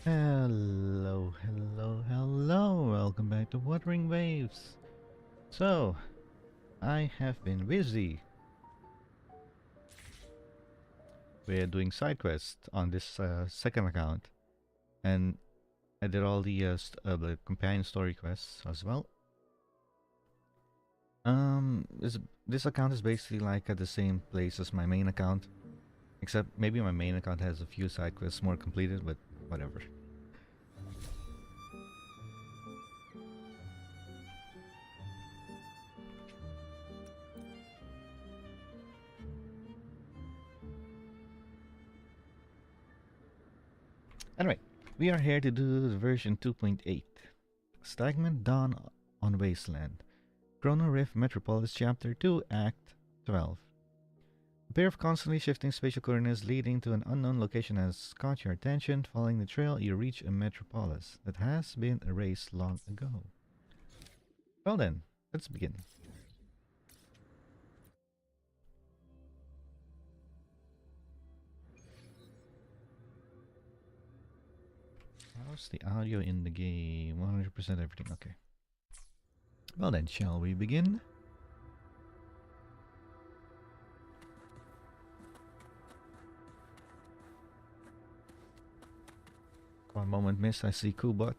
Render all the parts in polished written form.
Hello, hello, hello. Welcome back to Wuthering Waves. So, I have been busy. We're doing side quests on this second account, and I did all the companion story quests as well. This account is basically like at the same place as my main account, except maybe my main account has a few side quests more completed, but whatever. Anyway, we are here to do the version 2.8. Stagnant Dawn on Wasteland. Chronorift Metropolis Chapter 2 Act 12. A pair of constantly shifting spatial coordinates leading to an unknown location has caught your attention. Following the trail, you reach a metropolis that has been erased long ago. Well then, let's begin. How's the audio in the game? 100% everything, okay. Well then, shall we begin? One moment miss, I see Kubot.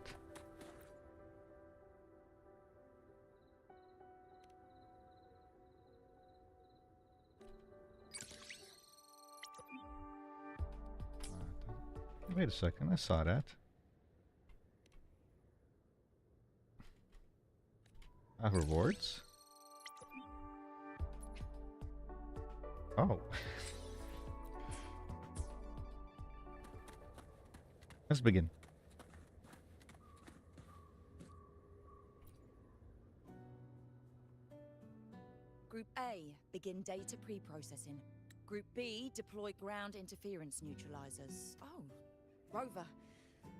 Wait a second, I saw that. Rewards? Oh. Let's begin. Group A, begin data pre-processing. Group B, deploy ground interference neutralizers. Oh, Rover,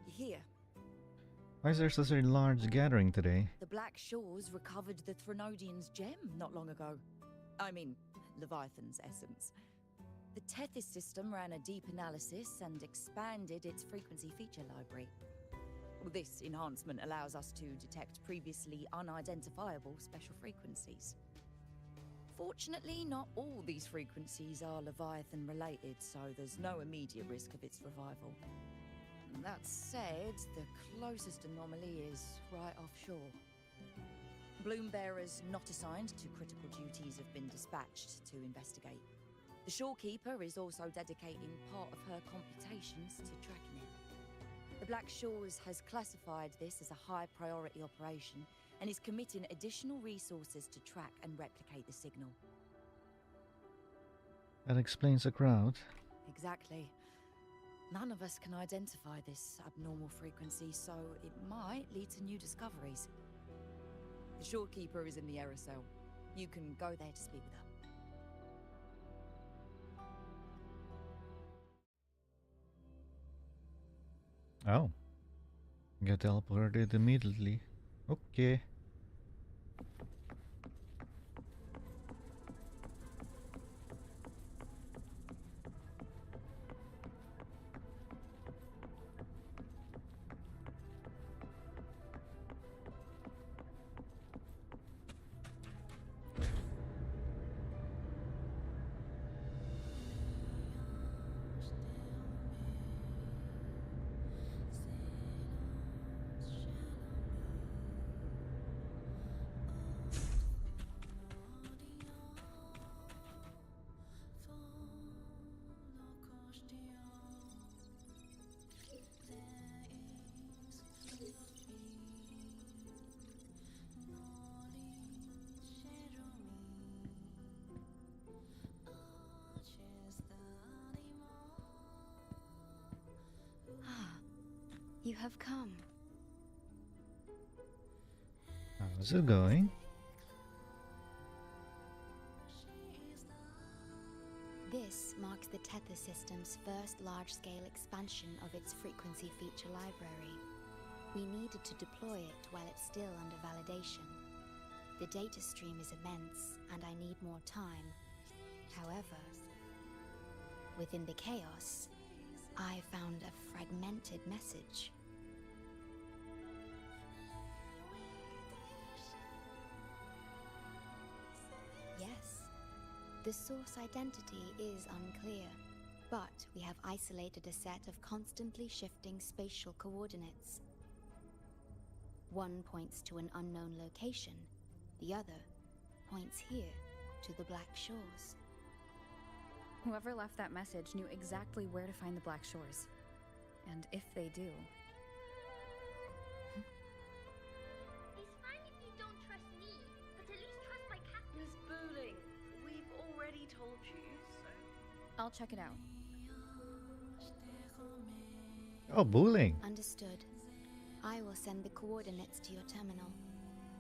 you're here. Why is there such a large gathering today? The Black Shores recovered the Threnodian's gem not long ago. I mean, Leviathan's essence. The Tethys system ran a deep analysis and expanded its frequency feature library. This enhancement allows us to detect previously unidentifiable special frequencies. Fortunately, not all these frequencies are Leviathan related, so there's no immediate risk of its revival. That said, the closest anomaly is right offshore. Bloom bearers not assigned to critical duties have been dispatched to investigate. The shorekeeper is also dedicating part of her computations to tracking it. The Black Shores has classified this as a high priority operation and is committing additional resources to track and replicate the signal. That explains the crowd. Exactly. None of us can identify this abnormal frequency, so it might lead to new discoveries. The shorekeeper is in the aerosol. You can go there to speak with her. Oh. Get teleported immediately. Okay. You have come. How's it going? This marks the Tether system's first large-scale expansion of its frequency feature library. We needed to deploy it while it's still under validation. The data stream is immense, and I need more time. However, within the chaos, I found a fragmented message. The source identity is unclear, but we have isolated a set of constantly shifting spatial coordinates. One points to an unknown location, the other points here to the Black Shores. Whoever left that message knew exactly where to find the Black Shores. And if they do... It's fine if you don't trust me, but at least trust my cat. Miss Booling, we've already told you, so... I'll check it out. Oh, Booling. Understood. I will send the coordinates to your terminal.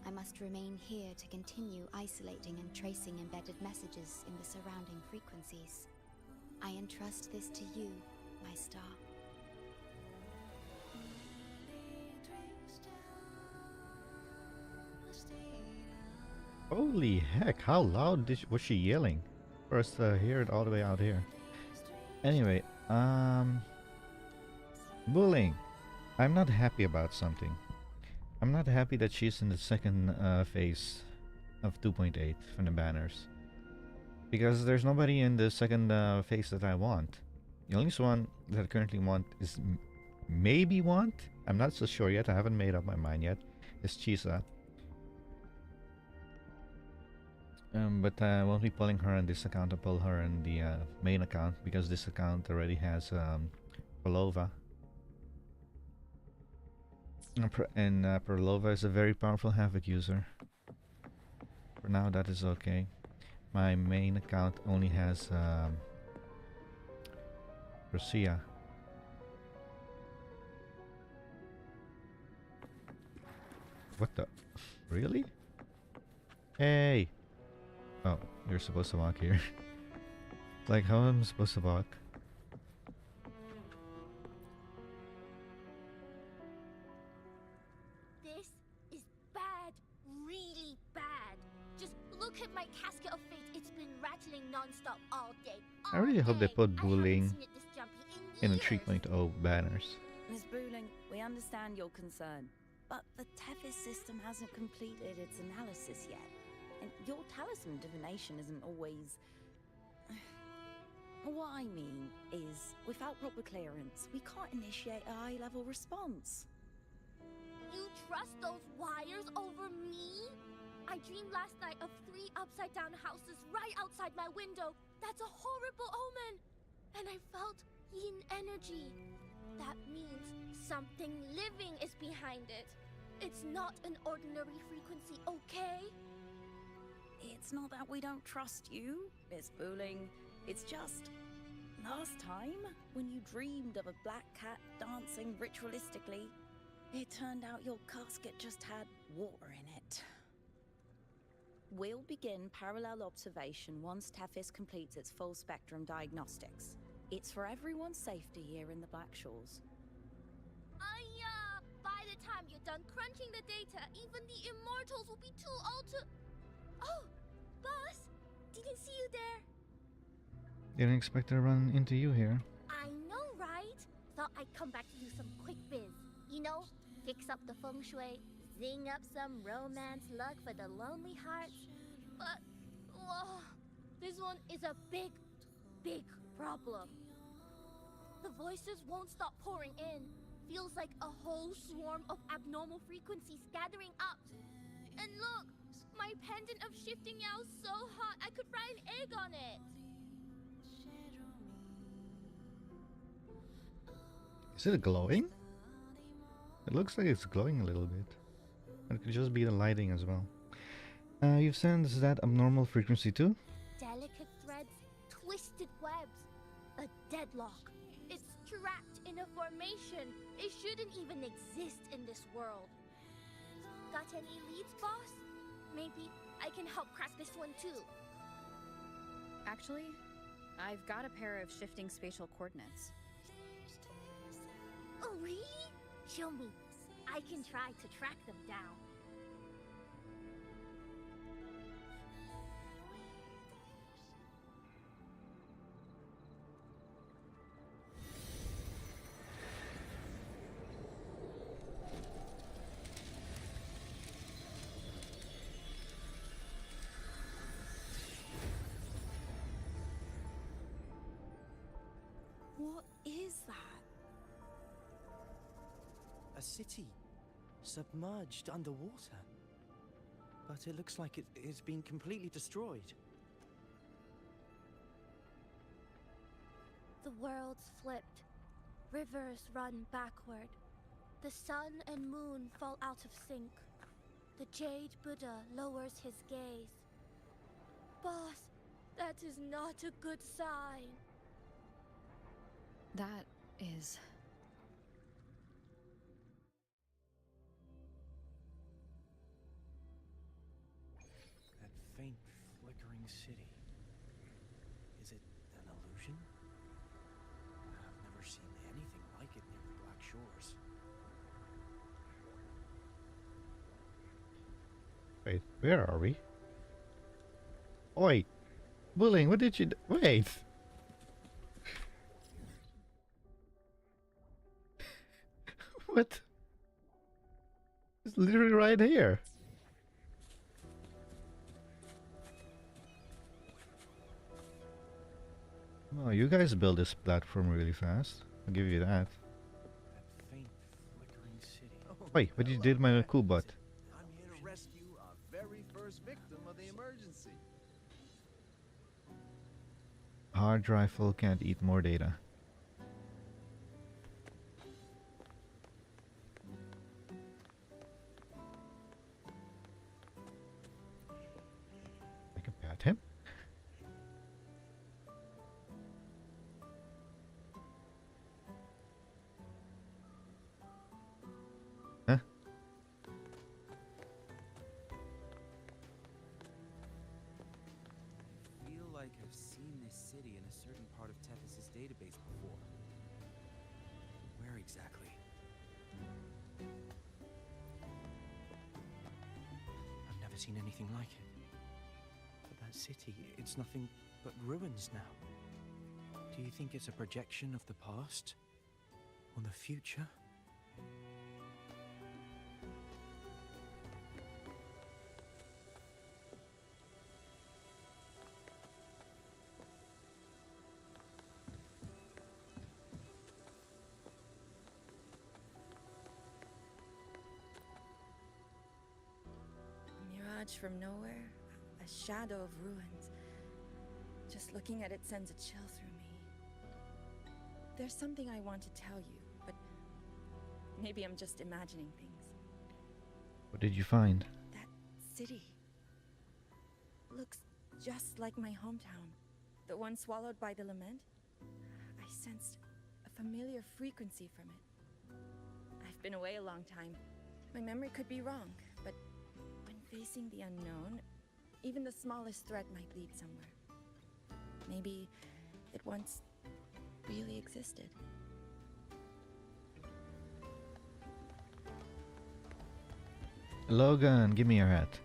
I must remain here to continue isolating and tracing embedded messages in the surrounding frequencies. I entrust this to you, my star. Holy heck, how loud was she yelling? First, hear it all the way out here. Anyway, Bullying. I'm not happy about something. I'm not happy that she's in the second phase of 2.8 from the banners. Because there's nobody in the second phase that I want. The only one that I currently want is maybe want. I'm not so sure yet. I haven't made up my mind yet. Is Chisa. But I won't be pulling her in this account. I'll pull her in the main account because this account already has Prolova. And Prolova is a very powerful Havoc user. For now, that is okay. My main account only has Rosia. What the? Really? Hey! Oh, you're supposed to walk here. Like, how am I supposed to walk? This is bad. Really bad. Just look at my casket of fate. It's been rattling non-stop all day. I really hope they put bullying in the years. 3.0 banners. Ms. Booling, we understand your concern, but the Tethys system hasn't completed its analysis yet. And your talisman divination isn't always... What I mean is, without proper clearance, we can't initiate a high-level response. You trust those wires over me? I dreamed last night of 3 upside-down houses right outside my window. That's a horrible omen. And I felt yin energy. That means something living is behind it. It's not an ordinary frequency, okay? It's not that we don't trust you, Miss Booling. It's just... Last time, when you dreamed of a black cat dancing ritualistically, it turned out your casket just had water in it. We'll begin parallel observation once Tethys completes its full spectrum diagnostics. It's for everyone's safety here in the Black Shores. By the time you're done crunching the data, even the immortals will be too old to... Oh, boss, didn't see you there. Didn't expect to run into you here. I know, right? Thought I'd come back to do some quick biz. You know, fix up the feng shui, zing up some romance luck for the lonely hearts. But, this one is a big, big problem. The voices won't stop pouring in. Feels like a whole swarm of abnormal frequencies gathering up. And look, my pendant of shifting now is so hot I could fry an egg on it. Is it glowing? It looks like it's glowing a little bit. It could just be the lighting as well. You've sensed that abnormal frequency too? Delicate threads, twisted webs, a deadlock. It's trapped in a formation. It shouldn't even exist in this world. Got any leads, boss? Maybe I can help crack this one too. Actually, I've got a pair of shifting spatial coordinates. Oh, really? Show me. I can try to track them down. What is that? A city. Submerged underwater. But it looks like it's been completely destroyed. The world's flipped. Rivers run backward. The sun and moon fall out of sync. The Jade Buddha lowers his gaze. Boss, that is not a good sign. That is... That faint, flickering city. Is it an illusion? I've never seen anything like it near the Black Shores. Wait, where are we? Wait, Bullying, what did you do? Wait! What? It's literally right here. Oh, you guys build this platform really fast. I'll give you that. That faint, flickering city. Wait, what you did my cool bot? I'm here to rescue our very first victim of the emergency. Hard drive full, can't eat more data. I can pat him. Huh? I feel like I've seen this city in a certain part of Tethys' database before. Where exactly? I've never seen anything like it. But that city, it's nothing but ruins now. Do you think it's a projection of the past? Or the future? A mirage from nowhere, a shadow of ruins. Just looking at it sends a chill through me. There's something I want to tell you, but maybe I'm just imagining things. What did you find? That city looks just like my hometown, the one swallowed by the lament. I sensed a familiar frequency from it. I've been away a long time. My memory could be wrong, but when facing the unknown, even the smallest threat might lead somewhere. Maybe it once really existed. Logan, give me your hat.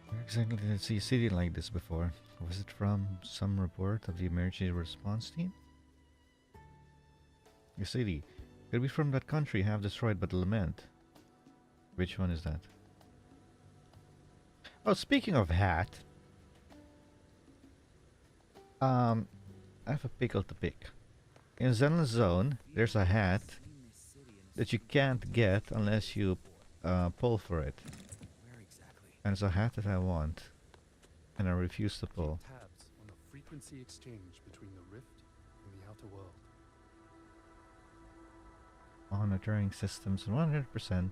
Where exactly did I see a city like this before? Was it from some report of the emergency response team? The city. Could be from that country half destroyed by the lament. Which one is that? Oh, speaking of hat. I have a pickle to pick. In Zenless Zone, there's a hat that you can't get unless you pull for it. Where exactly? And it's a hat that I want. And I refuse to pull. Tabs on the frequency exchange between the rift and the outer world. Monitoring systems 100%.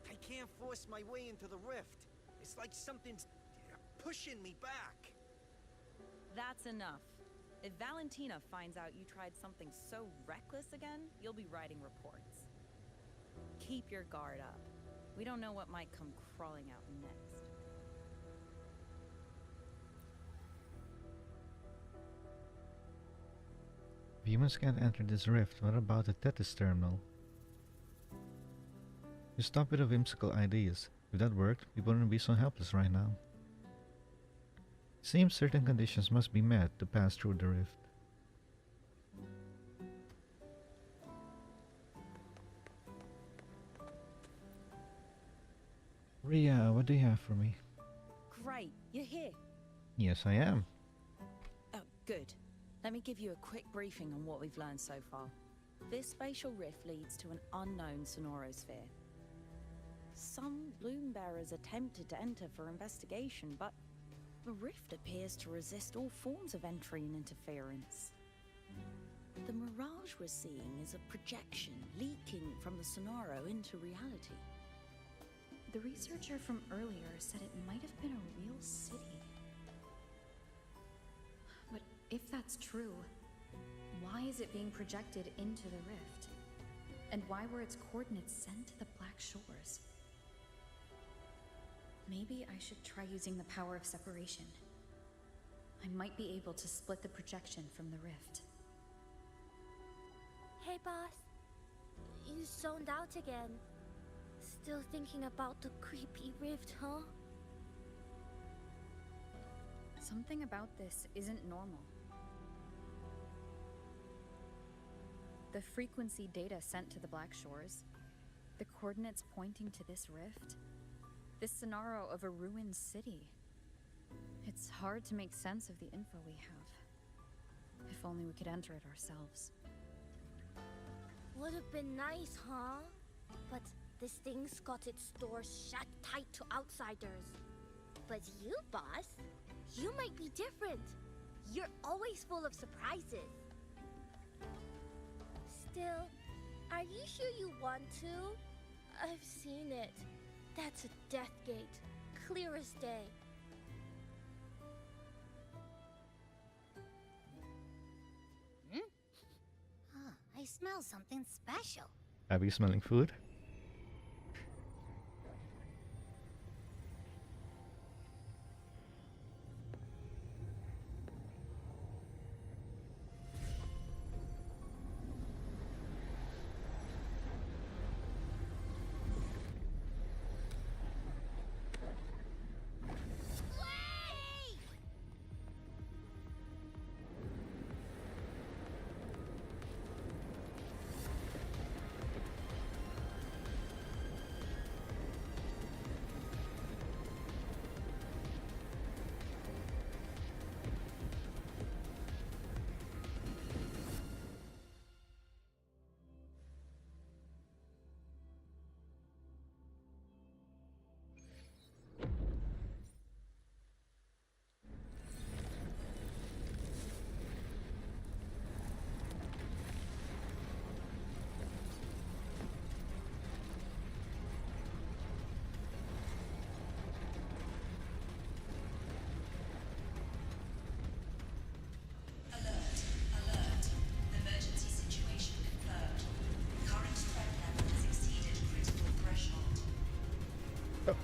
I can't force my way into the rift. It's like something's pushing me back. That's enough. If Valentina finds out you tried something so reckless again, you'll be writing reports. Keep your guard up. We don't know what might come crawling out next. If humans can't enter this rift, what about the Tethys terminal? Just stop it of whimsical ideas. If that worked, we wouldn't be so helpless right now. Seems certain conditions must be met to pass through the rift. Ria, what do you have for me? Great, you're here. Yes, I am. Oh, good. Let me give you a quick briefing on what we've learned so far. This spatial rift leads to an unknown sonorosphere. Some bloom bearers attempted to enter for investigation, but the rift appears to resist all forms of entry and interference. The mirage we're seeing is a projection leaking from the sonoro into reality. The researcher from earlier said it might have been a real city. But if that's true, why is it being projected into the rift? And why were its coordinates sent to the Black Shores? Maybe I should try using the power of separation. I might be able to split the projection from the rift. Hey, boss. You zoned out again. Still thinking about the creepy rift, huh? Something about this isn't normal. The frequency data sent to the Black Shores, the coordinates pointing to this rift, this scenario of a ruined city. It's hard to make sense of the info we have. If only we could enter it ourselves. Would have been nice, huh? But this thing's got its doors shut tight to outsiders. But you, boss, you might be different. You're always full of surprises. Still, are you sure you want to? I've seen it. That's a death gate, clear as day. I smell something special. Are we smelling food?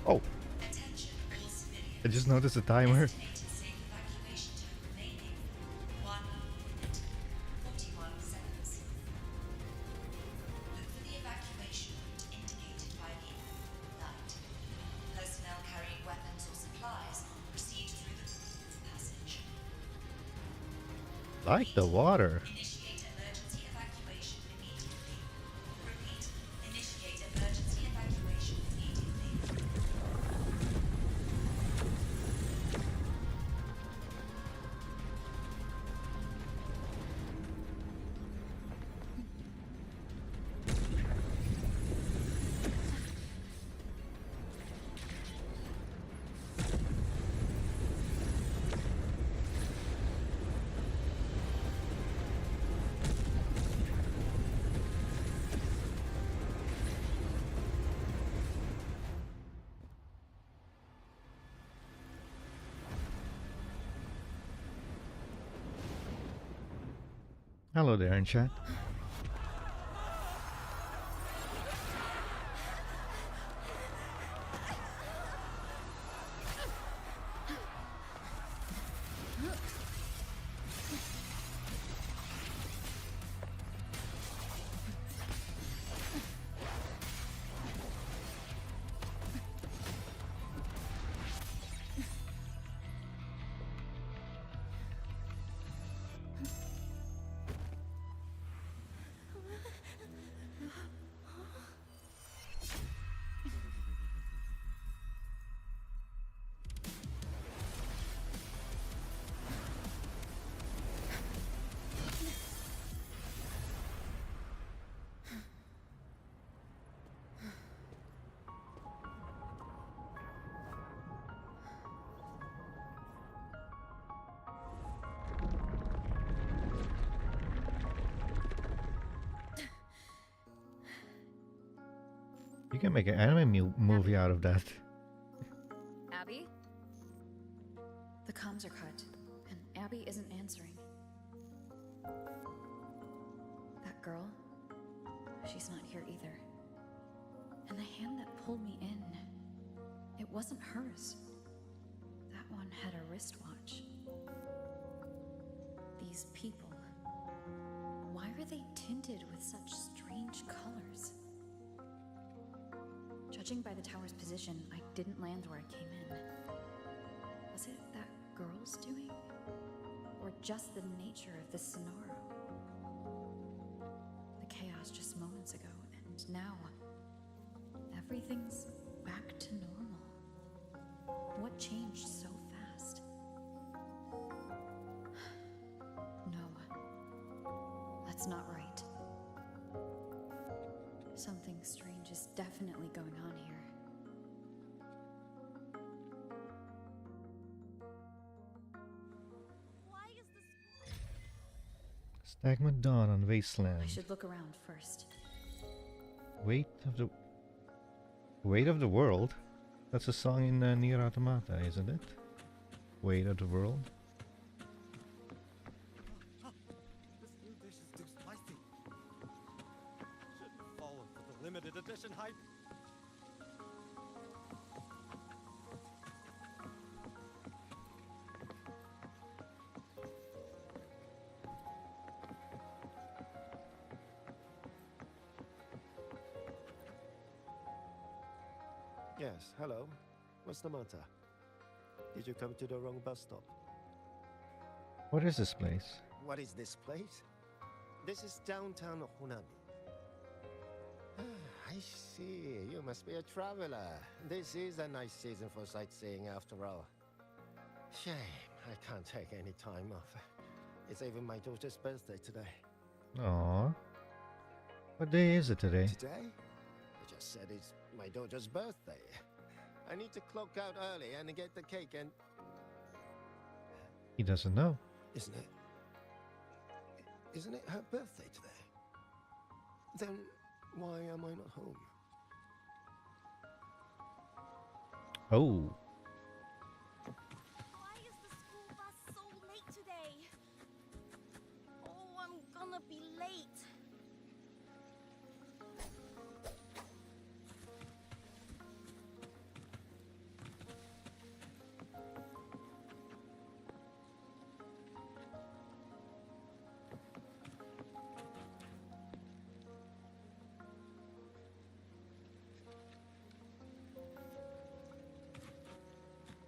Oh, I just noticed the timer. Like the water. Hello there in chat. You can make an anime movie out of that. Abby? The comms are cut, and Abby isn't answering. That girl, she's not here either. And the hand that pulled me in, it wasn't hers. That one had a wristwatch. These people, why are they tinted with such strange colors? Judging by the tower's position, I didn't land where I came in. Was it that girl's doing? Or just the nature of the Sonaro? The chaos just moments ago, and now everything's back to normal. What changed so fast? No, that's not right. Something strange is definitely going on here. Why is this? Stagnant Dawn on I Wasteland. should look around first. Weight of the World? That's a song in Nier Automata, isn't it? Weight of the World? This new dish is too spicy. Shouldn't fall for the limited edition hype. Yes, hello. What's the matter? Did you come to the wrong bus stop? What is this place? What is this place? This is downtown Honami. I see. You must be a traveler. This is a nice season for sightseeing after all. Shame I can't take any time off. It's even my daughter's birthday today. Aww. What day is it today? Today? I just said it's my daughter's birthday. I need to clock out early and get the cake and... He doesn't know. Isn't it her birthday today? Then why am I not home? Oh. Why is the school bus so late today? Oh, I'm gonna be late.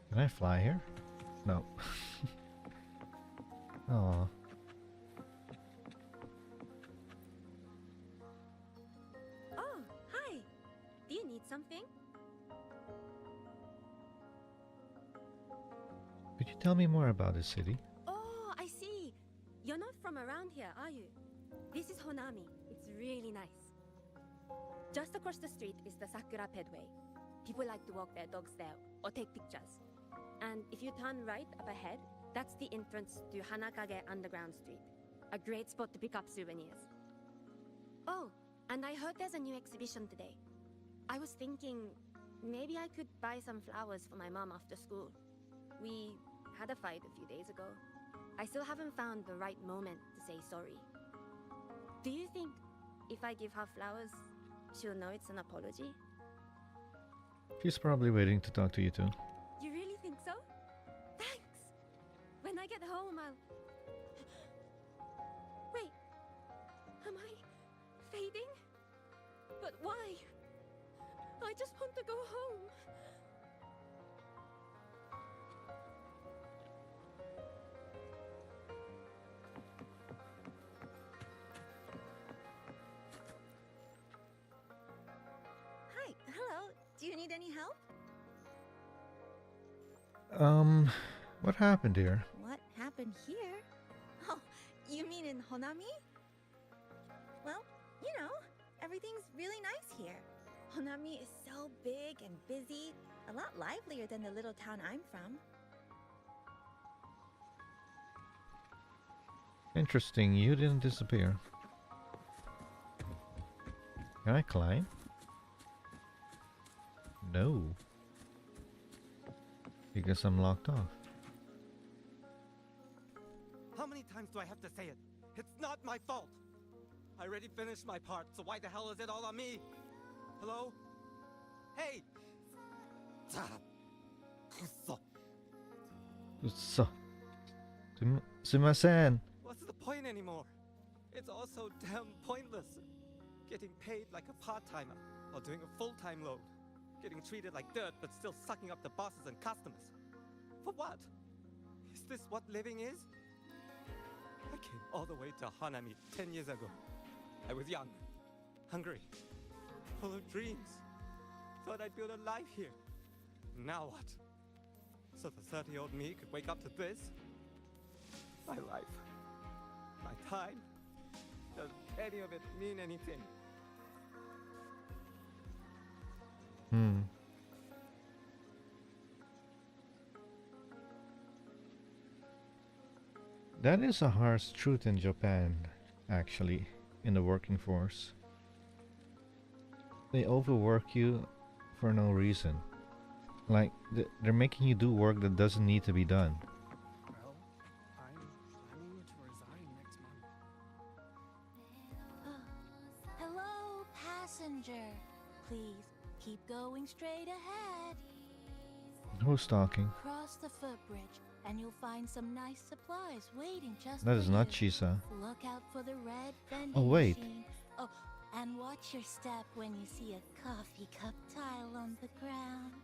Can I fly here? No. Aw. Oh, hi. Do you need something? Could you tell me more about this city? Oh, I see. You're not from around here, are you? This is Honami. It's really nice. Just across the street is the Sakura Pedway. People like to walk their dogs there or take pictures. And if you turn right up ahead, that's the entrance to Hanakage Underground Street. A great spot to pick up souvenirs. Oh, and I heard there's a new exhibition today. I was thinking maybe I could buy some flowers for my mom after school. We had a fight a few days ago. I still haven't found the right moment to say sorry. Do you think if I give her flowers, she'll know it's an apology? She's probably waiting to talk to you too. You really think so? Thanks! When I get home, I'll... Wait, am I fading? But why? I just want to go home. Hi, hello. Do you need any help? What happened here? What happened here? Oh, you mean in Honami? Well, you know, everything's really nice here. Honami is so big and busy, a lot livelier than the little town I'm from. Interesting, you didn't disappear. Can I climb? No. Because I'm locked off. How many times do I have to say it? It's not my fault! I already finished my part, so why the hell is it all on me? Hello? Hey! So. Sumimasen. What's the point anymore? It's all so damn pointless. Getting paid like a part-timer, or doing a full-time load. Getting treated like dirt, but still sucking up the bosses and customers. For what? Is this what living is? I came all the way to Hanami 10 years ago. I was young, hungry, full of dreams. Thought I'd build a life here. Now what? So the 30-year-old me could wake up to this? My life, my time, does any of it mean anything? That is a harsh truth in Japan, actually, in the working force. They overwork you for no reason. Like, they're making you do work that doesn't need to be done. Well, I'm planning to resign next month. Hello, passenger. Please keep going straight ahead. Who's talking? Cross the footbridge, and you'll find some nice supplies waiting just That for is not you. Chisa. Look out for the red vending Oh, wait. machine. Oh, and watch your step when you see a coffee cup tile on the ground.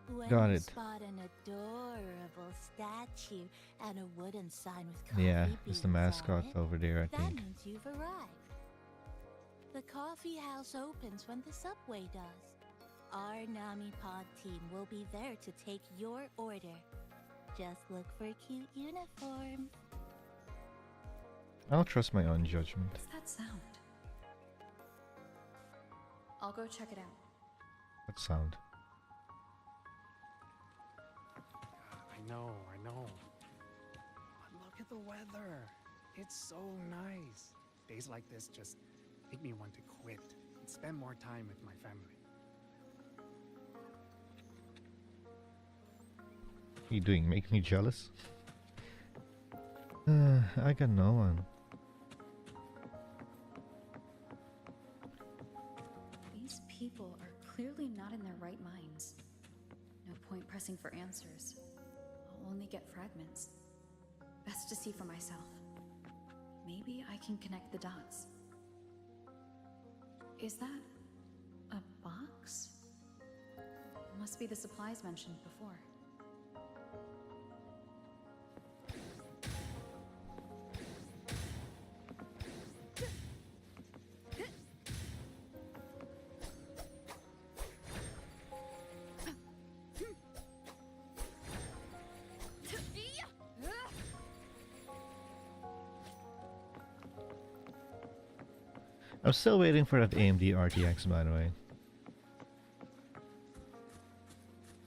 When Got you it. spot an adorable statue and a wooden sign with coffee Yeah, beans it's the on mascot it, over there, I that think. means you've arrived. The coffee house opens when the subway does. Our Nami Pod team will be there to take your order. Just look for cute uniforms. I'll trust my own judgment. What's that sound? I'll go check it out. What sound? I know. But look at the weather. It's so nice. Days like this just make me want to quit and spend more time with my family. What are you doing? Make me jealous? I got no one. These people are clearly not in their right minds. No point pressing for answers. I'll only get fragments. Best to see for myself. Maybe I can connect the dots. Is that a box? Must be the supplies mentioned before. I'm still waiting for that AMD RTX, by the way.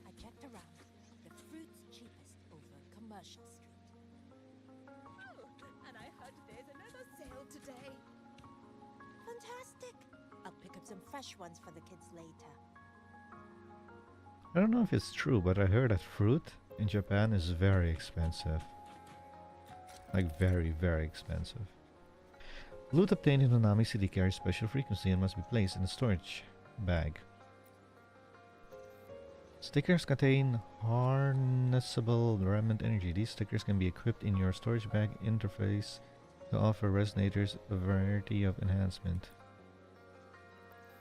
I checked around. The fruit's cheapest over Commercial Street. Oh, and I heard there's another sale today. Fantastic! I'll pick up some fresh ones for the kids later. I don't know if it's true, but I heard that fruit in Japan is very expensive. Like very, very expensive. Loot obtained in Hanami City carries special frequency and must be placed in a storage bag. Stickers contain harnessable remnant energy. These stickers can be equipped in your storage bag interface to offer resonators a variety of enhancement.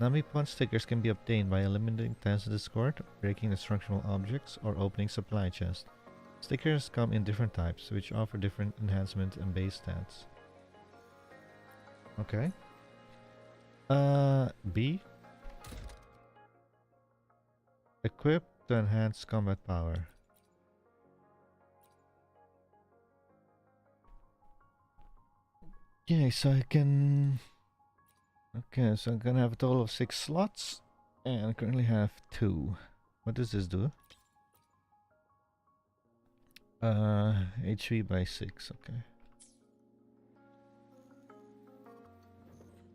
Nami Pod stickers can be obtained by eliminating tense discord, breaking instructional objects, or opening supply chests. Stickers come in different types, which offer different enhancements and base stats. Okay. B. Equip to enhance combat power. Okay, so I can... Okay, so I'm gonna have a total of 6 slots, and I currently have 2. What does this do? HP by 6, okay.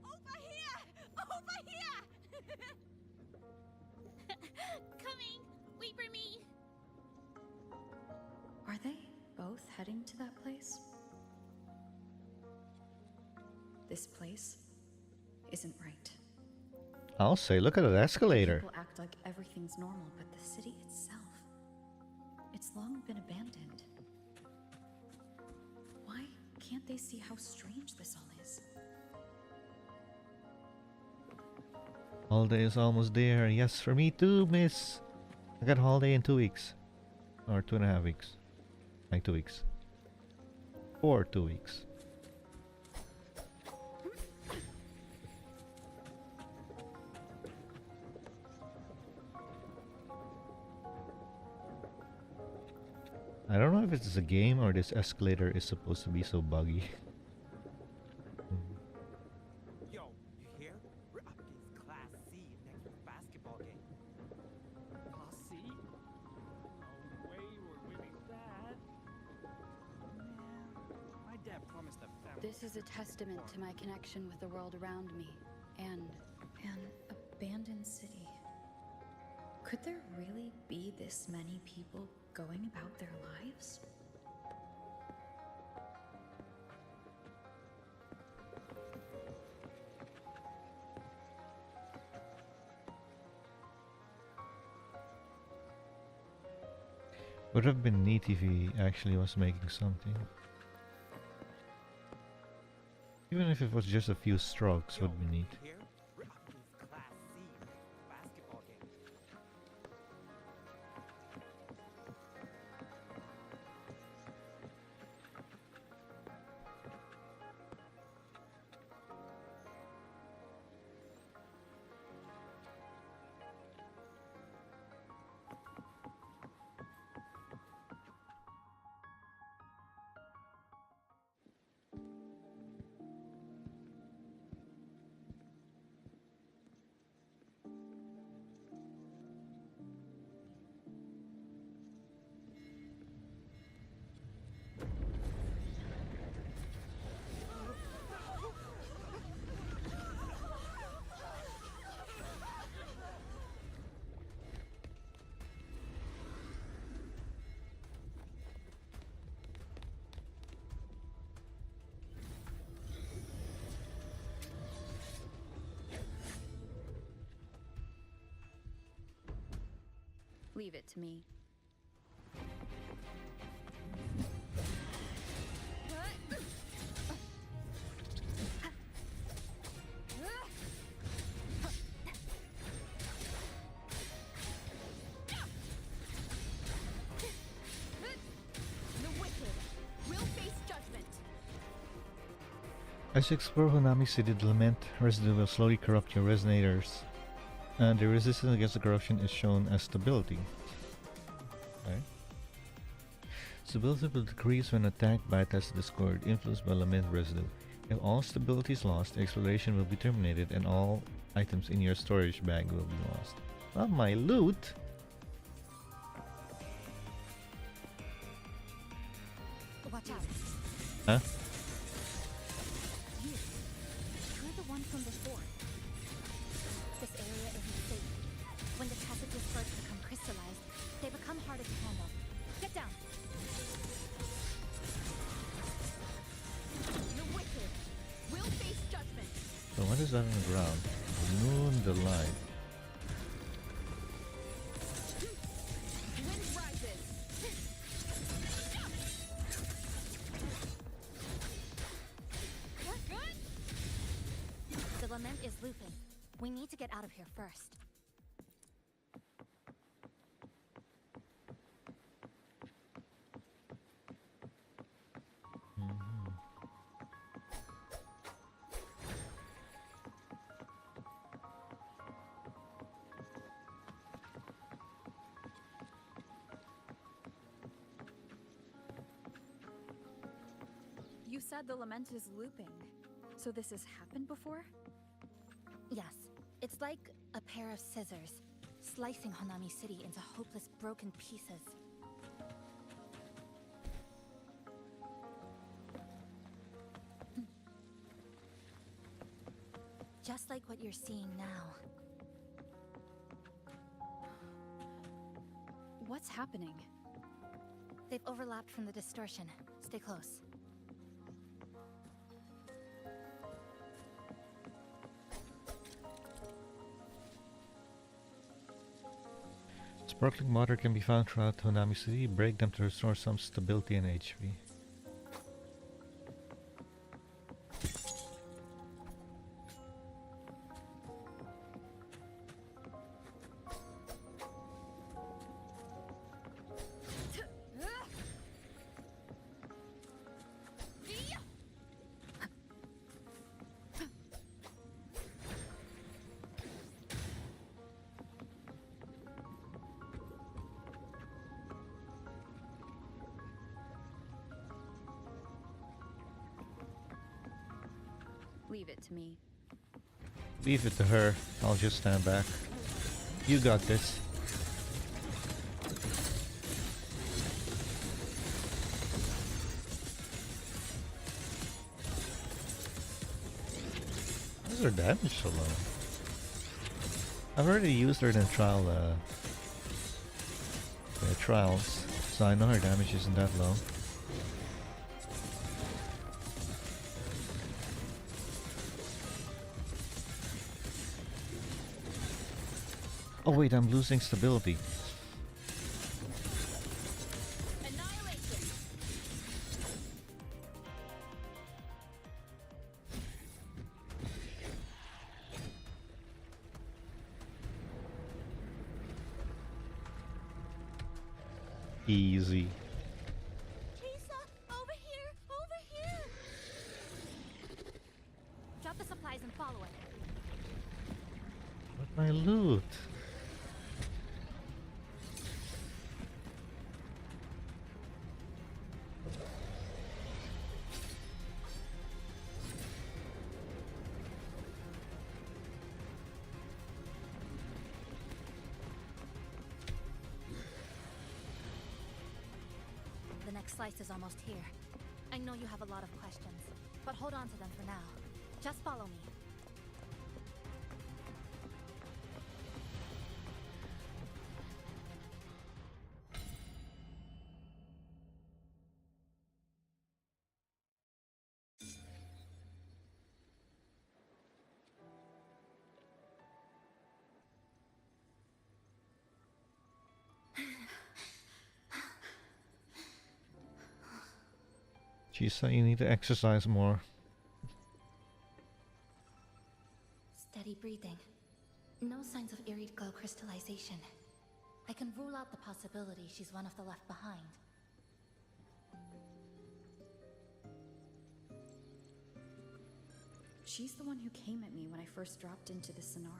Over here! coming! Wait for me! Are they both heading to that place? This place isn't right. I'll say, look at that escalator. People act like everything's normal, but the city itself, it's long been abandoned. Why can't they see how strange this all is? Holiday is almost there. Yes, for me too, miss. I got holiday in 2 weeks. Or 2.5 weeks. Like 2 weeks. For 2 weeks. I don't know if it's a game or this escalator is supposed to be so buggy. Yo, you hear? We're up against Class C next week's basketball game. Class C? No way we're winning that. Man, my dad promised a family. This is a testament to my connection with the world around me and an abandoned city. Could there really be this many people going about their lives? Would have been neat if he actually was making something. Even if it was just a few strokes, would be neat. Here, we're up against Class C next week's basketball game. Leave it to me. The wicked will face judgment. As you explore Honami City, the lament residue will slowly corrupt your resonators. And the resistance against the corruption is shown as stability. Okay. Stability will decrease when attacked by a test discord influenced by lament residue. If all stability is lost, exploration will be terminated and all items in your storage bag will be lost. Not my loot! Watch out. Huh? You're the one from before. This area isn't safe. When the passages first become crystallized, they become harder to handle. Get down! The wicked will face judgment. So what is that on the ground? Moon the light. Wind rises. The lament is looping. We need to get out of here first. You said the lament is looping. So this has happened before? Yes, it's like a pair of scissors, slicing Honami City into hopeless broken pieces. Just like what you're seeing now. What's happening? They've overlapped from the distortion. Stay close. Sparkling water can be found throughout Honami City. Break them to restore some stability and HP. Leave it to me. Leave it to her. I'll just stand back. You got this. Why is her damage so low? I've already used her in trials, so I know her damage isn't that low. Oh wait, I'm losing stability. Easy. Chisa, over here, over here! Drop the supplies and follow it. But my loot. The next slice is almost here. I know you have a lot of questions, but hold on to them for now. Just follow me. Chisa, you need to exercise more. Steady breathing. No signs of eerie glow crystallization. I can rule out the possibility she's one of the left behind. She's the one who came at me when I first dropped into the Sonaro.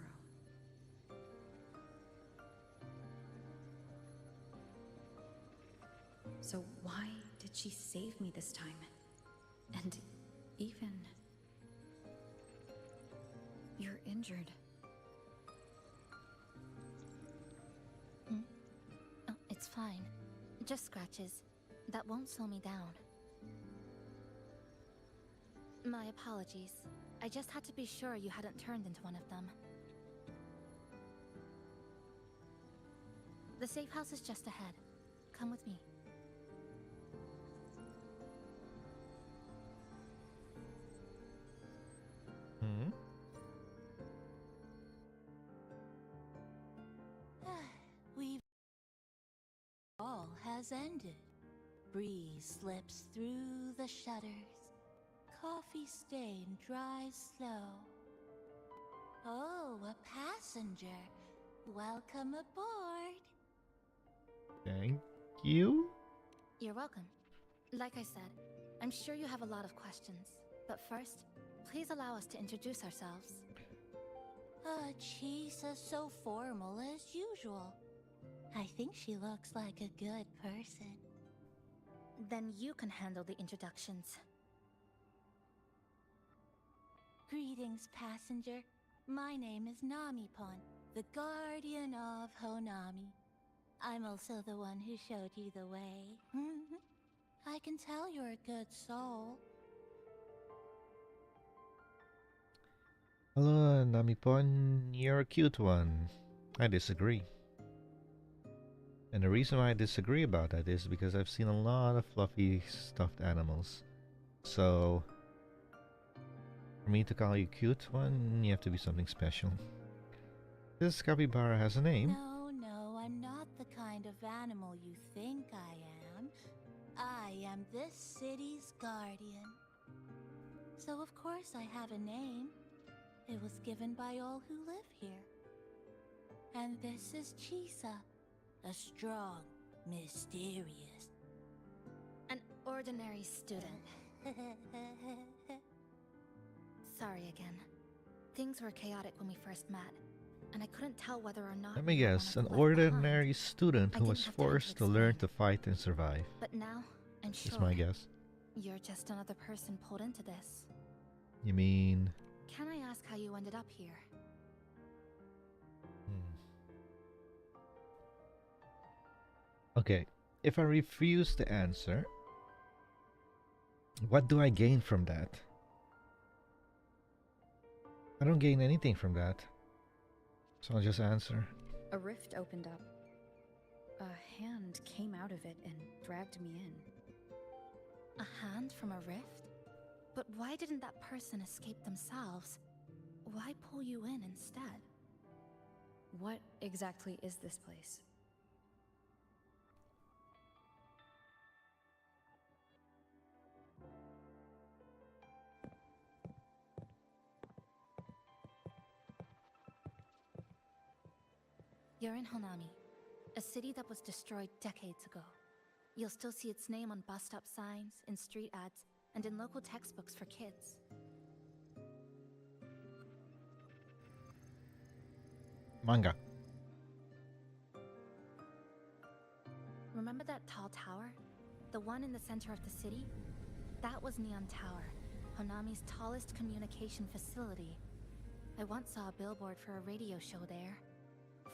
So why did she save me this time? And even... You're injured. Oh, it's fine. Just scratches. That won't slow me down. My apologies. I just had to be sure you hadn't turned into one of them. The safe house is just ahead. Come with me. We've... All has ended. Breeze slips through the shutters. Coffee stain dries slow. Oh, a passenger. Welcome aboard. Thank you. You're welcome. Like I said, I'm sure you have a lot of questions. But first, please allow us to introduce ourselves. Chisa's so formal as usual. I think she looks like a good person. Then you can handle the introductions. Greetings, passenger. My name is Namipon, the guardian of Honami. I'm also the one who showed you the way. I can tell you're a good soul. Hello, Namipon. You're a cute one. I disagree. And the reason why I disagree about that is because I've seen a lot of fluffy stuffed animals. So, for me to call you cute one, you have to be something special. This capybara has a name. No, I'm not the kind of animal you think I am. I am this city's guardian. So of course I have a name. It was given by all who live here. And this is Chisa, a strong, mysterious... An ordinary student. Sorry again. Things were chaotic when we first met, and I couldn't tell whether or not... Let me guess, an ordinary student who was forced to learn to fight and survive. But now, I'm sure... That's my guess. You're just another person pulled into this. You mean... Can I ask how you ended up here? Okay, if I refuse to answer, what do I gain from that? I don't gain anything from that. So I'll just answer. A rift opened up. A hand came out of it and dragged me in. A hand from a rift? But why didn't that person escape themselves? Why pull you in instead? What exactly is this place? You're in Honami, a city that was destroyed decades ago. You'll still see its name on bus-stop signs, in street ads, and in local textbooks for kids. Manga. Remember that tall tower? The one in the center of the city? That was Neon Tower, Honami's tallest communication facility. I once saw a billboard for a radio show there.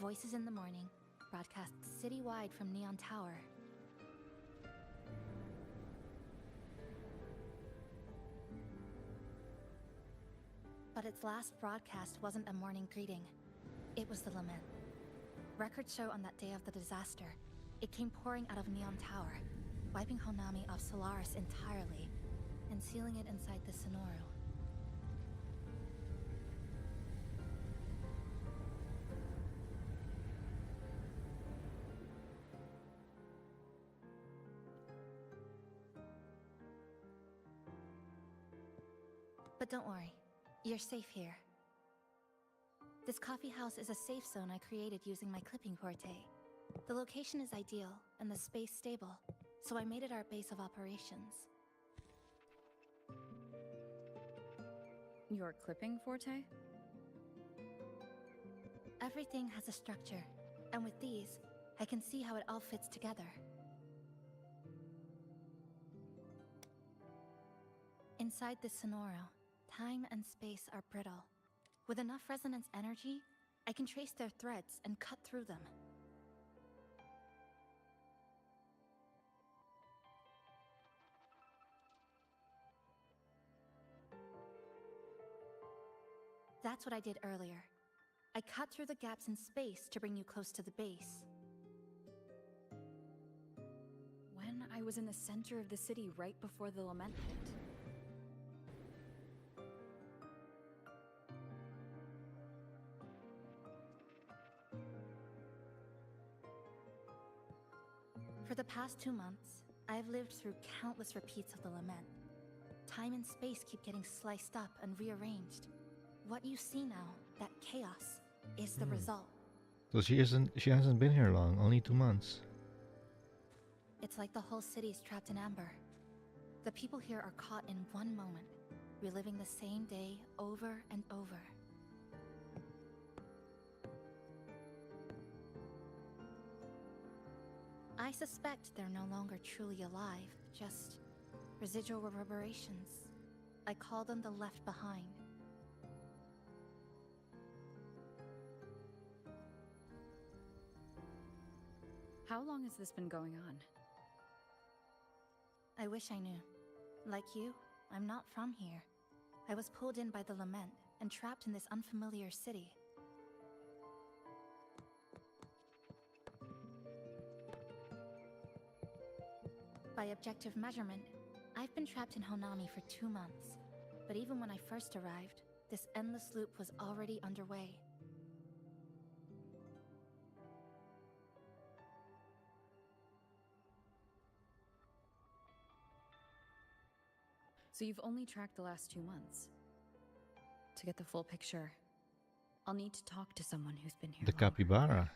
Voices in the morning, broadcast citywide from Neon Tower. But its last broadcast wasn't a morning greeting. It was the lament. Records show on that day of the disaster, it came pouring out of Neon Tower, wiping Honami off Solaris entirely, and sealing it inside the Sonoro. But don't worry, you're safe here. This coffee house is a safe zone I created using my clipping forte. The location is ideal, and the space stable, so I made it our base of operations. Your clipping forte? Everything has a structure, and with these, I can see how it all fits together. Inside this Sonoro, time and space are brittle. With enough resonance energy, I can trace their threads and cut through them. That's what I did earlier. I cut through the gaps in space to bring you close to the base. When I was in the center of the city right before the lament hit. For the past 2 months, I've lived through countless repeats of the lament. Time and space keep getting sliced up and rearranged. What you see now, that chaos, is the result. So she hasn't been here long, only 2 months. It's like the whole city's trapped in amber. The people here are caught in one moment, reliving the same day over and over. I suspect they're no longer truly alive, just residual reverberations. I call them the left behind. How long has this been going on? I wish I knew. Like you, I'm not from here. I was pulled in by the lament and trapped in this unfamiliar city. By objective measurement, I've been trapped in Honami for 2 months. But even when I first arrived, this endless loop was already underway. So you've only tracked the last 2 months. To get the full picture, I'll need to talk to someone who's been here The longer. capybara.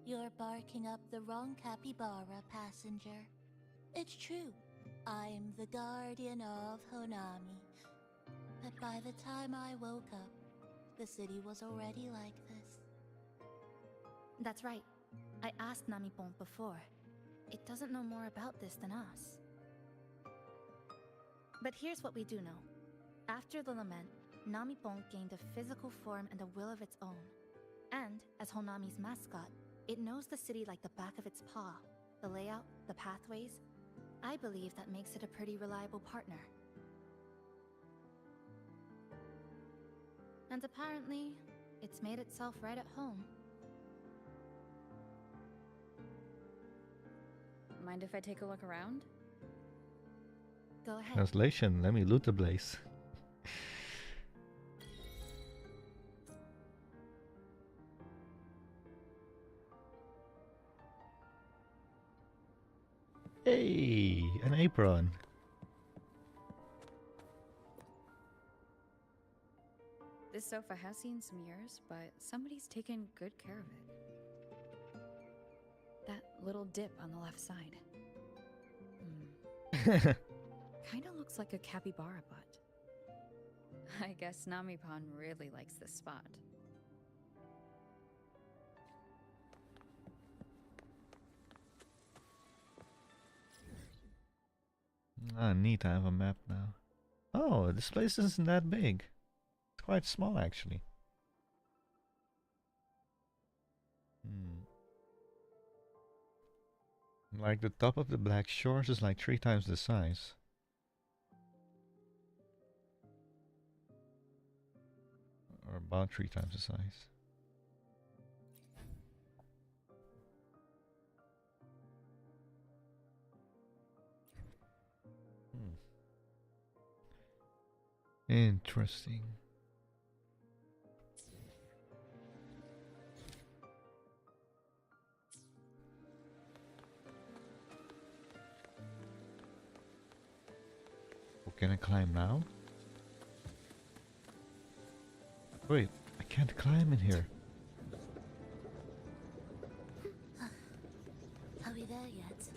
You're barking up the wrong capybara, passenger. It's true. I'm the guardian of Honami. But by the time I woke up, the city was already like this. That's right. I asked Namipon before. It doesn't know more about this than us. But here's what we do know. After the lament, Namipon gained a physical form and a will of its own. And, as Honami's mascot, it knows the city like the back of its paw. The layout, the pathways. I believe that makes it a pretty reliable partner. And apparently, it's made itself right at home. Mind if I take a look around? Go ahead. Translation, let me loot the place. Hey, an apron. This sofa has seen some years, but somebody's taken good care of it. That little dip on the left side. Kinda looks like a capybara butt. I guess Namipon really likes this spot. Ah, neat, I have a map now. Oh, this place isn't that big. It's quite small, actually. Like the top of the Black Shores is like 3 times the size. Or about 3 times the size. Interesting. Oh, can I climb now? Wait, I can't climb in here. Are we there yet?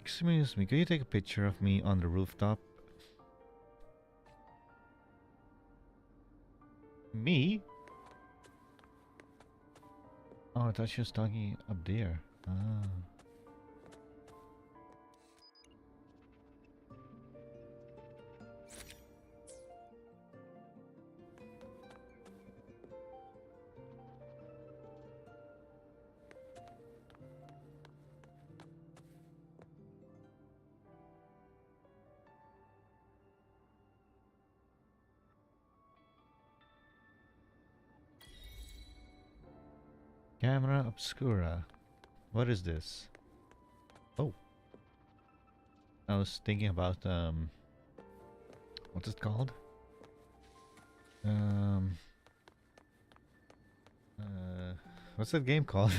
Excuse me, can you take a picture of me on the rooftop? Me? Oh, I thought she was talking up there. Ah. Camera obscura. What is this? Oh. I was thinking about what's it called? What's that game called?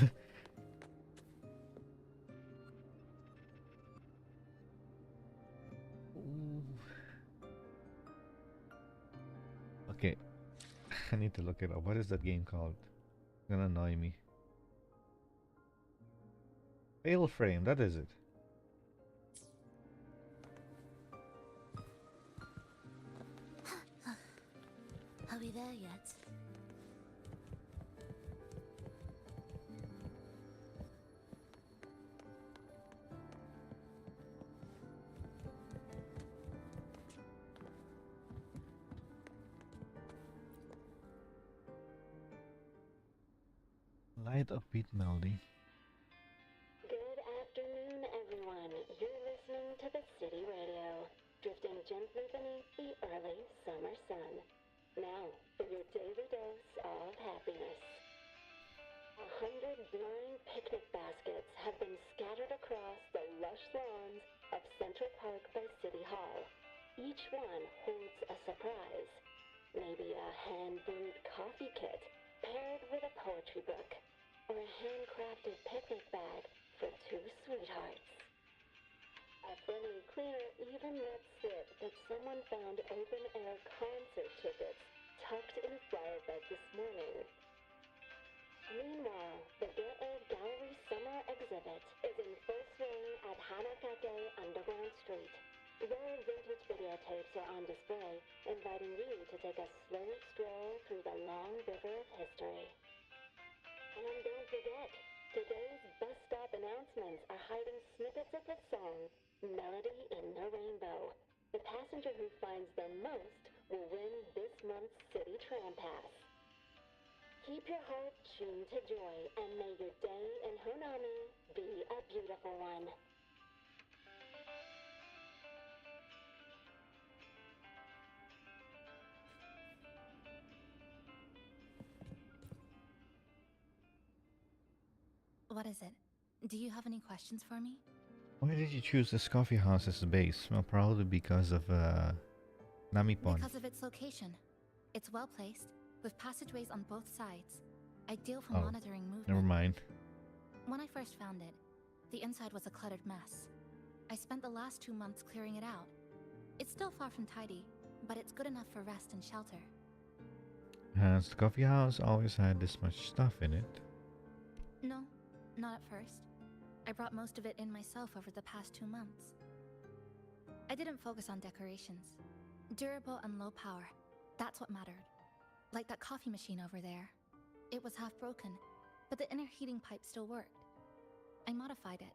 Okay. I need to look it up. What is that game called? It's gonna annoy me. Fail frame, that is it. Are we there yet? light upbeat melody. Good afternoon, everyone. You're listening to the City Radio, drifting gently beneath the early summer sun. Now, for your daily dose of happiness. 100 blind picnic baskets have been scattered across the lush lawns of Central Park by City Hall. Each one holds a surprise. Maybe a hand-brewed coffee kit paired with a poetry book, or a handcrafted picnic bag for two sweethearts. A friendly cleaner even let slip that someone found open-air concert tickets tucked in a flower bed this morning. Meanwhile, the Ghetto Gallery Summer Exhibit is in full swing at Hanakake Underground Street. Rare vintage videotapes are on display, inviting you to take a slow stroll through the long river of history. And don't forget, today's bus stop announcements are hiding snippets of the song, Melody in the Rainbow. The passenger who finds them most will win this month's City Tram Pass. Keep your heart tuned to joy, and may your day in Honami be a beautiful one. What is it? Do you have any questions for me? Why did you choose this coffee house as the base? Well, probably because of Namipon. Because of its location. It's well placed, with passageways on both sides. Ideal for monitoring movement. Never mind. When I first found it, the inside was a cluttered mess. I spent the last 2 months clearing it out. It's still far from tidy, but it's good enough for rest and shelter. Has the coffee house always had this much stuff in it? No, not at first. I brought most of it in myself over the past 2 months. I didn't focus on decorations. Durable and low power, that's what mattered. Like that coffee machine over there. It was half broken, but the inner heating pipe still worked. I modified it.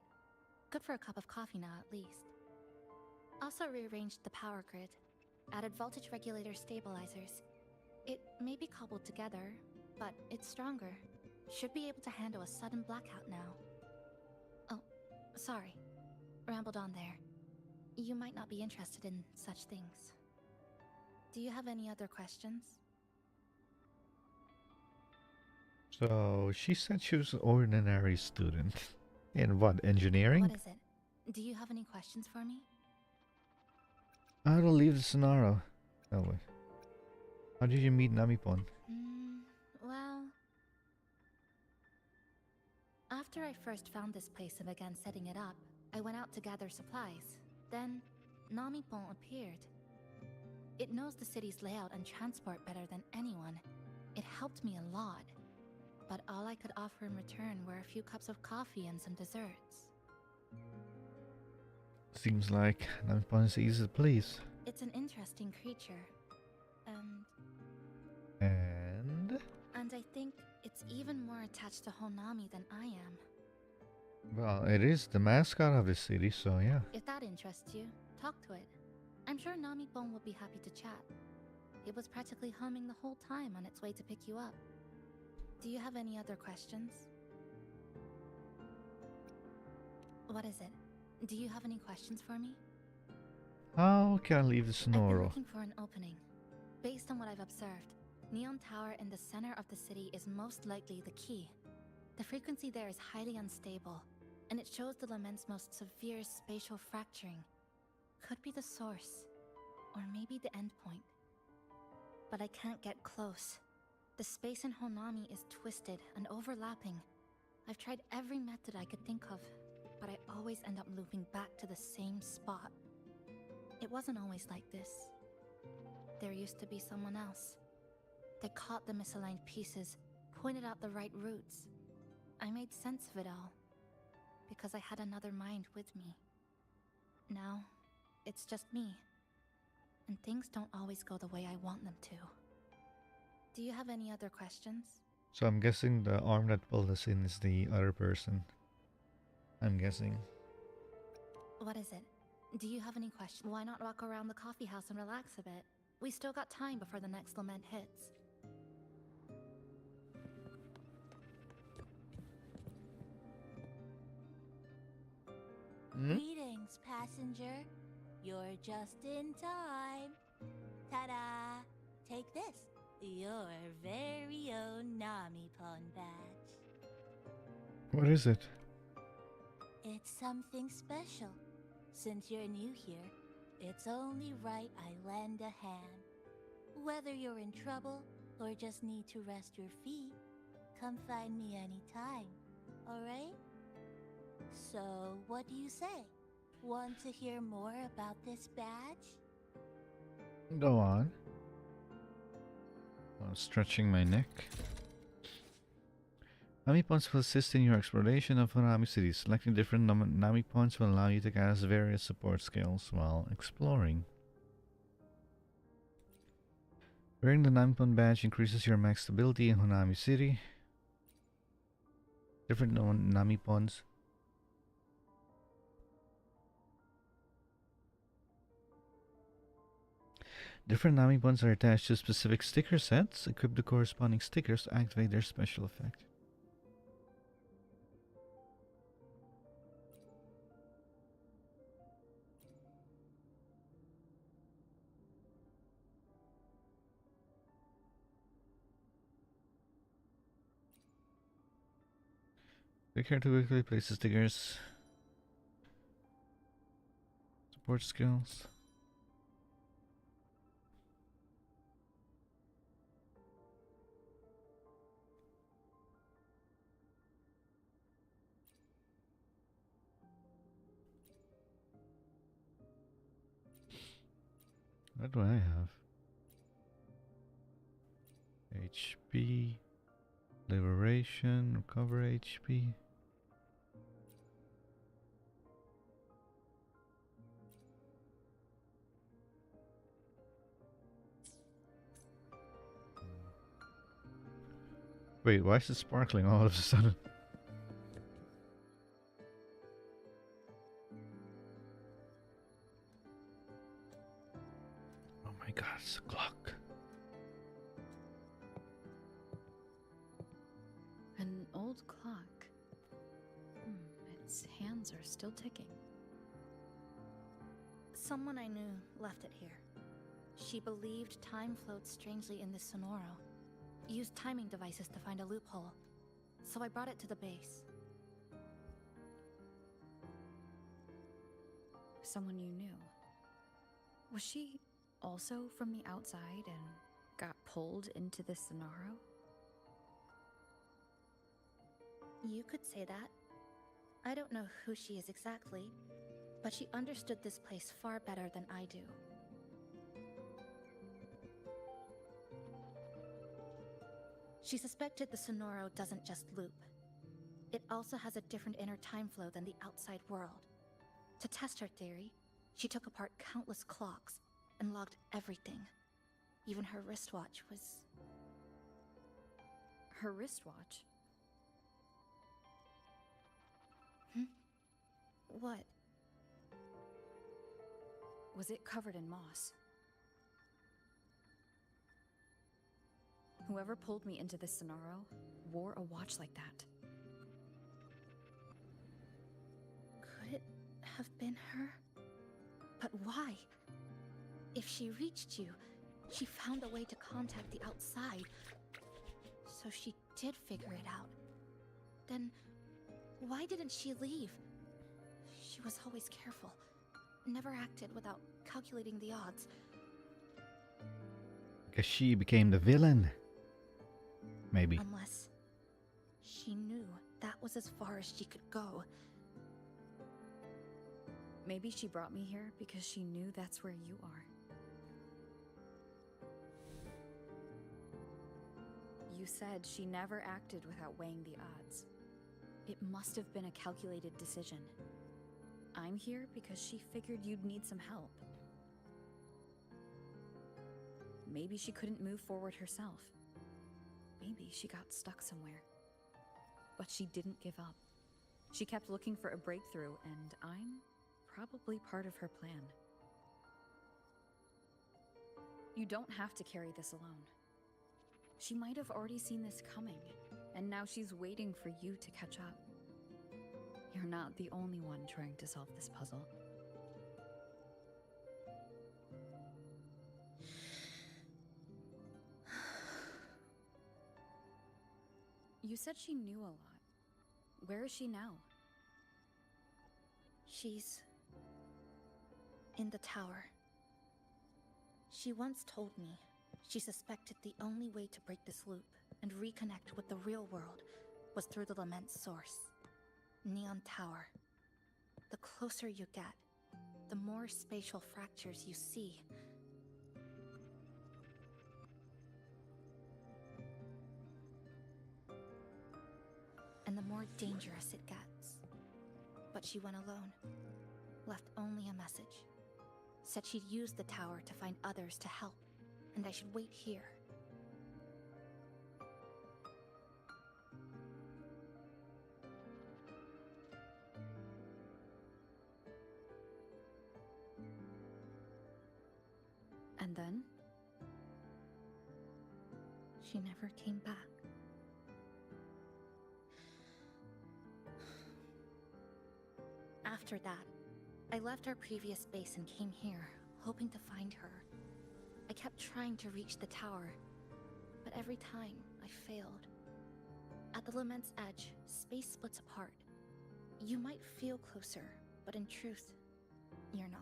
Good for a cup of coffee now, at least. Also rearranged the power grid, added voltage regulator stabilizers. It may be cobbled together, but it's stronger. Should be able to handle a sudden blackout now. Oh, sorry. Rambled on there. You might not be interested in such things. Do you have any other questions? So, she said she was an ordinary student. In what, engineering? What is it? Do you have any questions for me? How to leave the Sonaro? Oh wait. How did you meet Namipon? Well... After I first found this place and began setting it up, I went out to gather supplies. Then, Namipon appeared. It knows the city's layout and transport better than anyone. It helped me a lot. But all I could offer in return were a few cups of coffee and some desserts. Seems like Namipon is easy to please. It's an interesting creature. And I think it's even more attached to Honami than I am. Well, it is the mascot of the city, so yeah. If that interests you, talk to it. I'm sure Namipon will be happy to chat. It was practically humming the whole time on its way to pick you up. Do you have any other questions? What is it? Do you have any questions for me? How can I leave the I've been Sonoro? looking for an opening. Based on what I've observed, Neon Tower in the center of the city is most likely the key. The frequency there is highly unstable, and it shows the Lament's most severe spatial fracturing. Could be the source, or maybe the endpoint. But I can't get close. The space in Honami is twisted and overlapping. I've tried every method I could think of, but I always end up looping back to the same spot. It wasn't always like this. There used to be someone else. They caught the misaligned pieces, pointed out the right routes. I made sense of it all, because I had another mind with me. Now, it's just me, and things don't always go the way I want them to. Do you have any other questions? So I'm guessing the arm that pulled us in is the other person. I'm guessing. What is it? Do you have any questions? Why not walk around the coffee house and relax a bit? We still got time before the next lament hits. Greetings, passenger. You're just in time. Ta-da! Take this. Your very own Namipon badge. What is it? It's something special. Since you're new here, it's only right I lend a hand. Whether you're in trouble or just need to rest your feet, come find me anytime, alright? So, what do you say? Want to hear more about this badge? Go on. I'm stretching my neck. Nami points will assist in your exploration of Hanami City. Selecting different Nami points will allow you to cast various support skills while exploring. Wearing the Nami Point badge increases your max stability in Hanami City. Different Nami Points. Different Nami Points are attached to specific sticker sets. Equip the corresponding stickers to activate their special effect. Click here to quickly place the stickers. Support skills. What do I have? HP, liberation, recover HP. Wait, why is it sparkling all of a sudden? Oh my god, it's a clock. An old clock. Its hands are still ticking. Someone I knew left it here. She believed time flowed strangely in this Sonoro. Used timing devices to find a loophole. So I brought it to the base. Someone you knew. Was she also from the outside and got pulled into this Sonaro? You could say that. I don't know who she is exactly, but she understood this place far better than I do. She suspected the Sonoro doesn't just loop. It also has a different inner time flow than the outside world. To test her theory, she took apart countless clocks and logged everything. Even her wristwatch was... Her wristwatch? What? Was it covered in moss? Whoever pulled me into this Sonaro wore a watch like that. Could it have been her? But why? If she reached you, she found a way to contact the outside. So she did figure it out. Then, why didn't she leave? She was always careful. Never acted without calculating the odds. Because she became the villain. Maybe. Unless she knew that was as far as she could go. Maybe she brought me here because she knew that's where you are. You said she never acted without weighing the odds. It must have been a calculated decision. I'm here because she figured you'd need some help. Maybe she couldn't move forward herself. Maybe she got stuck somewhere. But she didn't give up. She kept looking for a breakthrough, and I'm probably part of her plan. You don't have to carry this alone. She might have already seen this coming, and now she's waiting for you to catch up. You're not the only one trying to solve this puzzle. You said she knew a lot. Where is she now? She's in the tower. She once told me she suspected the only way to break this loop and reconnect with the real world was through the Lament's source, Neon Tower. The closer you get, the more spatial fractures you see. And the more dangerous it gets. But she went alone, left only a message. Said she'd use the tower to find others to help, and I should wait here. And then? She never came back. After that, I left our previous base and came here, hoping to find her. I kept trying to reach the tower, but every time I failed. At the Lament's edge, space splits apart. You might feel closer, but in truth, you're not.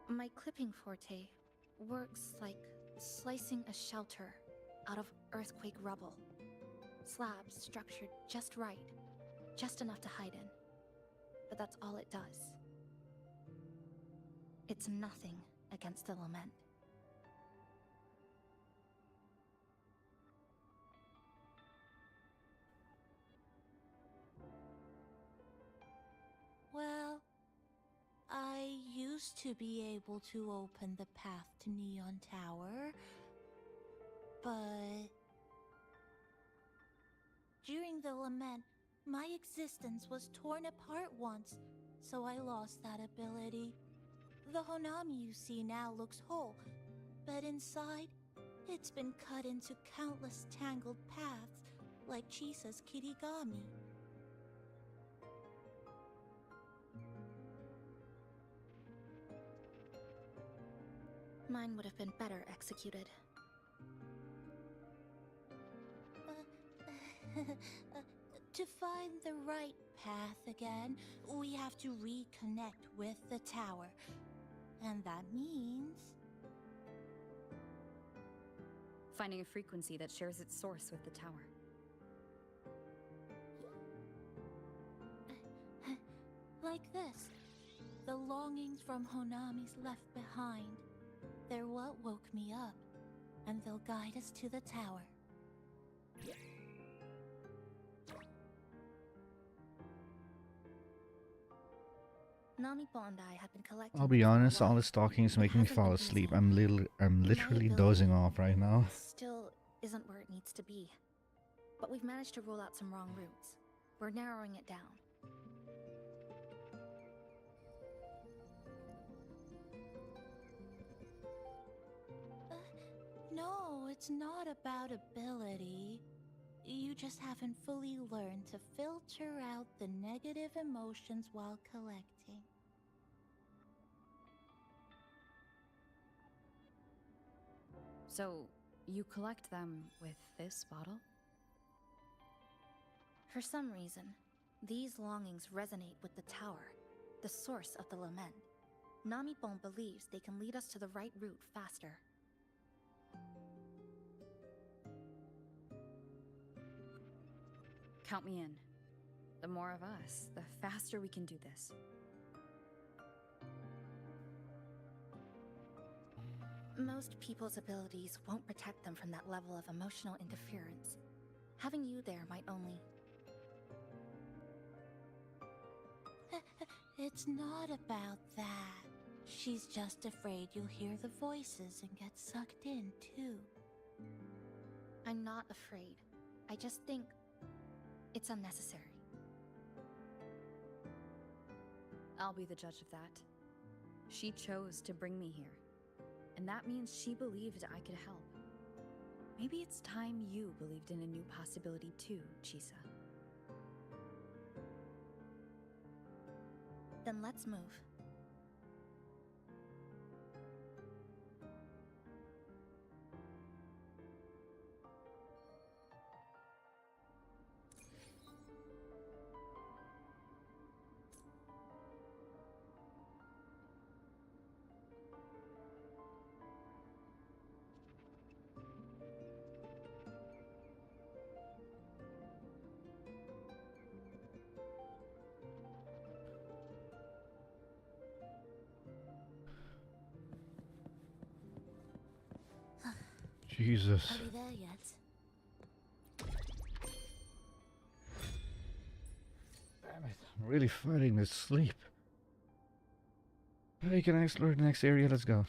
My clipping forte works like slicing a shelter out of earthquake rubble. Slabs structured just right, just enough to hide in. But that's all it does. It's nothing against the Lament. Well, I used to be able to open the path to Neon Tower, but during the Lament, my existence was torn apart once, so I lost that ability. The Honami you see now looks whole, but inside, it's been cut into countless tangled paths, like Chisa's Kirigami. Mine would have been better executed. To find the right path again, we have to reconnect with the tower. And that means... finding a frequency that shares its source with the tower. Like this. The longings from Honami's left behind. They're what woke me up, and they'll guide us to the tower. Nami and I have been collecting. I'll be honest, all this talking is making me fall asleep. I'm literally dozing off right now. Still isn't where it needs to be. But we've managed to rule out some wrong routes. We're narrowing it down. No, it's not about ability. You just haven't fully learned to filter out the negative emotions while collecting. So, you collect them with this bottle? For some reason, these longings resonate with the tower, the source of the lament. Namipon believes they can lead us to the right route faster. Count me in. The more of us, the faster we can do this. Most people's abilities won't protect them from that level of emotional interference. Having you there might only... It's not about that. She's just afraid you'll hear the voices and get sucked in, too. I'm not afraid. I just think it's unnecessary. I'll be the judge of that. She chose to bring me here, and that means she believed I could help. Maybe it's time you believed in a new possibility too, Chisa. Then let's move. Jesus. Are we there yet? Damn it. I'm really fighting this sleep. Hey, can I explore the next area? Let's go.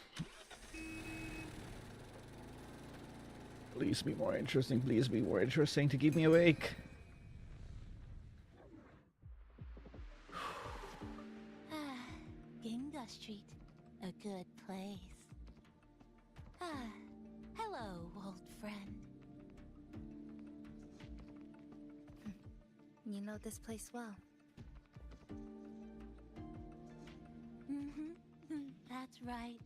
Please be more interesting. Please be more interesting to keep me awake. Ginga Street. A good place. Hello, old friend. You know this place well. That's right.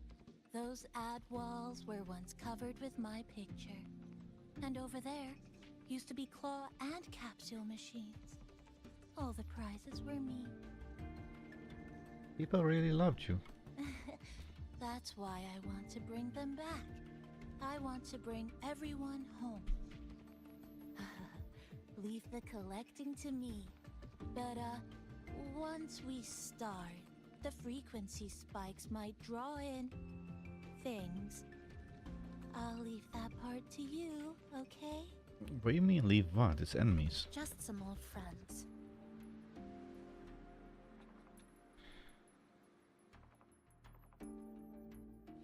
Those ad walls were once covered with my picture. And over there used to be claw and capsule machines. All the prizes were me. People really loved you. That's why I want to bring them back. I want to bring everyone home. Leave the collecting to me. But, once we start, the frequency spikes might draw in things. I'll leave that part to you, okay? What do you mean leave what? It's enemies. Just some old friends.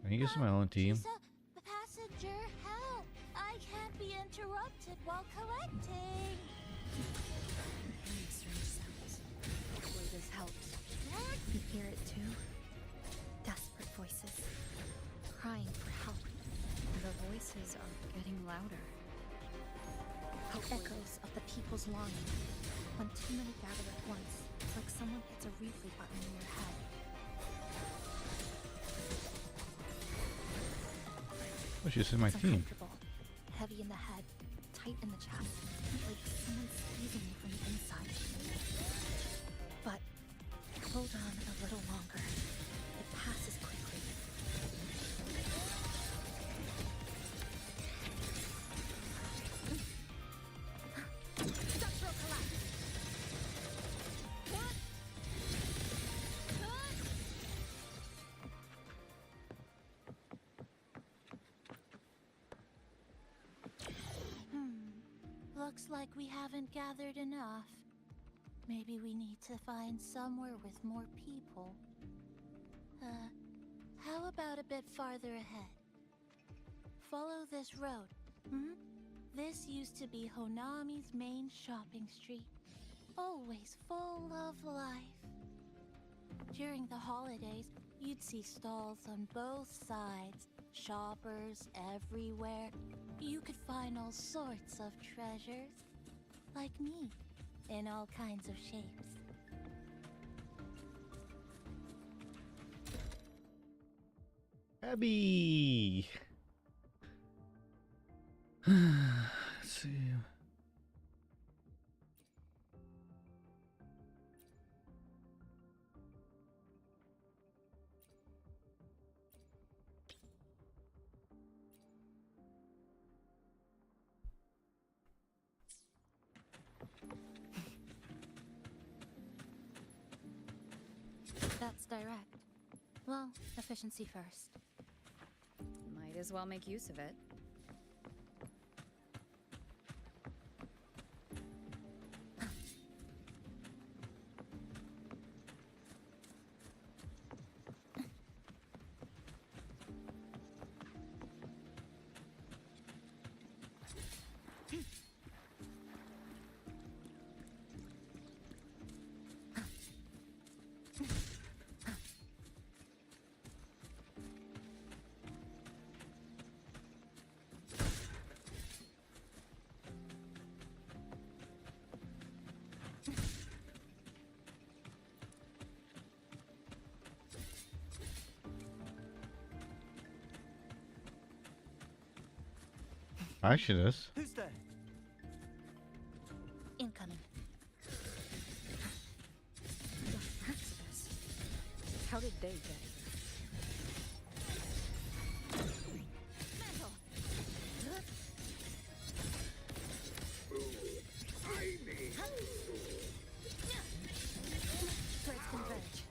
Can I use my own team? Chisa, passenger, help! I can't be interrupted while collecting. Hearing strange sounds. Hopefully this helps. You hear it too? Desperate voices. Crying for help. The voices are getting louder. Echoes of the people's longing. When too many gather at once, it's like someone hits a replay button in your head. Oh, she's in my It's team. uncomfortable, heavy in the head, tight in the chest, like someone squeezing you from the inside. But hold on a little longer. It passes quickly. Structural collapse. What? Looks like we haven't gathered enough. Maybe we need to find somewhere with more people. How about a bit farther ahead? Follow this road, This used to be Honami's main shopping street. Always full of life. During the holidays, you'd see stalls on both sides, shoppers everywhere. You could find all sorts of treasures, like me, in all kinds of shapes. Abby! Let's see. That's direct. Well, efficiency first. Might as well make use of it. Exodus? Who's there? Incoming. The Exodus. How did they get here? Metal! Threads converge.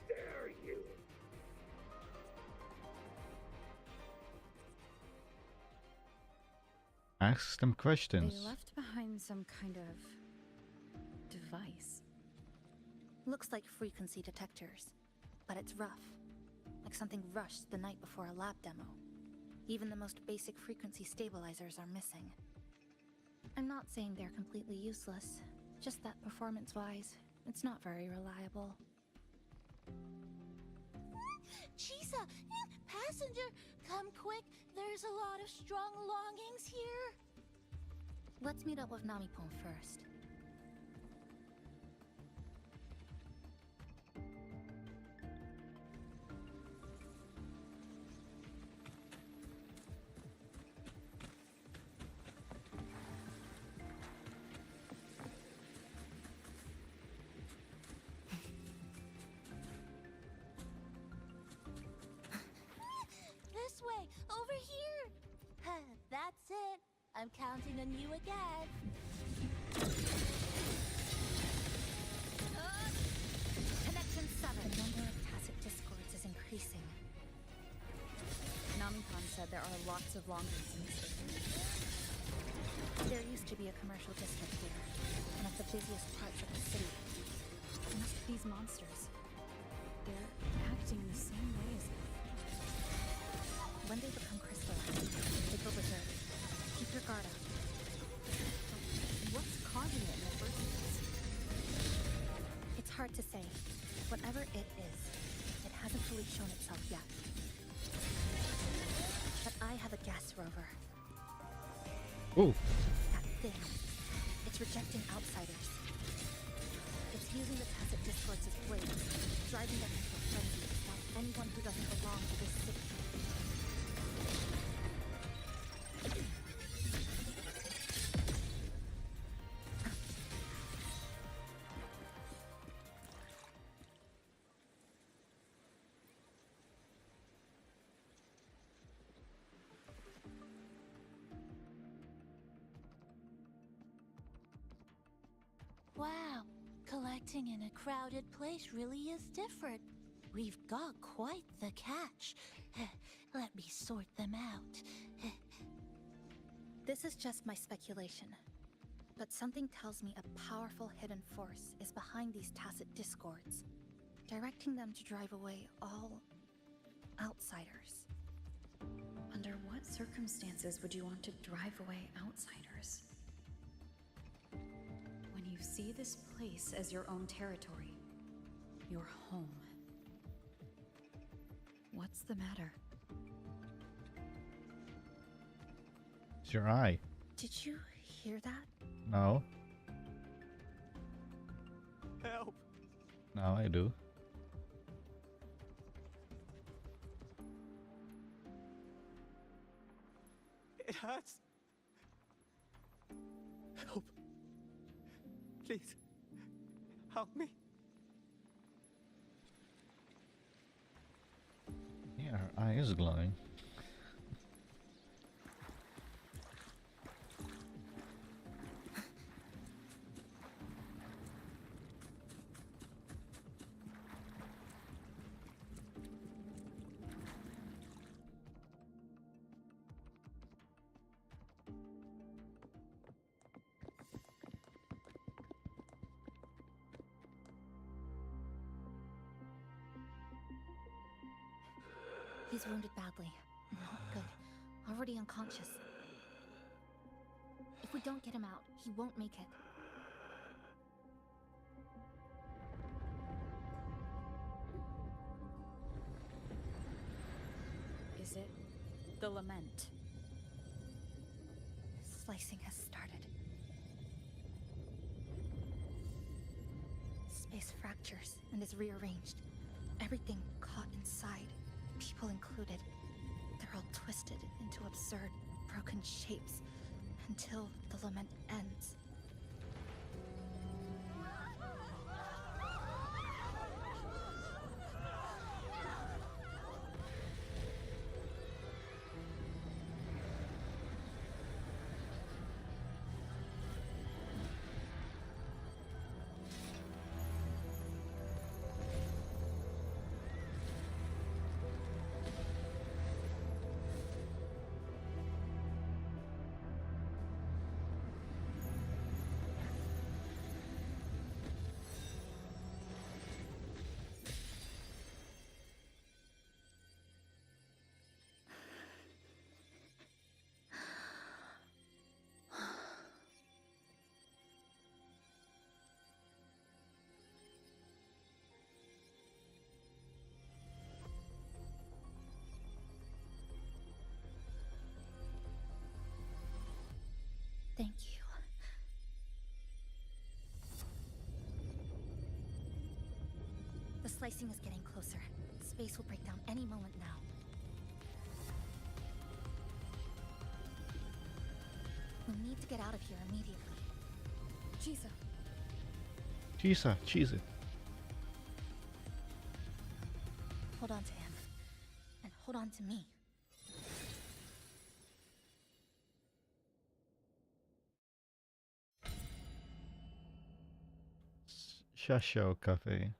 Ask them They questions. left behind some kind of device. Looks like frequency detectors, but it's rough. Like something rushed the night before a lab demo. Even the most basic frequency stabilizers are missing. I'm not saying they're completely useless, just that performance-wise, it's not very reliable. Chisa, passenger, come quick. There's a lot of strong longings here. Let's meet up with Namipon first. This way, over here. That's it. I'm counting on you again. Connection 7. The number of tacit discords is increasing. Namipon said there are lots of longings in this area. There used to be a commercial district here, one of the busiest parts of the city. These monsters. They're acting in the same way as when they become crystallized, they go berserk. Keep your guard up. What's causing it in the first place? It's hard to say. Whatever it is, it hasn't fully shown itself yet. But I have a gas rover. Ooh. That thing. It's rejecting outsiders. It's using the tacit discords as blades, driving them into a frenzy to stop anyone who doesn't belong to this city. Wow, collecting in a crowded place really is different. We've got quite the catch. Let me sort them out. This is just my speculation, but something tells me a powerful hidden force is behind these tacit discords, directing them to drive away all outsiders. Under what circumstances would you want to drive away outsiders? When you see this place as your own territory, your home. What's the matter? It's your eye. Did you hear that? No. Help! Now I do. It hurts. Help. Please. Help me. Yeah, her eye is glowing. He's wounded badly. Not good. Already unconscious. If we don't get him out, he won't make it. Is it the lament? Slicing has started. Space fractures and is rearranged. Everything caught inside, people included. They're all twisted into absurd, broken shapes. And until the lament ends. Thank you. The slicing is getting closer. Space will break down any moment now. We need to get out of here immediately. Jesus. Jesus. Hold on to him. And hold on to me. Shasho Cafe.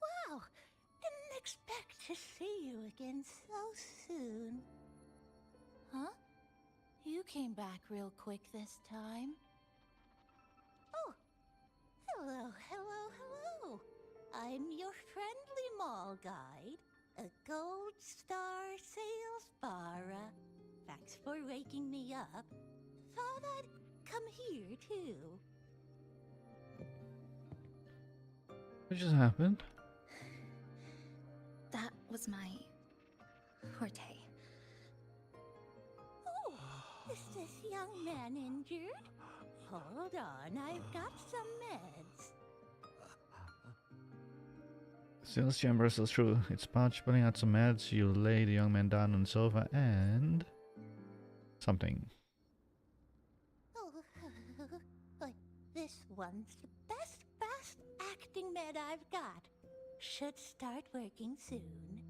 Wow! Didn't expect to see you again so soon. Huh? You came back real quick this time. Oh! Hello. I'm your friendly mall guide, a gold star sales barra. Thanks for waking me up. Thought I'd come here too. What just happened? That was my forte. Oh, is this young man injured? Hold on, I've got some meds. Sales chamber is through its pouch, putting out some meds. You lay the young man down on the sofa and something. Oh, but this one's the best acting med I've got. Should start working soon.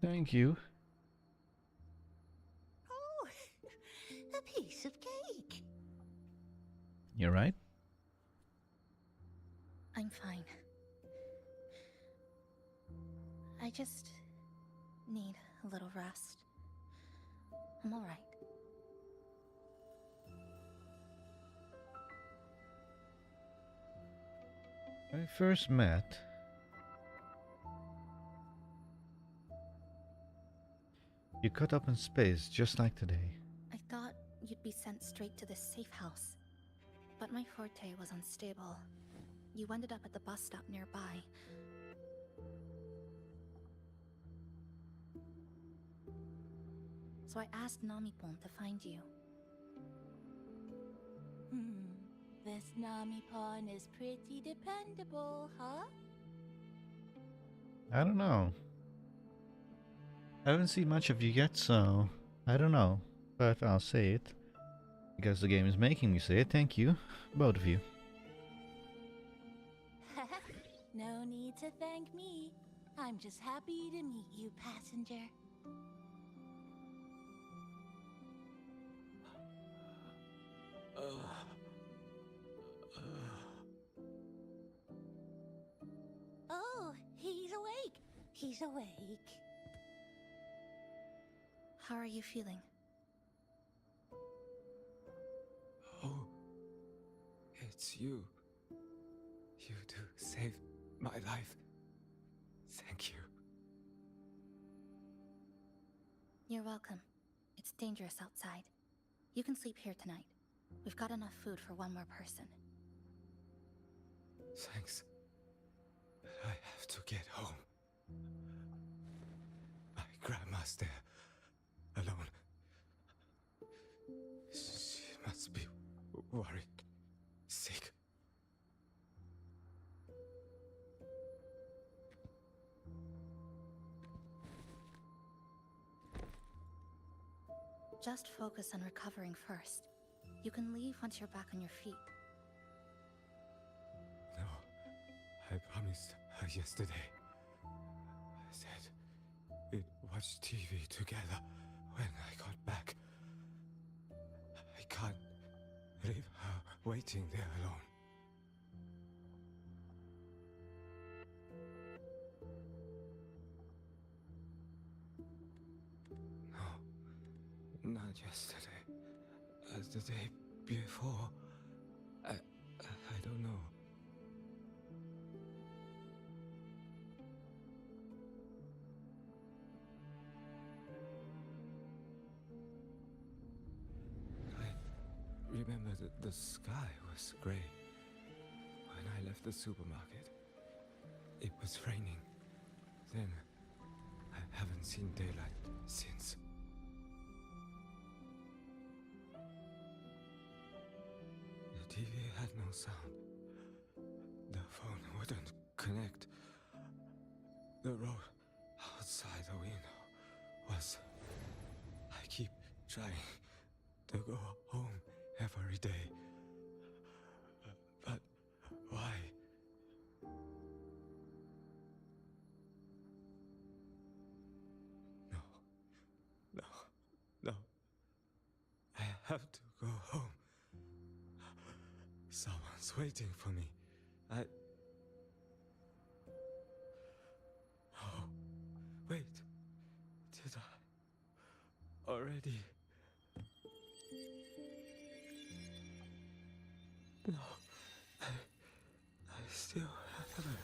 Thank you. Oh, a piece of cake. You're right. I'm fine. I just need a little rest. I'm all right. When we first met, you cut up in space just like today. I thought you'd be sent straight to this safe house, but my forte was unstable. You ended up at the bus stop nearby. So I asked Namipon to find you. This Namipon is pretty dependable, huh? I don't know. I haven't seen much of you yet, so I don't know. But I'll say it. Because the game is making me say it. Thank you, both of you. No need to thank me. I'm just happy to meet you, passenger. Oh, he's awake. He's awake. How are you feeling? Oh, it's you. You do save my life. Thank you. You're welcome. It's dangerous outside. You can sleep here tonight. We've got enough food for one more person. Thanks. But I have to get home. My grandma's there, alone. She must be worried, sick. Just focus on recovering first. You can leave once you're back on your feet. No, I promised her yesterday. I said we'd watch TV together when I got back. I can't leave her waiting there alone. No, not yesterday. The day before. I don't know. I remember that the sky was grey when I left the supermarket. It was raining. Then I haven't seen daylight since. The TV had no sound. The phone wouldn't connect. The road outside the window was... I keep trying to go home every day. But why? No. I have to go home. Someone's waiting for me. Oh, wait. Did I already? No. I still haven't.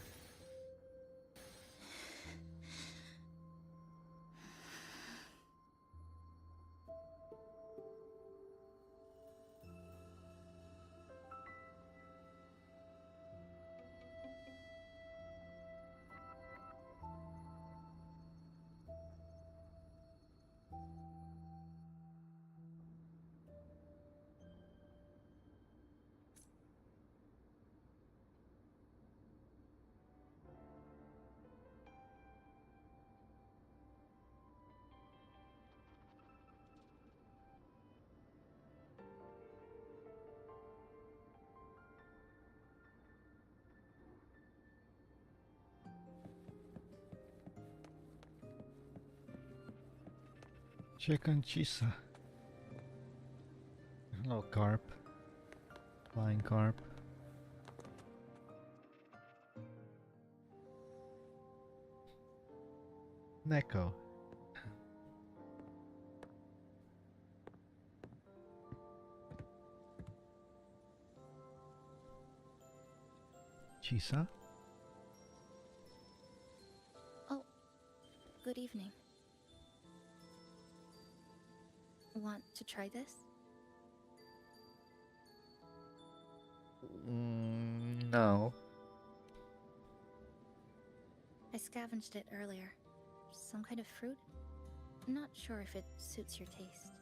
Check on Chisa. Hello, carp. Flying carp. Neko. Chisa? Oh, good evening. Want to try this? No. I scavenged it earlier. Some kind of fruit? Not sure if it suits your taste.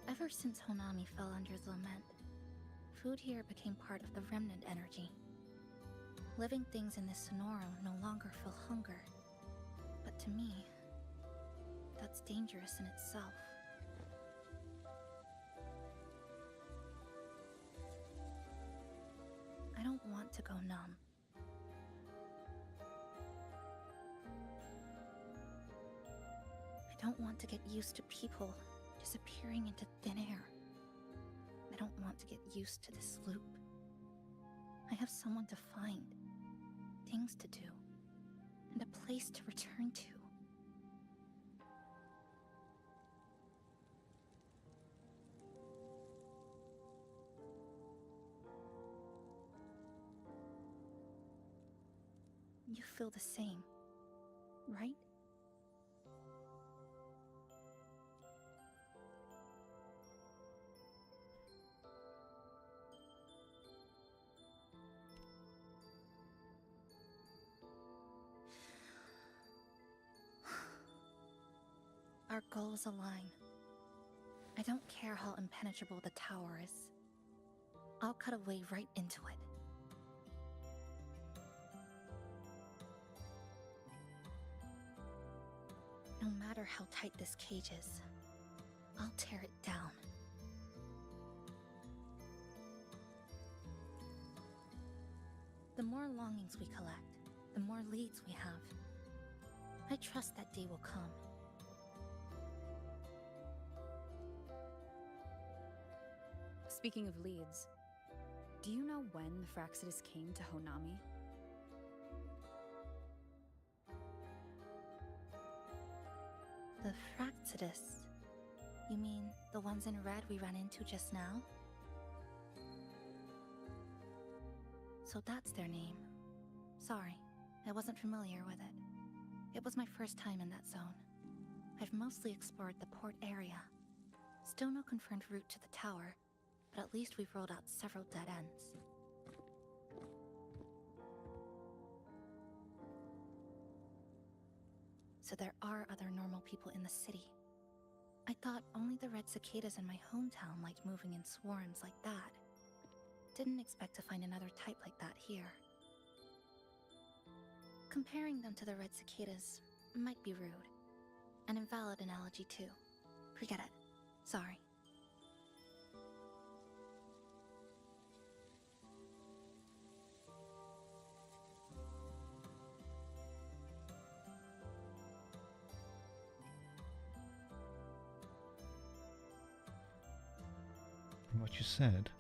Ever since Honami fell under the lament, food here became part of the remnant energy. Living things in this Sonoro no longer feel hunger. But to me, that's dangerous in itself. I don't want to go numb. I don't want to get used to people disappearing into thin air. I don't want to get used to this loop. I have someone to find, things to do, and a place to return to. You feel the same, right? Our goals align. I don't care how impenetrable the tower is. I'll cut a way right into it. No matter how tight this cage is, I'll tear it down. The more longings we collect, the more leads we have. I trust that day will come. Speaking of leads, do you know when the Fraxidus came to Honami? The Fraxidus? You mean the ones in red we ran into just now? So that's their name. Sorry, I wasn't familiar with it. It was my first time in that zone. I've mostly explored the port area. Still no confirmed route to the tower, but at least we've rolled out several dead ends. So there are other normal people in the city. I thought only the red cicadas in my hometown liked moving in swarms like that. Didn't expect to find another type like that here. Comparing them to the red cicadas might be rude. An invalid analogy too. Forget it. Sorry. What you said.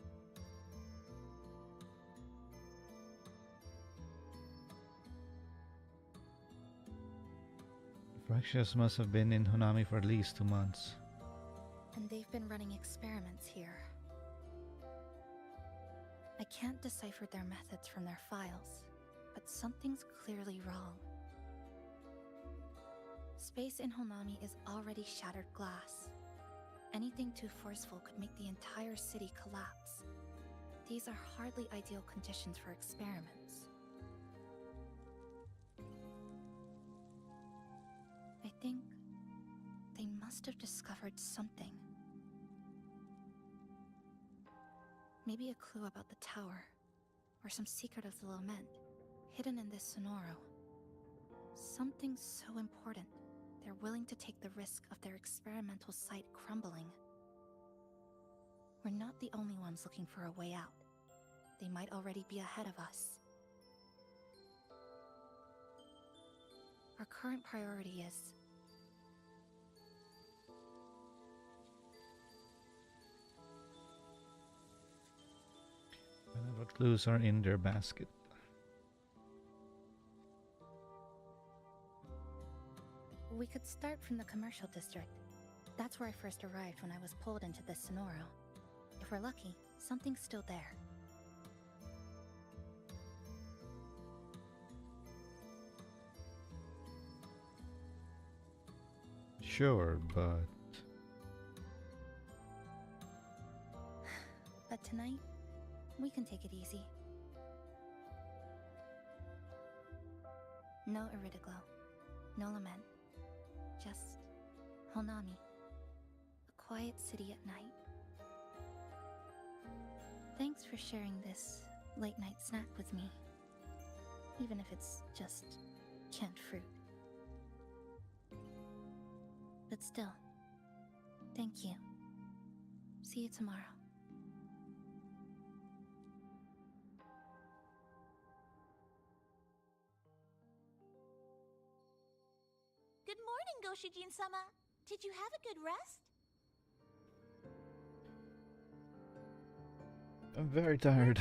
Fractious must have been in Honami for at least 2 months. And they've been running experiments here. I can't decipher their methods from their files, but something's clearly wrong. Space in Honami is already shattered glass. Anything too forceful could make the entire city collapse. These are hardly ideal conditions for experiments. I think they must have discovered something. Maybe a clue about the tower, or some secret of the lament, hidden in this Sonoro. Something so important, they're willing to take the risk of their experimental site crumbling. We're not the only ones looking for a way out. They might already be ahead of us. Our current priority is... What clues are in their basket? We could start from the commercial district. That's where I first arrived when I was pulled into this Sonoro. If we're lucky, something's still there. Sure, but... But tonight, we can take it easy. No Iridoglow, no lament. Just Honami. A quiet city at night. Thanks for sharing this late-night snack with me. Even if it's just canned fruit. But still, thank you. See you tomorrow. Good morning, Goshijin-sama. Did you have a good rest? I'm very tired.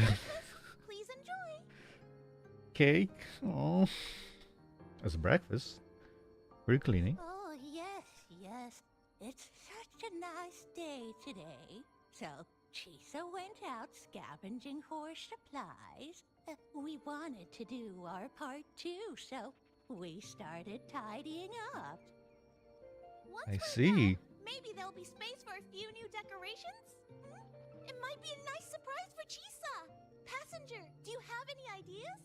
Please enjoy. Cake? Oh. As breakfast? We're cleaning. Oh, yes, yes. It's such a nice day today. So, Chisa went out scavenging for supplies. We wanted to do our part too, so we started tidying up. I see. Maybe there'll be space for a few new decorations? It might be a nice surprise for Chisa! Passenger, do you have any ideas?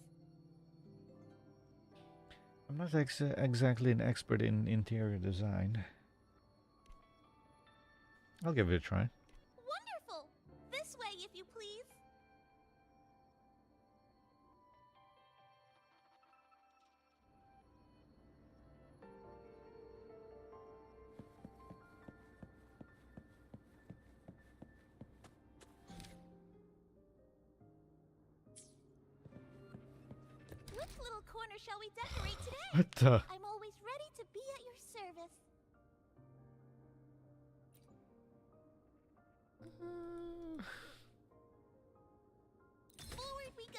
I'm not exactly an expert in interior design. I'll give it a try. Wonderful! This way, if you please. Which little corner shall we decorate today? What the? I'm always ready to be at your service. Forward we go.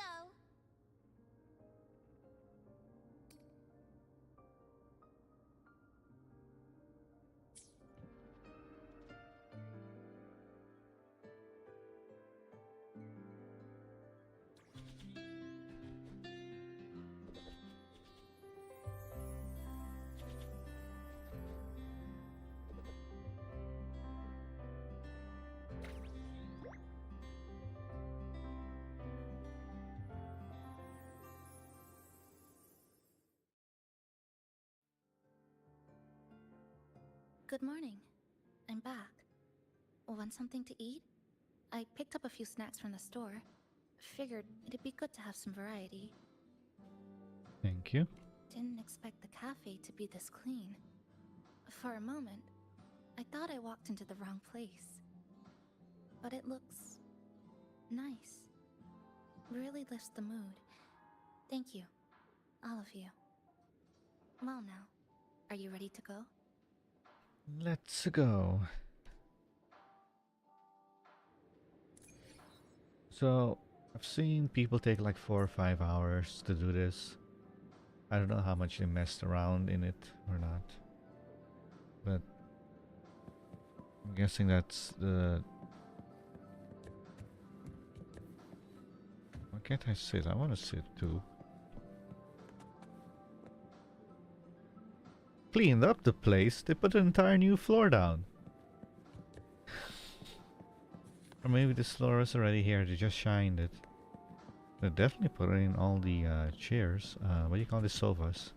Good morning. I'm back. Want something to eat? I picked up a few snacks from the store. Figured it'd be good to have some variety. Thank you. Didn't expect the cafe to be this clean. For a moment, I thought I walked into the wrong place. But it looks nice. Really lifts the mood. Thank you, all of you. Well now, are you ready to go? Let's go. So, I've seen people take like 4 or 5 hours to do this. I don't know how much they messed around in it or not. But I'm guessing that's the... Why can't I sit? I want to sit too. Cleaned up the place. They put an entire new floor down. Or maybe this floor is already here. They just shined it. They definitely put in all the chairs. What do you call the sofas?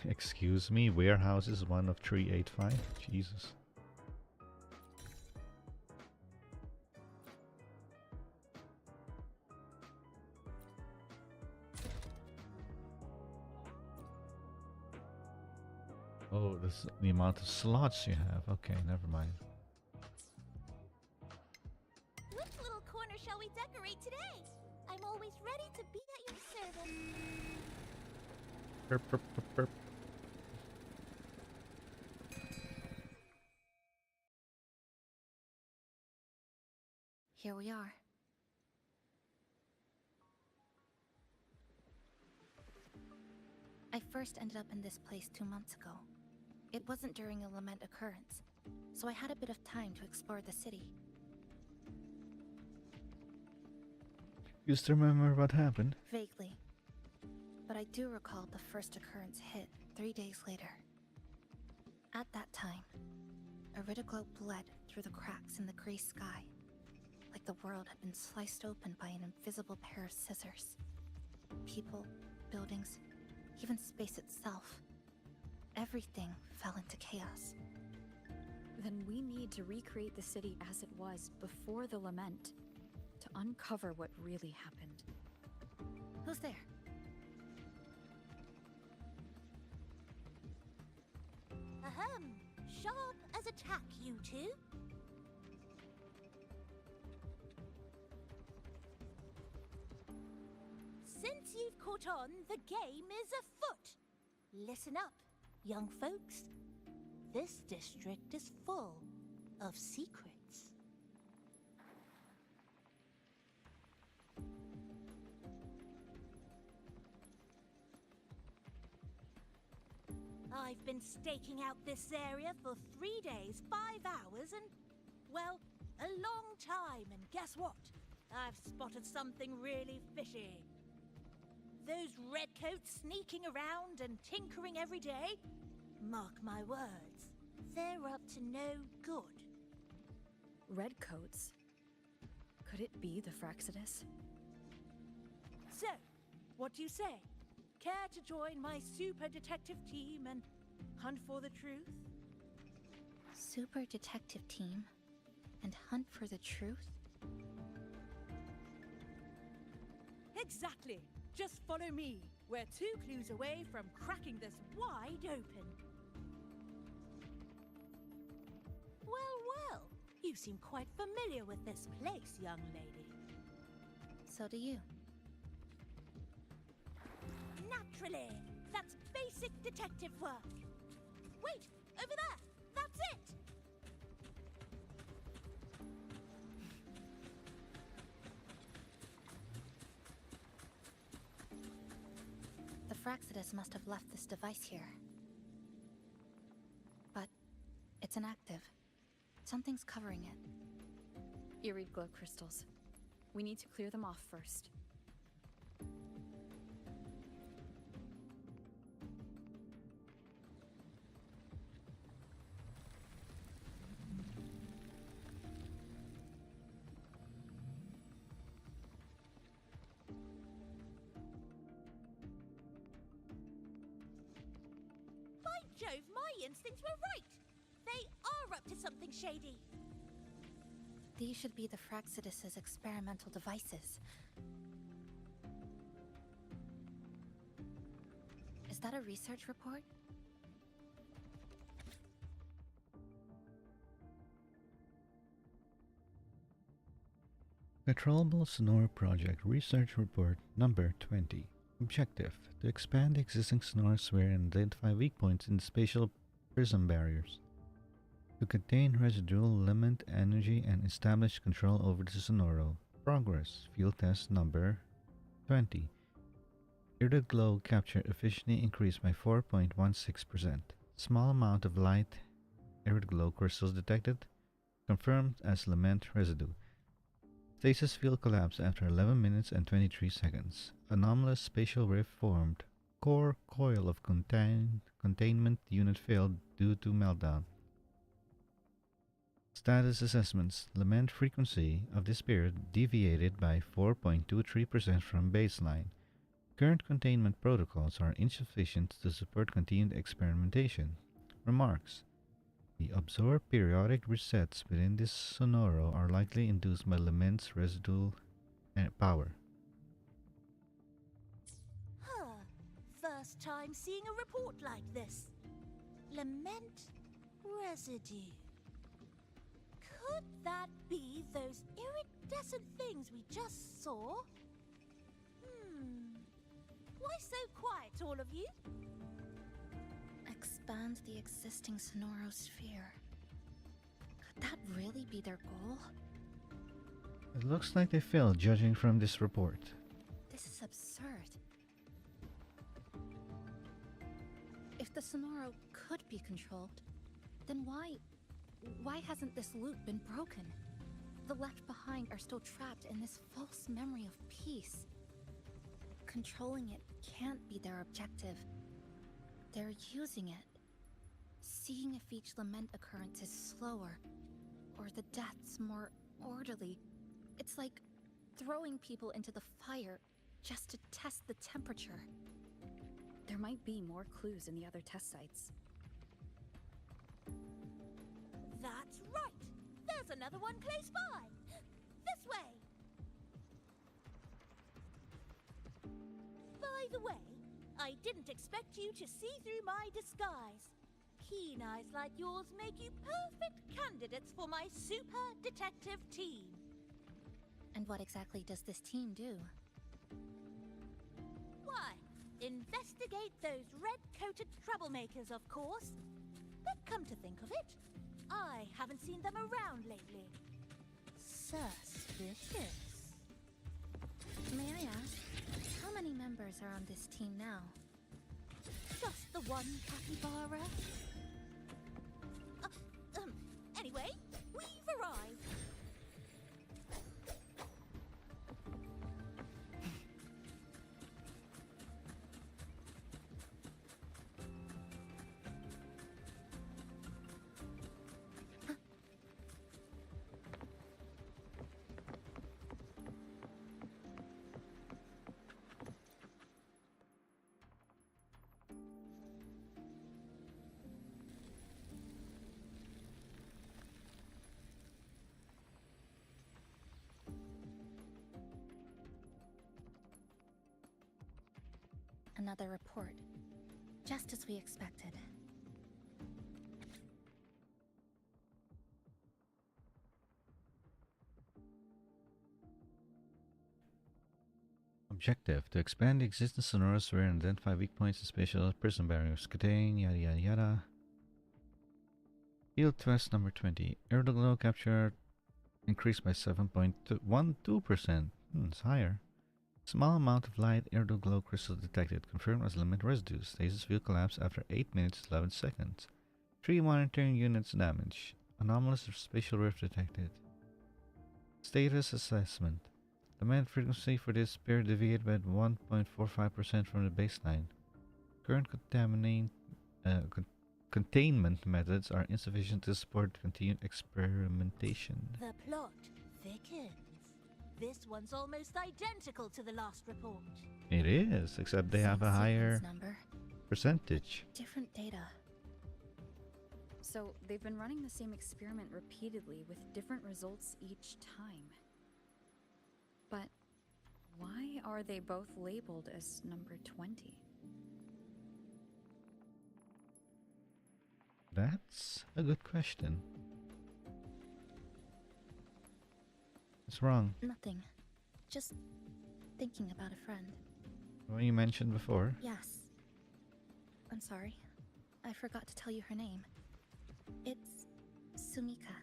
Excuse me, warehouse is one of 385. Jesus. Oh, this is the amount of slots you have. Okay, never mind. Which little corner shall we decorate today? I'm always ready to be at your service. Burp, burp, burp, burp. Here we are. I first ended up in this place 2 months ago. It wasn't during a lament occurrence, so I had a bit of time to explore the city. You still remember what happened? Vaguely. But I do recall the first occurrence hit 3 days later. At that time, Iridoglow bled through the cracks in the gray sky, like the world had been sliced open by an invisible pair of scissors. People, buildings, even space itself. Everything fell into chaos. Then we need to recreate the city as it was before the lament, to uncover what really happened. Who's there? Ahem. Sharp as a tack, you two. Since you've caught on, the game is afoot. Listen up, young folks. This district is full of secrets. I've been staking out this area for 3 days, 5 hours, and, well, a long time. And guess what? I've spotted something really fishy. Those redcoats sneaking around and tinkering every day? Mark my words, they're up to no good. Redcoats? Could it be the Fraxidus? So, what do you say? Care to join my super detective team and hunt for the truth? Super detective team and hunt for the truth? Exactly. Just follow me. We're 2 clues away from cracking this wide open. Well, well, you seem quite familiar with this place, young lady. So do you. Naturally! That's basic detective work. Wait! Over there! That's it! The Fraxidus must have left this device here. But it's inactive. Something's covering it. Eerie glow crystals. We need to clear them off first. By Jove, my instincts were right! They are up to something shady. These should be the Fraxidus's experimental devices. Is that a research report? Controllable Sonora Project Research Report Number 20. Objective: to expand the existing Sonora sphere and identify weak points in the spatial prism barriers. To contain residual element energy and establish control over the Sonoro. Progress: Field Test Number 20. Irided glow capture efficiency increased by 4.16%. Small amount of light irided glow crystals detected. Confirmed as lament residue. Stasis field collapsed after 11 minutes and 23 seconds. Anomalous spatial rift formed. Core coil of containment unit failed due to meltdown. Status assessments. Lament frequency of this spirit deviated by 4.23% from baseline. Current containment protocols are insufficient to support continued experimentation. Remarks: the observed periodic resets within this sonoro are likely induced by lament's residual power. Huh. First time seeing a report like this. Lament residue. Could that be those iridescent things we just saw? Why so quiet, all of you? Expand the existing Sonoro sphere. Could that really be their goal? It looks like they failed, judging from this report. This is absurd. If the Sonoro could be controlled, then why hasn't this loop been broken? The left behind are still trapped in this false memory of peace. Controlling it can't be their objective. They're using it. Seeing if each lament occurrence is slower, or the deaths more orderly. It's like throwing people into the fire just to test the temperature. There might be more clues in the other test sites. That's right! There's another one close by! This way! By the way, I didn't expect you to see through my disguise. Keen eyes like yours make you perfect candidates for my super detective team. And what exactly does this team do? Why, investigate those red-coated troublemakers, of course. But come to think of it, I haven't seen them around lately. Suspicious. May I ask, how many members are on this team now? Just the one capybara. Anyway, we've arrived. another report. Just as we expected. Objective: to expand the existing Sonoran sphere and identify weak points and spatial prison barriers. Contain yada yada yada. Field test number 20. Aeroglow capture increased by 7.12%. It's higher. Small amount of light aeroglow crystals detected. Confirmed as limit residue. Stasis field collapse after 8 minutes 11 seconds. 3 monitoring units damaged. Anomalous spatial rift detected. Status assessment. The main frequency for this pair deviated by 1.45% from the baseline. Current containment methods are insufficient to support continued experimentation. The plot thickens. This one's almost identical to the last report. It is, except they have a higher percentage. Different data. So they've been running the same experiment repeatedly with different results each time. But why are they both labeled as number 20? That's a good question. What's wrong? Nothing. Just thinking about a friend. The one you mentioned before. Yes. I'm sorry. I forgot to tell you her name. It's Sumika.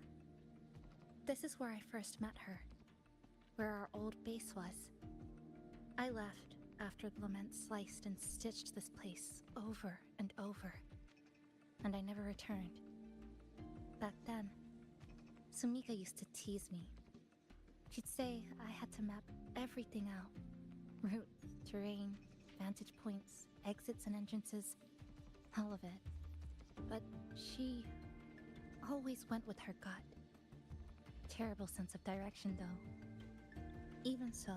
This is where I first met her. Where our old base was. I left after the lament sliced and stitched this place over and over. And I never returned. Back then, Sumika used to tease me. She'd say I had to map everything out. Route, terrain, vantage points, exits and entrances, all of it. But she always went with her gut. Terrible sense of direction, though. Even so,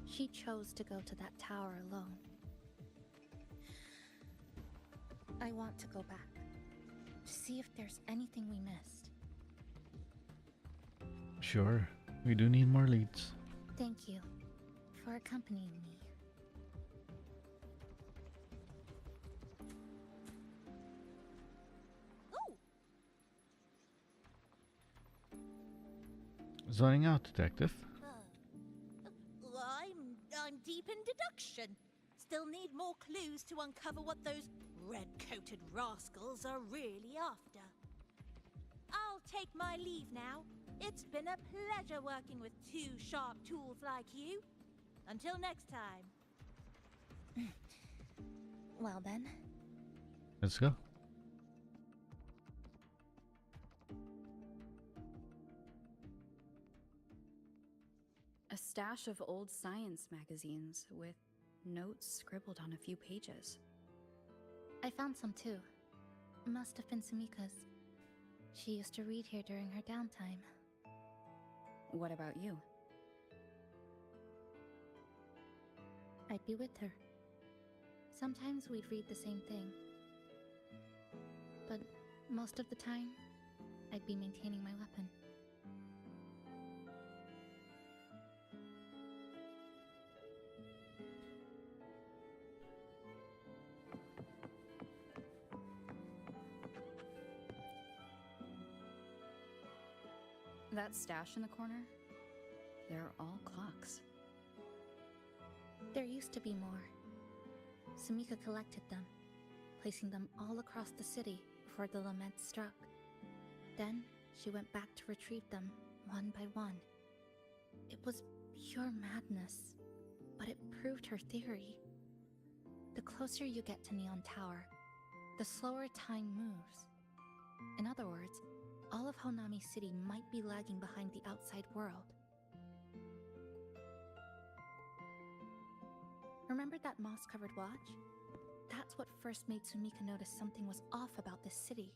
she chose to go to that tower alone. I want to go back, to see if there's anything we missed. Sure, we do need more leads. Thank you for accompanying me. Zoning out, detective. I'm deep in deduction. Still need more clues to uncover what those red-coated rascals are really after. I'll take my leave now. It's been a pleasure working with two sharp tools like you. Until next time. Well then. Let's go. A stash of old science magazines with notes scribbled on a few pages. I found some too. Must have been Sumika's. She used to read here during her downtime. What about you? I'd be with her. Sometimes we'd read the same thing. But most of the time, I'd be maintaining my weapon. That stash in the corner? They're all clocks. There used to be more. Sumika collected them, placing them all across the city before the lament struck. Then she went back to retrieve them one by one. It was pure madness, but it proved her theory. The closer you get to Neon Tower, the slower time moves. In other words, all of Honami City might be lagging behind the outside world. Remember that moss-covered watch? That's what first made Sumika notice something was off about this city.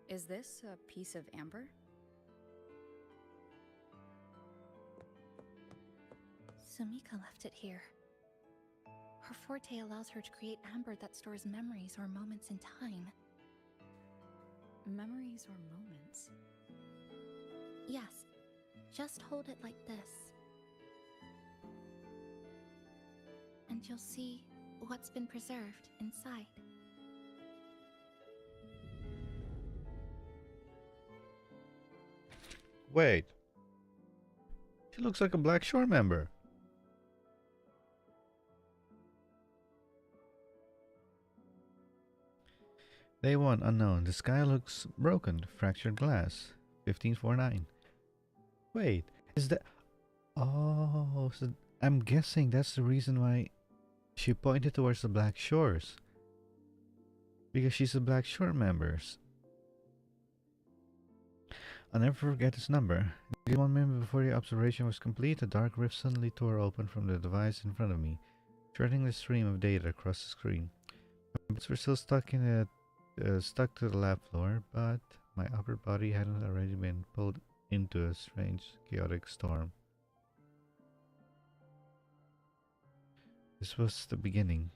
Is this a piece of amber? Sumika left it here. Her forte allows her to create amber that stores memories or moments in time. Memories or moments? Yes. Just hold it like this. And you'll see what's been preserved inside. Wait. She looks like a Black Shore member. Day 1 unknown. The sky looks broken. Fractured glass. 1549. Wait, is that... Oh, so I'm guessing that's the reason why she pointed towards the Black Shores. Because she's a Black Shore member. I'll never forget this number. 1 minute before the observation was complete, a dark rift suddenly tore open from the device in front of me, shredding the stream of data across the screen. My boots were still stuck to the lab floor, but my upper body hadn't already been pulled into a strange, chaotic storm. This was the beginning.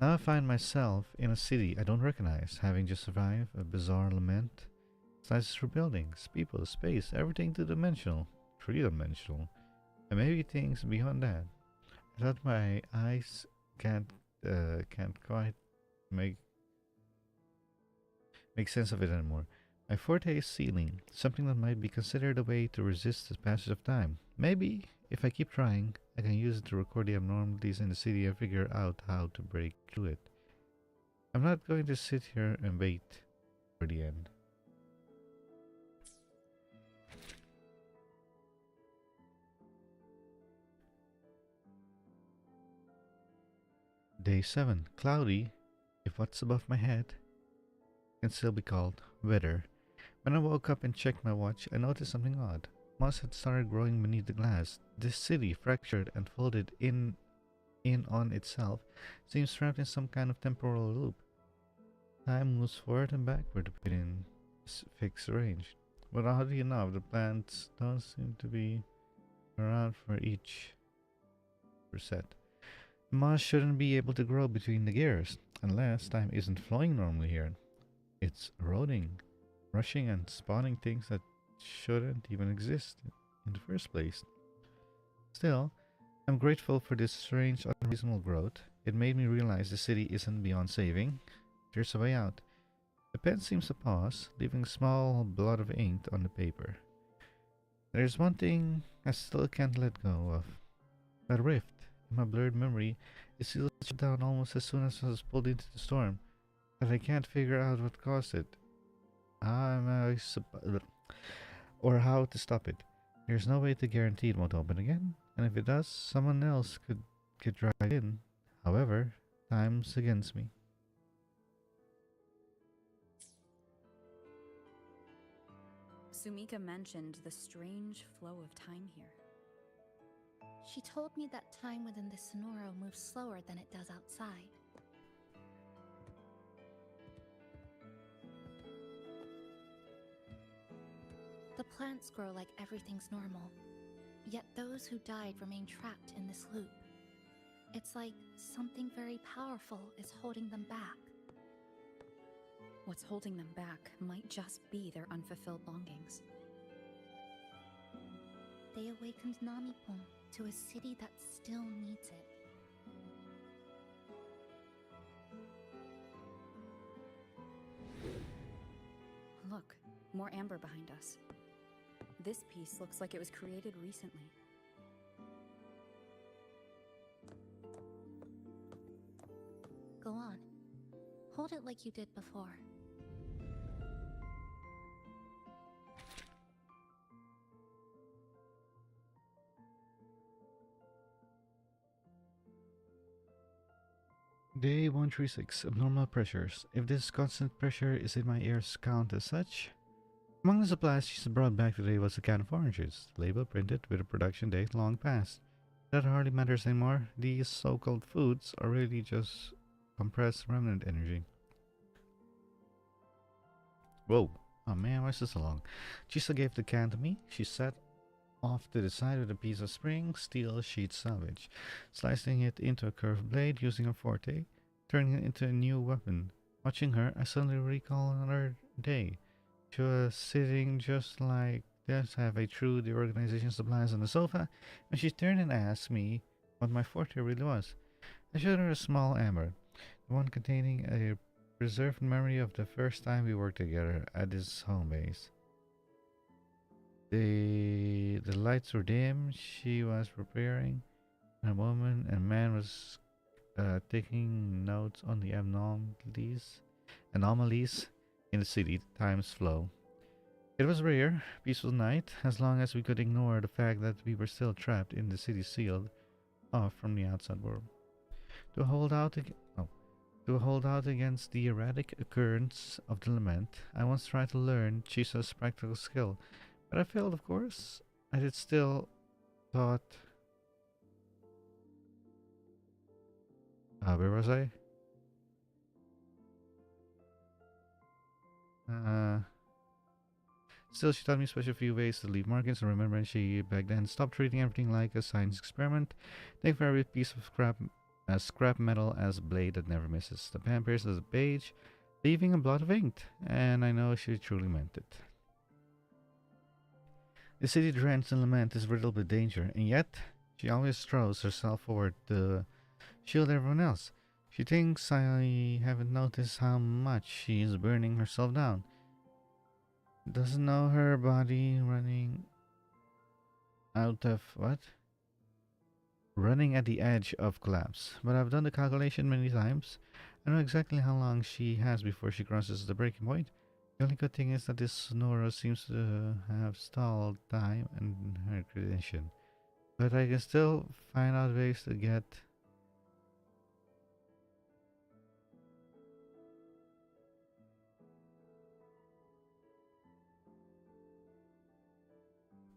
Now I find myself in a city I don't recognize, having just survived a bizarre lament. Slices through buildings, people, space, everything two-dimensional, three-dimensional, and maybe things beyond that. I thought my eyes can't quite make sense of it anymore. My forte is sealing, something that might be considered a way to resist the passage of time. Maybe, if I keep trying, I can use it to record the abnormalities in the city and figure out how to break through it. I'm not going to sit here and wait for the end. Day 7. Cloudy, if what's above my head can still be called weather. When I woke up and checked my watch, I noticed something odd. Moss had started growing beneath the glass. This city, fractured and folded in on itself, seems trapped in some kind of temporal loop. Time moves forward and backward within fixed range. But oddly enough, the plants don't seem to be around for each reset. Moss shouldn't be able to grow between the gears, unless time isn't flowing normally here. It's eroding, rushing and spawning things that shouldn't even exist in the first place. Still, I'm grateful for this strange, unreasonable growth. It made me realize the city isn't beyond saving. There's a way out. The pen seems to pause, leaving a small blot of ink on the paper. There's one thing I still can't let go of. That rift. In my blurred memory, it sealed down almost as soon as I was pulled into the storm, but I can't figure out what caused it. Or how to stop it. There's no way to guarantee it won't open again, and if it does, someone else could get right in. However, time's against me. Sumika mentioned the strange flow of time here. She told me that time within the Sonoro moves slower than it does outside. The plants grow like everything's normal, yet those who died remain trapped in this loop. It's like something very powerful is holding them back. What's holding them back might just be their unfulfilled longings. They awakened Namipon to a city that still needs it. Look, more amber behind us. This piece looks like it was created recently. Go on. Hold it like you did before. Day 136. Abnormal pressures. If this constant pressure is in my ears count as such. Among the supplies she's brought back today was a can of oranges, label printed with a production date long past. That hardly matters anymore. These so-called foods are really just compressed remnant energy. Whoa. Oh man, why is this so long? Chisa gave the can to me. She sat off to the side with a piece of spring steel sheet salvage, slicing it into a curved blade using a forte, turning it into a new weapon. Watching her, I suddenly recall another day. She was sitting just like this, halfway through the organization supplies on the sofa, when she turned and asked me what my forte really was. I showed her a small amber, the one containing a preserved memory of the first time we worked together at this home base. The lights were dim. She was preparing. A woman and man was taking notes on the anomalies in the city time's flow. It was a rare, peaceful night, as long as we could ignore the fact that we were still trapped in the city, sealed off from the outside world. To hold out, to hold out against the erratic occurrence of the lament, I once tried to learn Chisa's practical skill, but I failed, of course. I did still thought. Where was I? Still, she taught me special few ways to leave markings and remember, and she back then stopped treating everything like a science experiment. Take for every piece of scrap metal as a blade that never misses. The pen pierces the page, leaving a blot of ink, and I know she truly meant it. The city drenched in lament is riddled with danger, and yet she always throws herself forward to shield everyone else. She thinks I haven't noticed how much she is burning herself down. Doesn't know her body running out of what? Running at the edge of collapse. But I've done the calculation many times. I know exactly how long she has before she crosses the breaking point. The only good thing is that this Sonora seems to have stalled time and her credential. But I can still find out ways to get.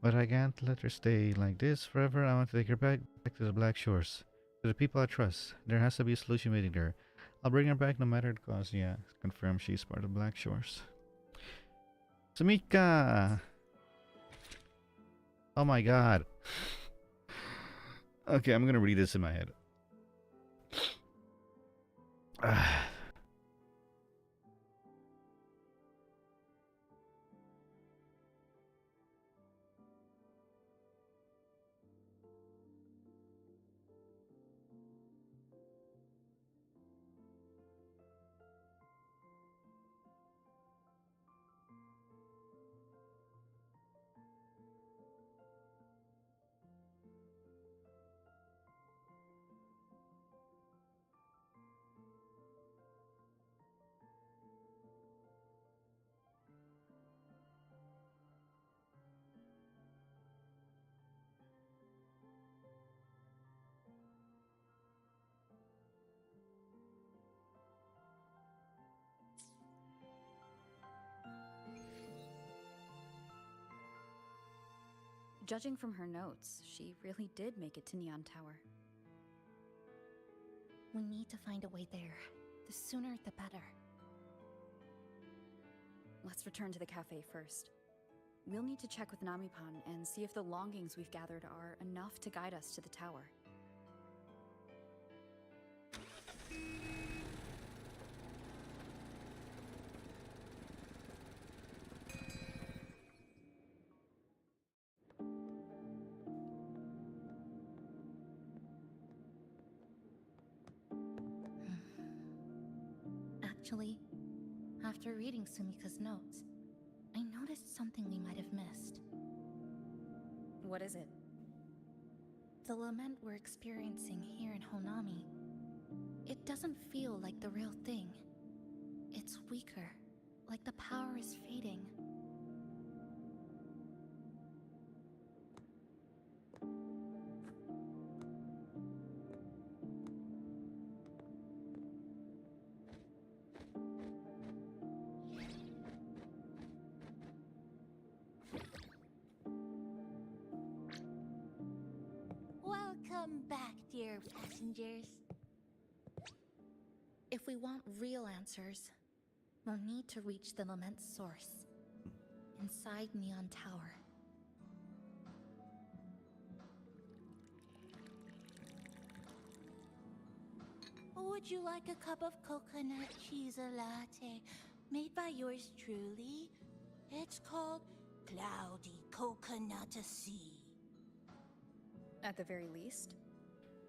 But I can't let her stay like this forever. I want to take her back to the Black Shores. To the people I trust. There has to be a solution waiting there. I'll bring her back no matter the cost. Yeah, confirm she's part of Black Shores. Samika! Oh my god. Okay, I'm gonna read this in my head. Judging from her notes, she really did make it to Neon Tower. We need to find a way there. The sooner, the better. Let's return to the cafe first. We'll need to check with Namipan and see if the longings we've gathered are enough to guide us to the tower. Actually, after reading Sumika's notes, I noticed something we might have missed. What is it? The lament we're experiencing here in Honami, it doesn't feel like the real thing. It's weaker, like the power is fading. Welcome back, dear passengers. If we want real answers, we'll need to reach the lament's source, inside Neon Tower. Would you like a cup of coconut cheese latte made by yours truly? It's called Cloudy Coconut Sea. At the very least,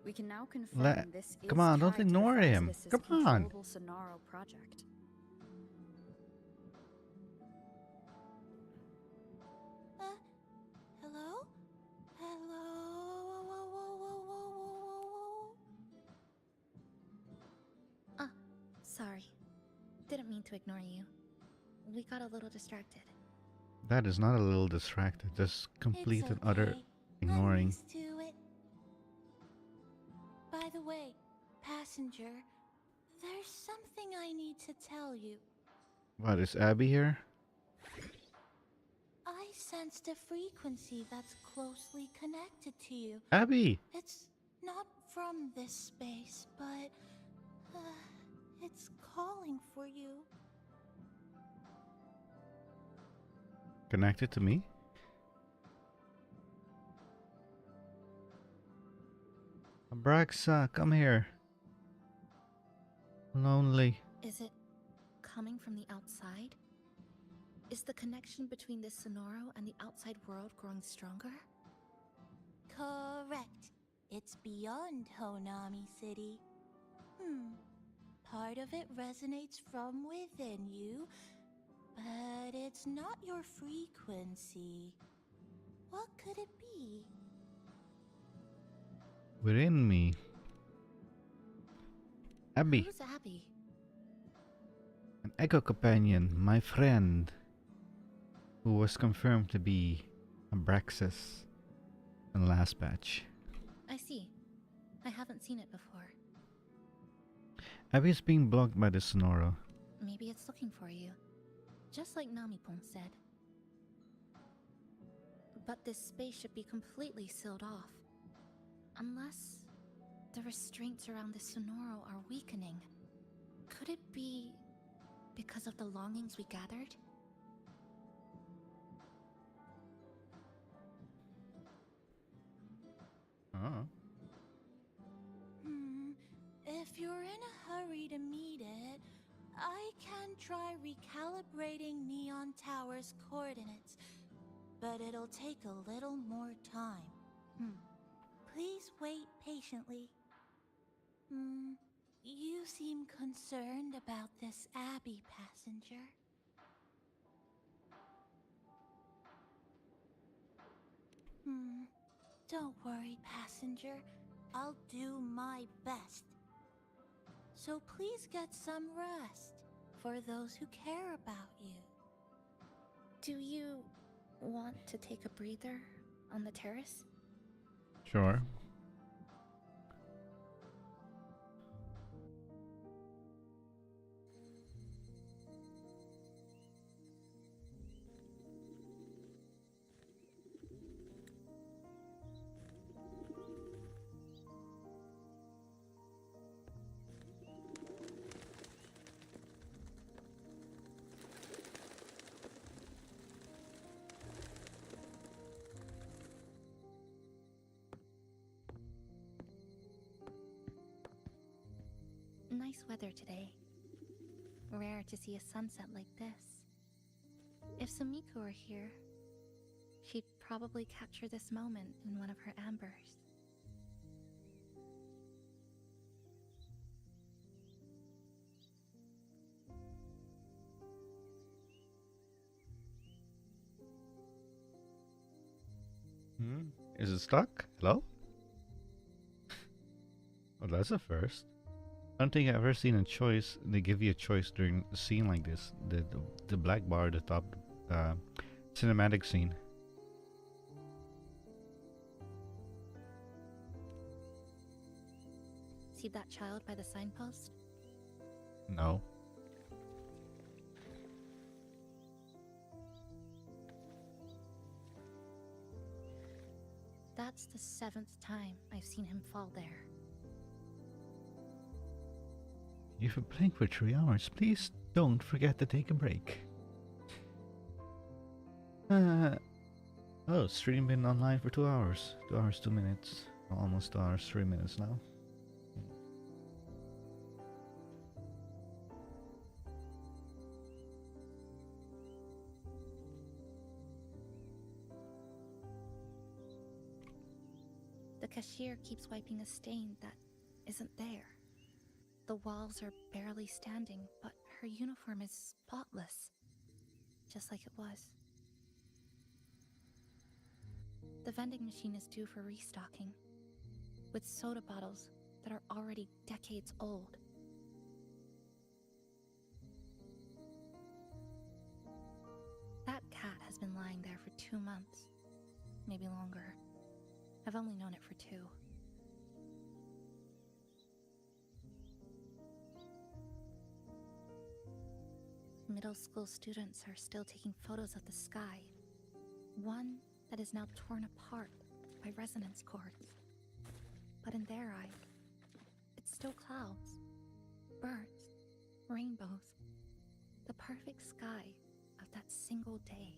we can now confirm this is Come on, don't tied to ignore the him. Pharasdis' Come on. controllable Sonaro project. Hello? Hello? Ah, sorry. Didn't mean to ignore you. We got a little distracted. That is not a little distracted, just complete It's and utter okay. ignoring. I'm used to it. By the way, passenger, there's something I need to tell you. What, is Abby here? I sensed a frequency that's closely connected to you. Abby! It's not from this space, but it's calling for you. Connected to me? Abraxa, come here. Lonely. Is it coming from the outside? Is the connection between this Sonoro and the outside world growing stronger? Correct. It's beyond Honami City. Part of it resonates from within you, but it's not your frequency. What could it be? Within me. Abby. Who's Abby? An echo companion, my friend, who was confirmed to be Abraxas in the last batch. I see. I haven't seen it before. Abby is being blocked by the Sonoro. Maybe it's looking for you. Just like Namipon said. But this space should be completely sealed off. Unless the restraints around the Sonoro are weakening. Could it be because of the longings we gathered? Oh. If you're in a hurry to meet it, I can try recalibrating Neon Tower's coordinates, but it'll take a little more time. Please wait patiently. You seem concerned about this Abby passenger. Don't worry, passenger. I'll do my best. So please get some rest for those who care about you. Do you want to take a breather on the terrace? Sure. Nice weather today. Rare to see a sunset like this. If Sumiko were here, she'd probably capture this moment in one of her ambers. Is it stuck? Hello? Well, that's a first. I don't think I've ever seen a choice. They give you a choice during a scene like this. The black bar at the top, cinematic scene. See that child by the signpost? No. That's the 7th time I've seen him fall there. You've been playing for 3 hours. Please don't forget to take a break. Oh, stream been online for 2 hours. 2 hours, 2 minutes. Almost 2 hours, 3 minutes now. cashier keeps wiping a stain that isn't there. The walls are barely standing, but her uniform is spotless, just like it was. The vending machine is due for restocking, with soda bottles that are already decades old. That cat has been lying there for 2 months, maybe longer. I've only known it for 2. Middle school students are still taking photos of the sky, one that is now torn apart by resonance cords. But in their eye, it's still clouds, birds, rainbows, the perfect sky of that single day.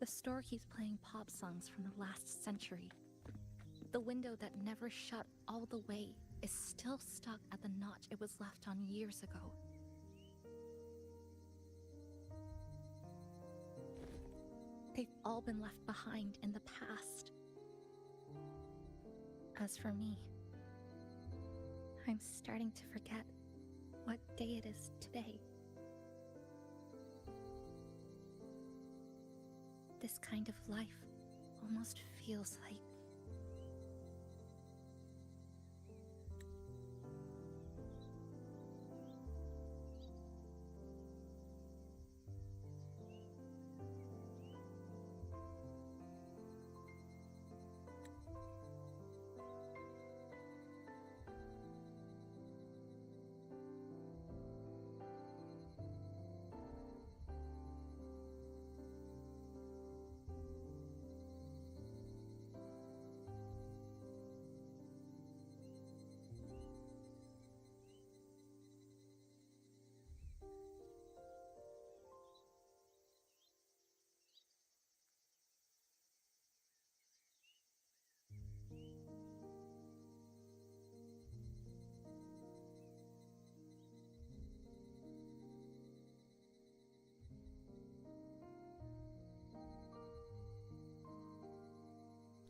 The store keeps playing pop songs from the last century. The window that never shut all the way is still stuck at the notch it was left on years ago. They've all been left behind in the past. As for me, I'm starting to forget what day it is today. This kind of life almost feels like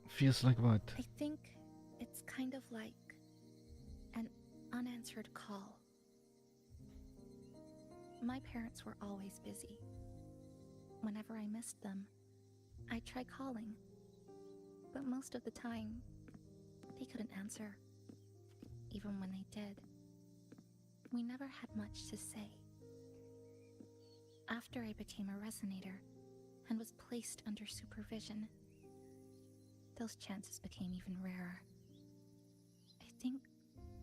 Feels like what? I think it's kind of like an unanswered call. My parents were always busy. Whenever I missed them, I'd try calling. But most of the time, they couldn't answer. Even when they did, we never had much to say. After I became a resonator and was placed under supervision, those chances became even rarer. I think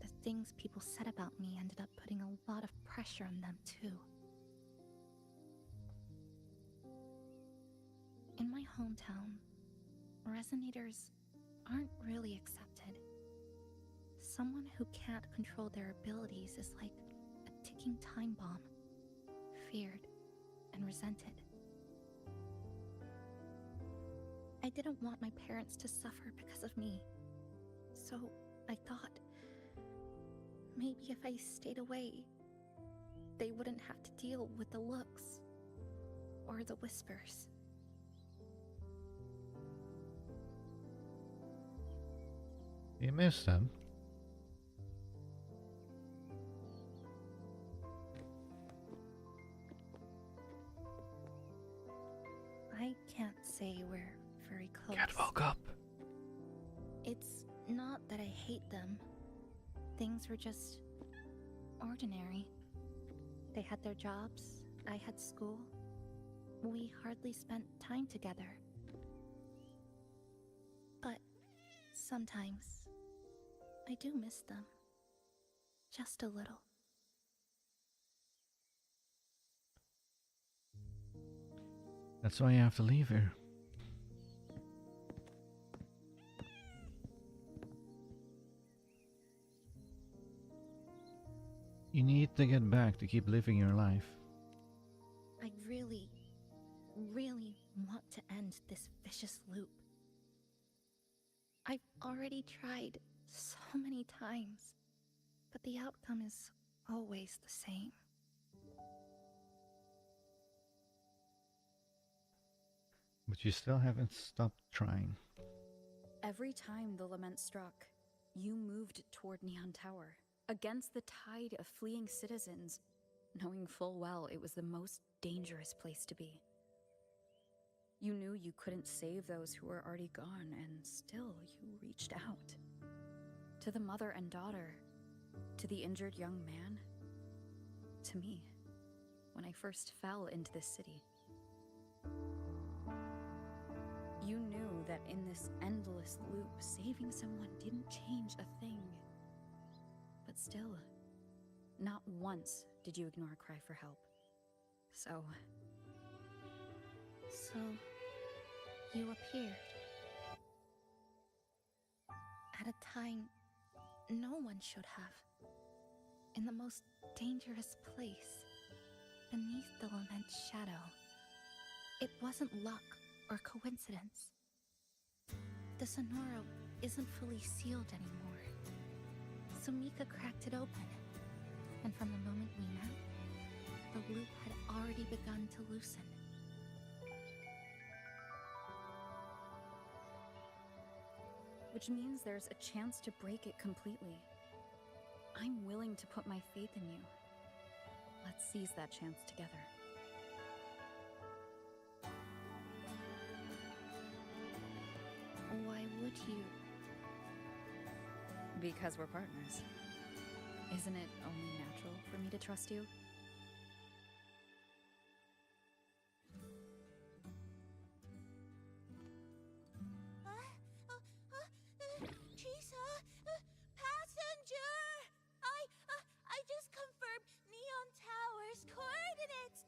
the things people said about me ended up putting a lot of pressure on them too. In my hometown, resonators aren't really accepted. Someone who can't control their abilities is like a ticking time bomb, feared and resented. I didn't want my parents to suffer because of me, so I thought maybe if I stayed away, they wouldn't have to deal with the looks or the whispers. You miss them? I can't say we're very close. Cat woke up. It's not that I hate them. Things were just ordinary. They had their jobs, I had school. We hardly spent time together. But sometimes I do miss them. Just a little. That's why you have to leave here. You need to get back to keep living your life. I really want to end this vicious loop. I've already tried so many times, but the outcome is always the same. But you still haven't stopped trying. Every time the lament struck, you moved toward Neon Tower, against the tide of fleeing citizens, knowing full well it was the most dangerous place to be. You knew you couldn't save those who were already gone, and still you reached out. To the mother and daughter, to the injured young man, to me, when I first fell into this city. You knew that in this endless loop, saving someone didn't change a thing. But still, not once did you ignore a cry for help. So, you appeared. At a time no one should have. In the most dangerous place. Beneath the lament's shadow. It wasn't luck or coincidence. The Sonoro isn't fully sealed anymore. Sumika cracked it open, and from the moment we met, the loop had already begun to loosen. Which means there's a chance to break it completely. I'm willing to put my faith in you. Let's seize that chance together. Why would you? Because we're partners. Isn't it only natural for me to trust you? Chisa, passenger! I just confirmed Neon Tower's coordinates.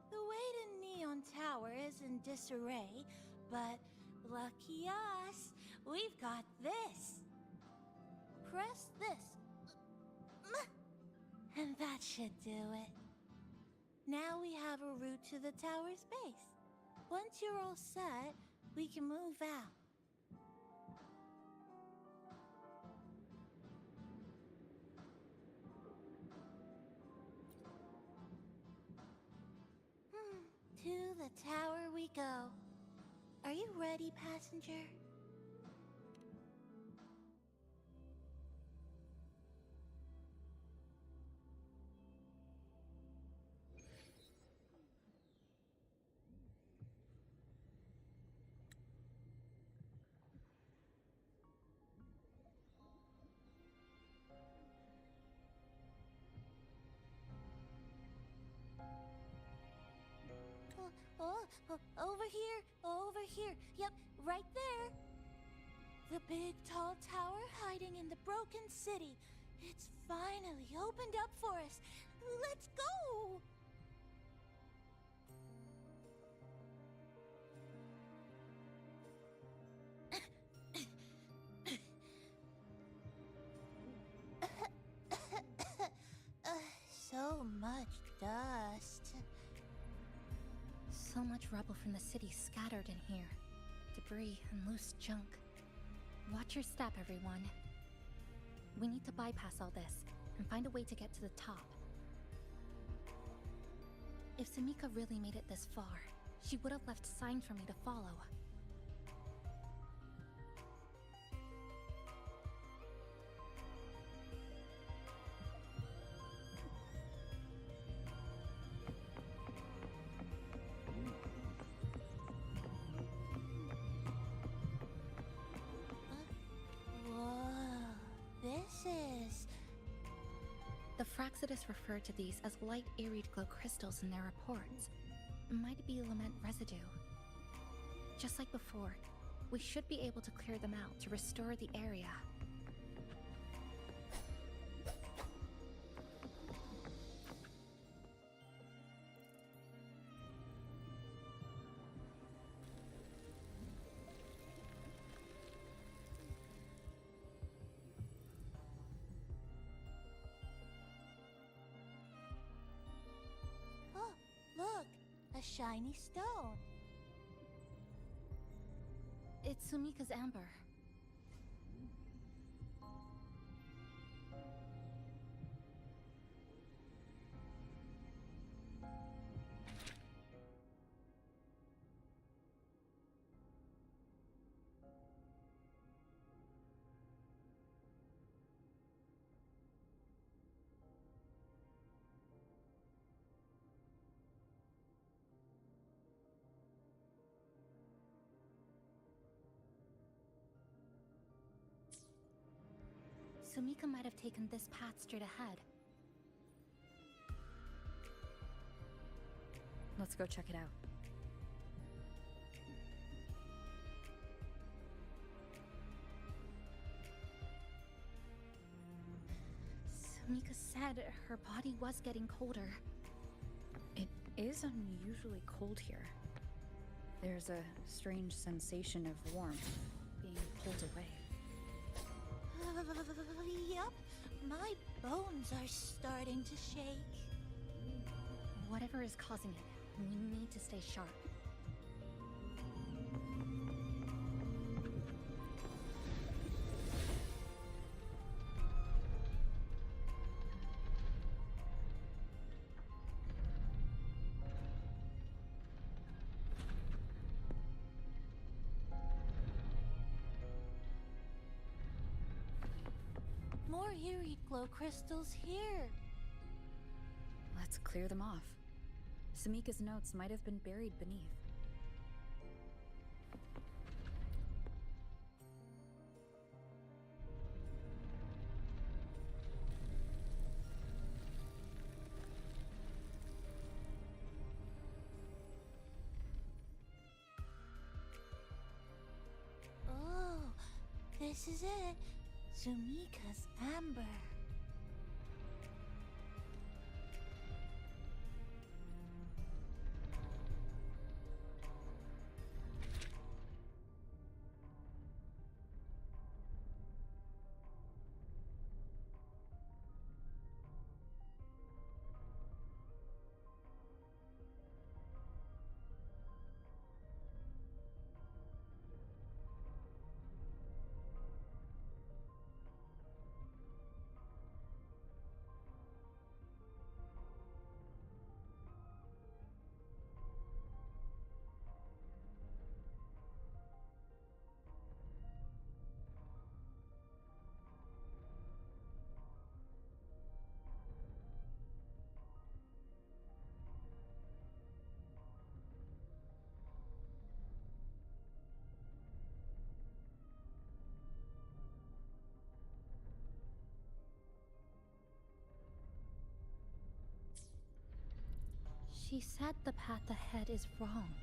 The way to Neon Tower is in disarray, but lucky us, we've got this. Press this. And that should do it. Now we have a route to the tower's base. Once you're all set, we can move out. To the tower we go. Are you ready, passenger? Over here. Yep, right there. The big tall tower hiding in the broken city. It's finally opened up for us. Let's go! So much dust. So much rubble from the city scattered in here. Debris and loose junk. Watch your step, everyone. We need to bypass all this and find a way to get to the top. If Sumika really made it this far, she would have left signs for me to follow. The Fraxidus referred to these as light Iried glow crystals in their reports. Might be lament residue. Just like before, we should be able to clear them out to restore the area. shiny stone. It's Sumika's amber. Sumika might have taken this path straight ahead. Let's go check it out. Sumika said her body was getting colder. It is unusually cold here. There's a strange sensation of warmth being pulled away. Yup, my bones are starting to shake. Whatever is causing it, we need to stay sharp. More eerie glow crystals here. Let's clear them off. Sumika's notes might have been buried beneath. Oh, this is it. Sumika's amber. She said the path ahead is wrong.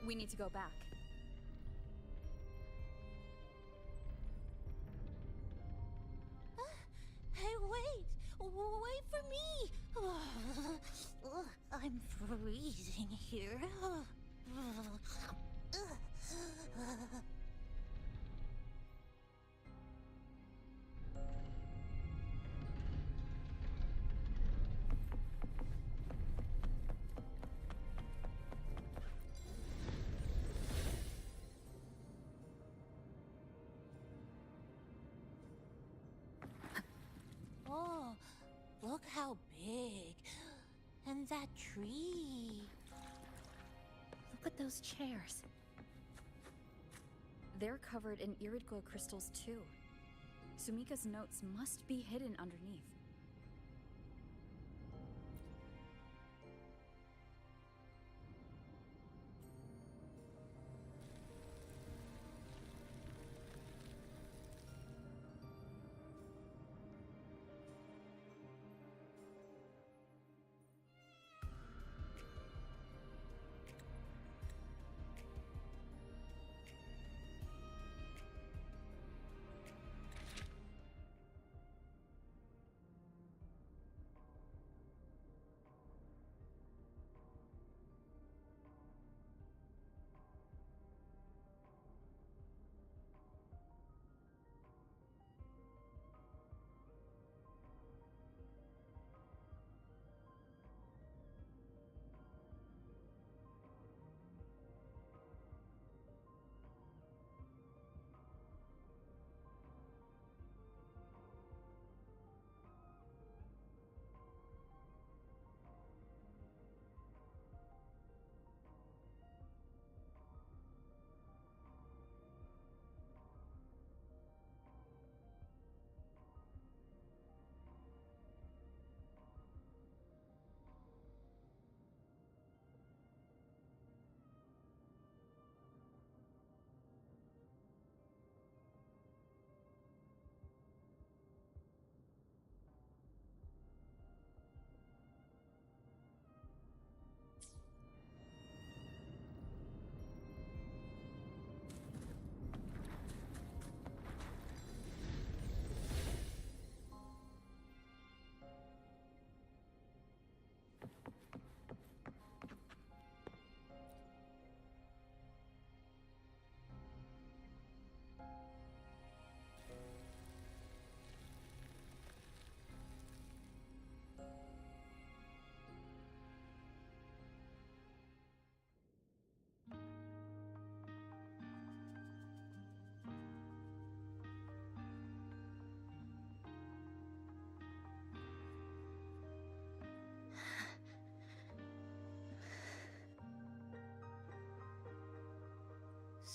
We need to go back. Hey, wait! Wait for me! I'm freezing here. Oh, look how big. And that tree. Look at those chairs. They're covered in irid glow crystals too. Sumika's notes must be hidden underneath.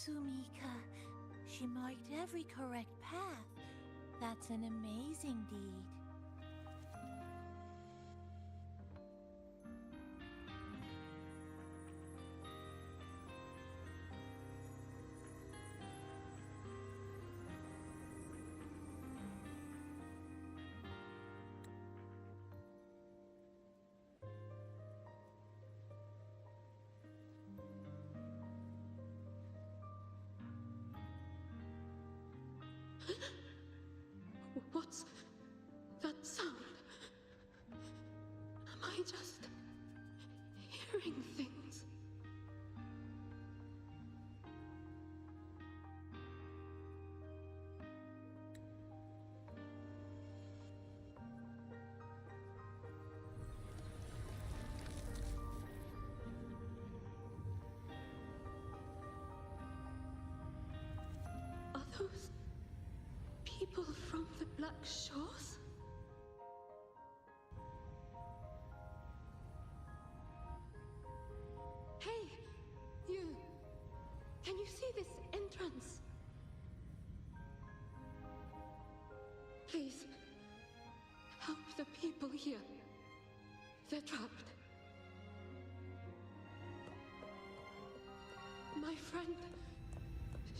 Sumika. She marked every correct path. That's an amazing deed. What's that sound? Am I just hearing things? Are those people from the Black Shores? Hey, you! Can you see this entrance? Please, help the people here. They're trapped. My friend,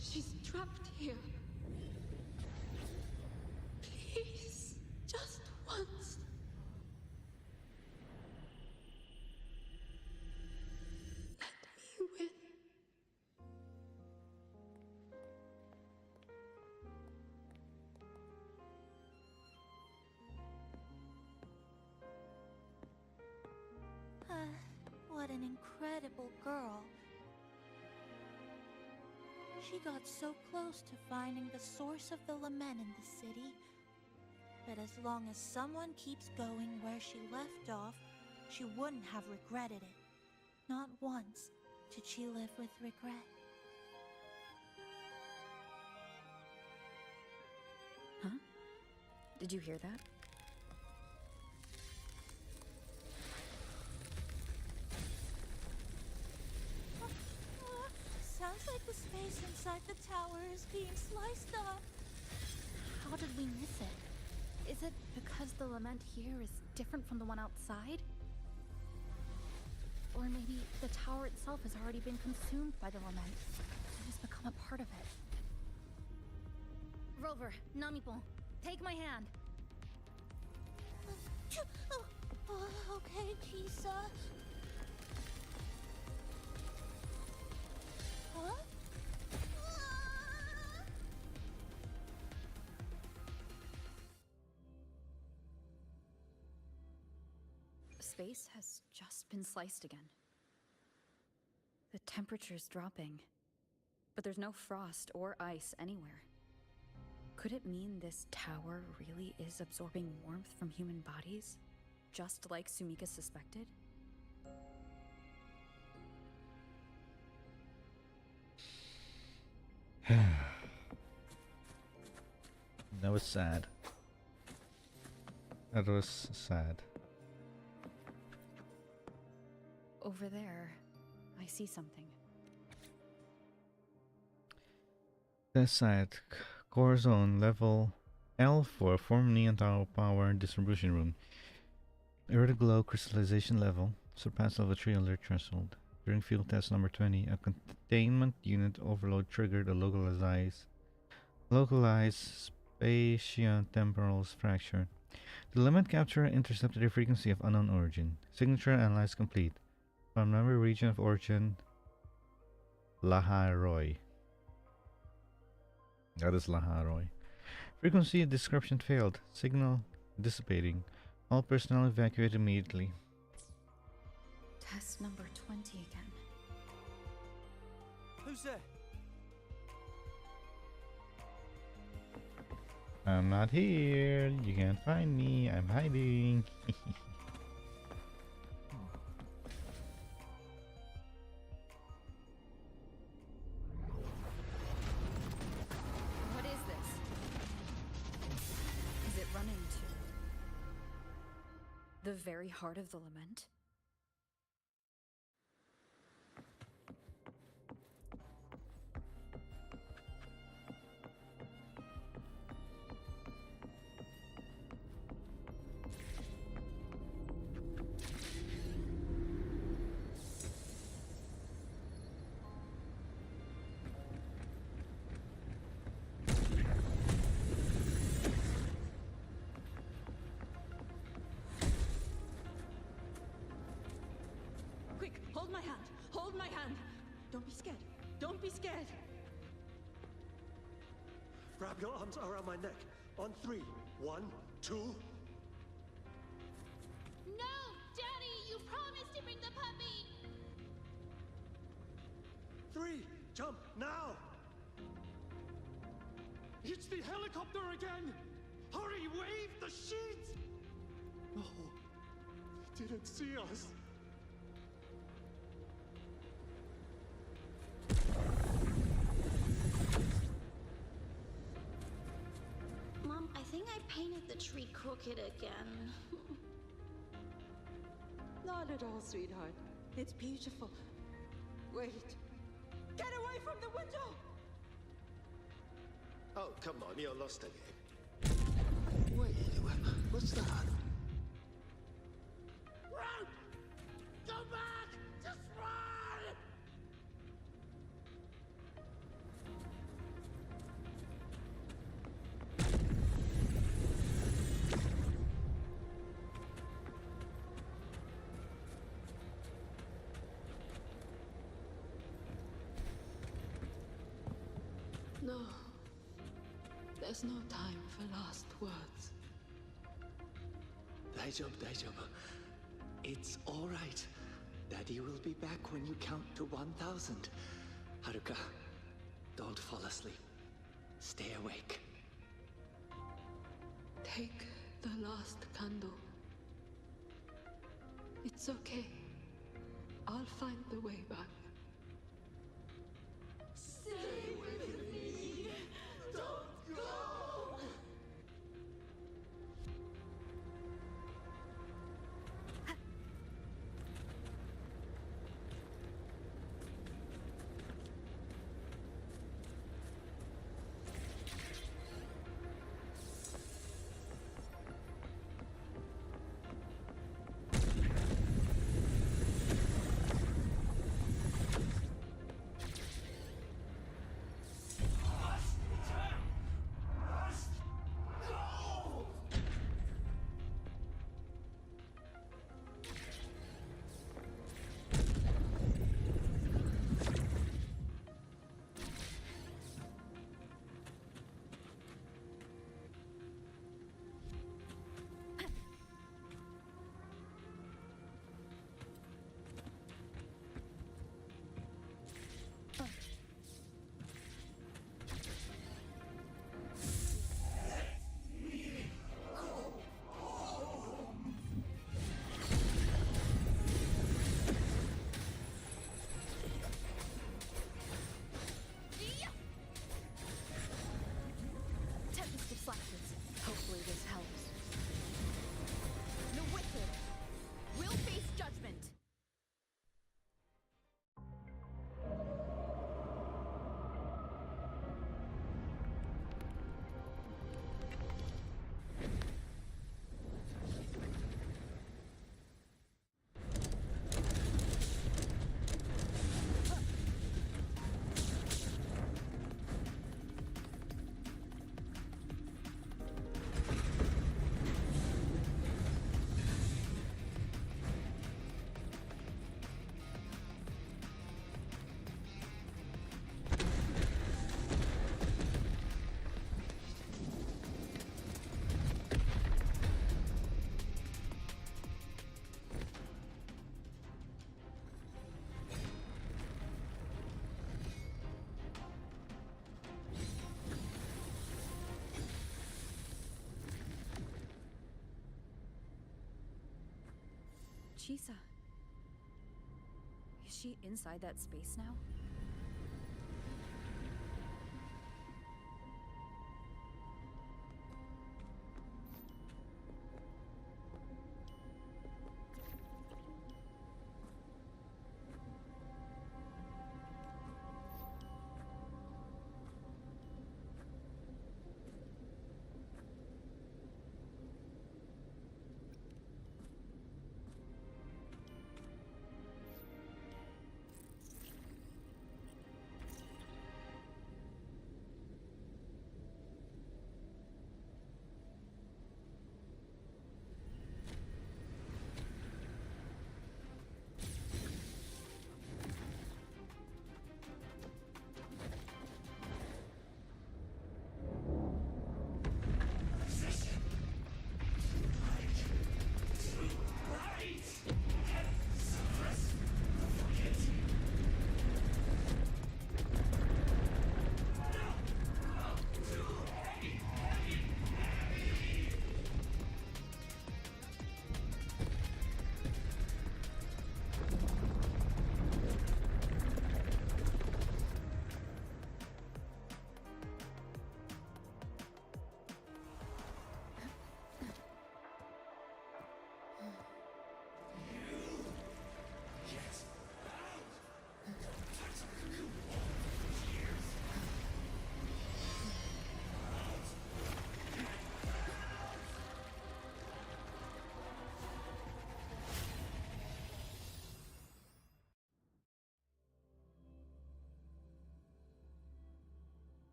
she's trapped here. Please, just once. Let me win. What an incredible girl. She got so close to finding the source of the lament in the city. But as long as someone keeps going where she left off, she wouldn't have regretted it. Not once did she live with regret. Huh? Did you hear that? Sounds like the space inside the tower is being sliced up. How did we miss it? Is it because the lament here is different from the one outside? Or maybe the tower itself has already been consumed by the lament and has become a part of it. Rover, Namipon, take my hand. Okay, Kisa. Huh? Space has just been sliced again. The temperature's dropping, but there's no frost or ice anywhere. Could it mean this tower really is absorbing warmth from human bodies, just like Sumika suspected? That was sad. That was sad. Over there, I see something. This site, core zone level L4, form neon tower power distribution room. Earth glow crystallization level surpassed level 3 alert threshold. During field test number 20, a containment unit overload triggered a localized spatio-temporal fracture. The limit capture intercepted a frequency of unknown origin. Signature analysis complete. From memory region of origin, Laharoy. That is Laharoy. Frequency description failed. Signal dissipating. All personnel evacuate immediately. Test number 20 again. Who's there? I'm not here. You can't find me. I'm hiding. What is this? Is it running to the very heart of the lament? be scared. Wrap your arms around my neck. On 3. 1, 2. No! Daddy, you promised to bring the puppy! 3. Jump, now! It's the helicopter again! Hurry, wave the sheet! No, they didn't see us. Mom, I think I painted the tree crooked again. Not at all, sweetheart. It's beautiful. Wait. Get away from the window! Oh, come on, you're lost again. Wait, what's that? Run! Go back! Just run! No. There's no time for last words. Daijoubu. It's all right. Daddy will be back when you count to 1,000. Haruka, don't fall asleep. Stay awake. Take the last candle. It's okay. I'll find the way back. Stay with me! Don't go! Hopefully this helps. The wicked will face judgment. Chisa. Is she inside that space now?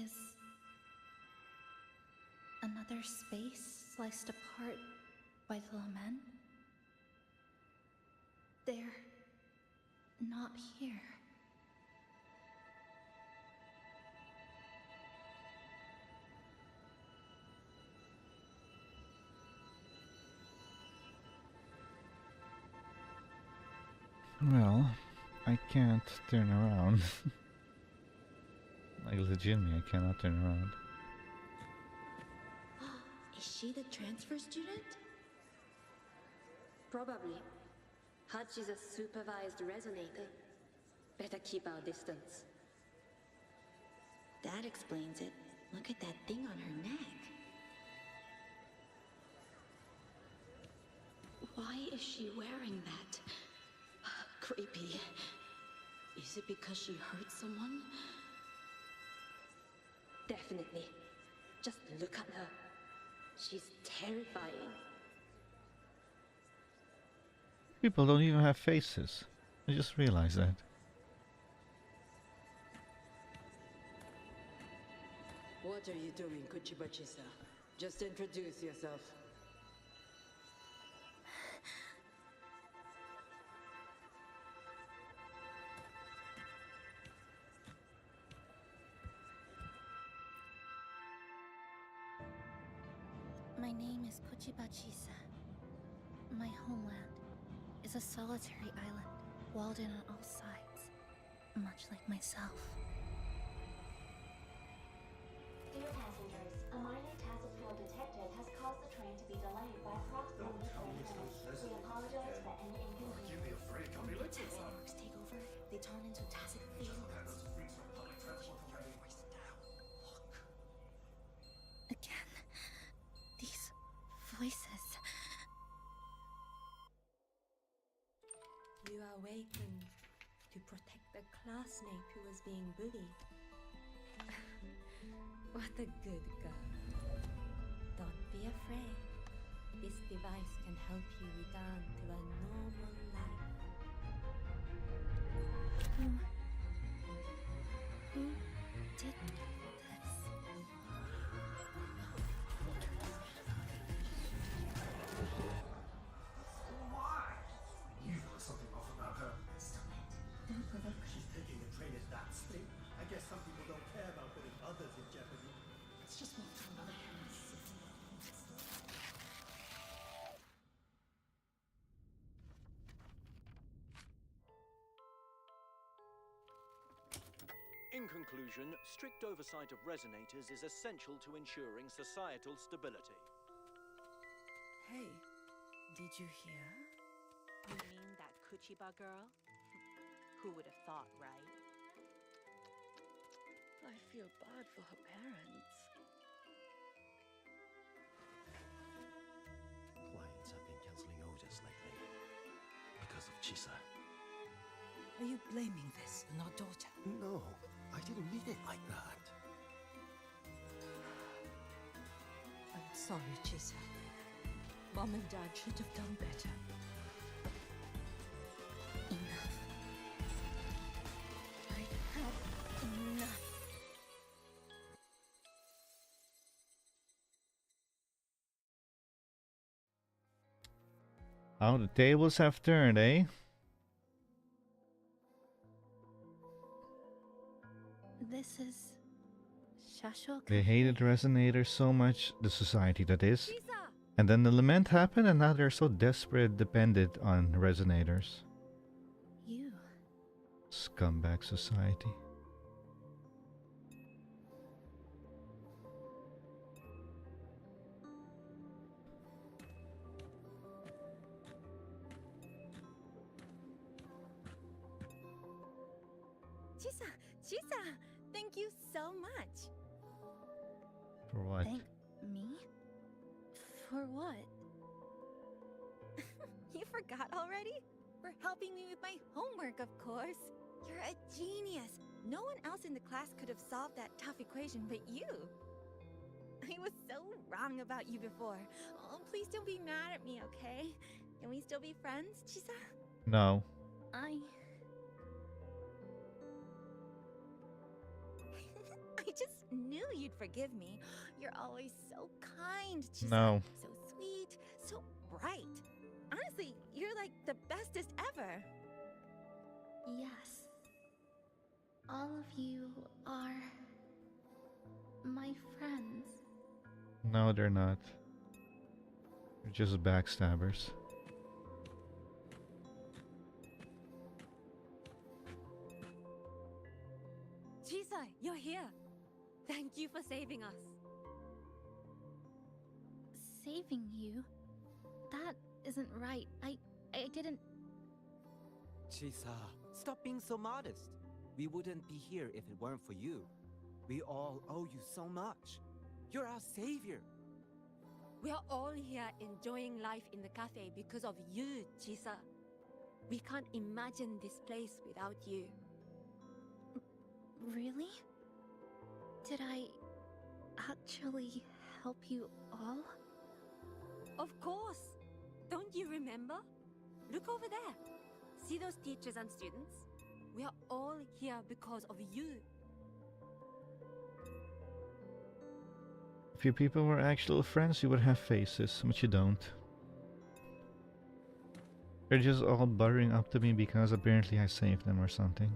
is another space sliced apart by the lament. They're not here. Well, I can't turn around. Like legitimately, I cannot turn around. Is she the transfer student? Probably. Hutch is a supervised resonator. Better keep our distance. That explains it. Look at that thing on her neck. Why is she wearing that? Creepy. Is it because she hurt someone? Definitely. Just look at her. She's terrifying. People don't even have faces. I just realized that. What are you doing, Kuchibachi-san? Just introduce yourself. My name is Kuchibachi-sa. My homeland is a solitary island, walled in on all sides, much like myself. Dear passengers, a minor task field detected has caused the train to be delayed by approximately 30 minutes. We apologize for any inconvenience. When taxi networks take over, they turn into tacit fields. Again, these voices. You awakened to protect the classmate who was being bullied. What a good girl. Don't be afraid. This device can help you return to a normal life. Who did this? You know something off about her. She's taking the train at that speed. I guess some people don't care about putting others in jeopardy. Let's just move to another end of the city. In conclusion, strict oversight of resonators is essential to ensuring societal stability. Hey, did you hear? You mean that Kuchiba girl? Who would have thought, right? I feel bad for her parents. Clients have been canceling orders lately because of Chisa. Are you blaming this on our daughter? No, I didn't mean it like that. I'm sorry, Chisa. Mom and Dad should have done better. Enough. I've had enough. How the tables have turned, eh? This is Shasho. They hated resonators so much, the society that is. And then the lament happened and now they're so desperate dependent on resonators. You. Scumbag society. Chisa, thank you so much. For what? Thank me? For what? You forgot already? For helping me with my homework, of course. You're a genius. No one else in the class could have solved that tough equation but you. I was so wrong about you before. Oh, please don't be mad at me, okay? Can we still be friends, Chisa? No. I just forgive me. You're always so kind, Chisa. No. So sweet, so bright. Honestly, you're like the bestest ever. Yes. All of you are my friends. No, they're not. They're just backstabbers. Chisa, you're here. Thank you for saving us. Saving you? That isn't right. I didn't... Chisa, stop being so modest. We wouldn't be here if it weren't for you. We all owe you so much. You're our savior. We are all here enjoying life in the cafe because of you, Chisa. We can't imagine this place without you. Really? Did I actually help you all? Of course! Don't you remember? Look over there. See those teachers and students? We are all here because of you. If you people were actual friends, you would have faces, but you don't. They're just all buttering up to me because apparently I saved them or something.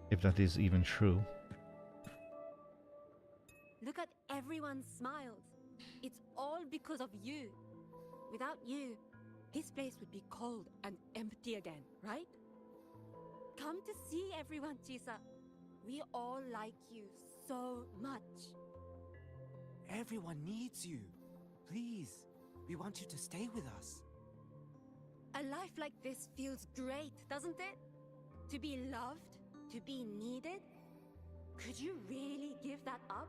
If that is even true. Look at everyone's smiles. It's all because of you. Without you, this place would be cold and empty again, right? Come to see everyone, Chisa. We all like you so much. Everyone needs you. Please, we want you to stay with us. A life like this feels great, doesn't it? To be loved, to be needed. Could you really give that up?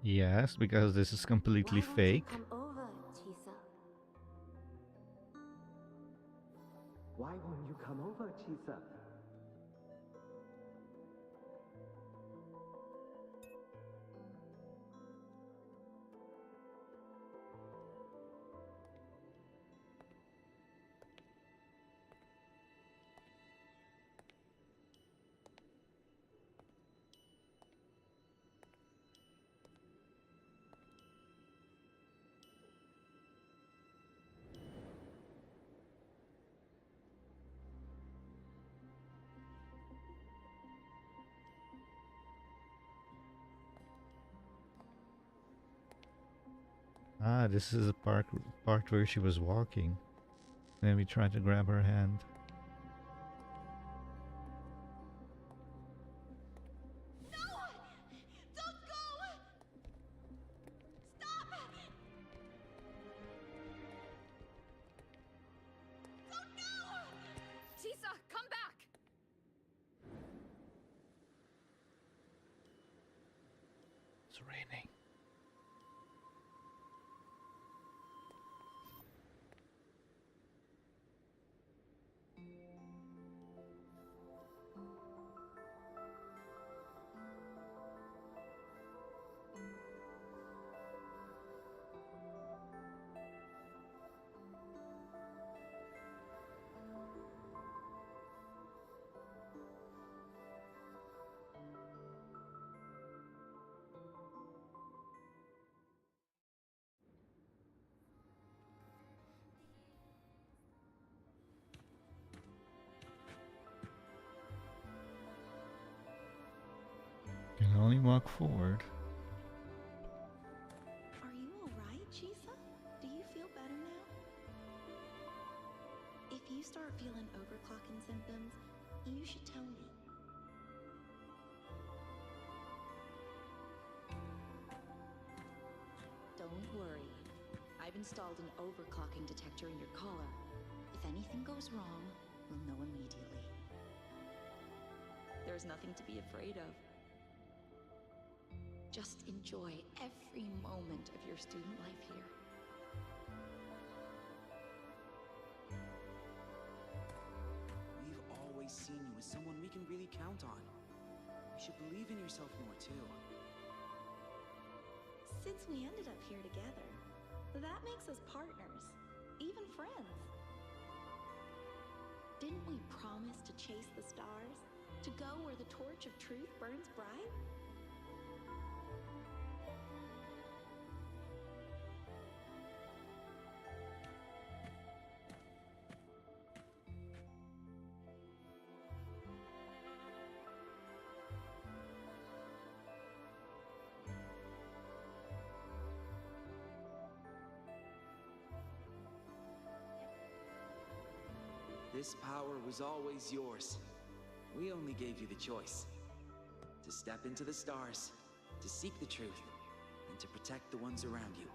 Yes, because this is completely fake. Come over, Chisa. Why won't you come over, Chisa? Ah, this is the part where she was walking. Then we tried to grab her hand. Chisa, come back! It's raining. Can only walk forward. Are you alright, Chisa? Do you feel better now? If you start feeling overclocking symptoms, you should tell me. Don't worry. I've installed an overclocking detector in your collar. If anything goes wrong, we'll know immediately. There's nothing to be afraid of. Just enjoy every moment of your student life here. We've always seen you as someone we can really count on. You should believe in yourself more too. Since we ended up here together, that makes us partners, even friends. Didn't we promise to chase the stars? To go where the torch of truth burns bright? This power was always yours. We only gave you the choice. To step into the stars, to seek the truth, and to protect the ones around you.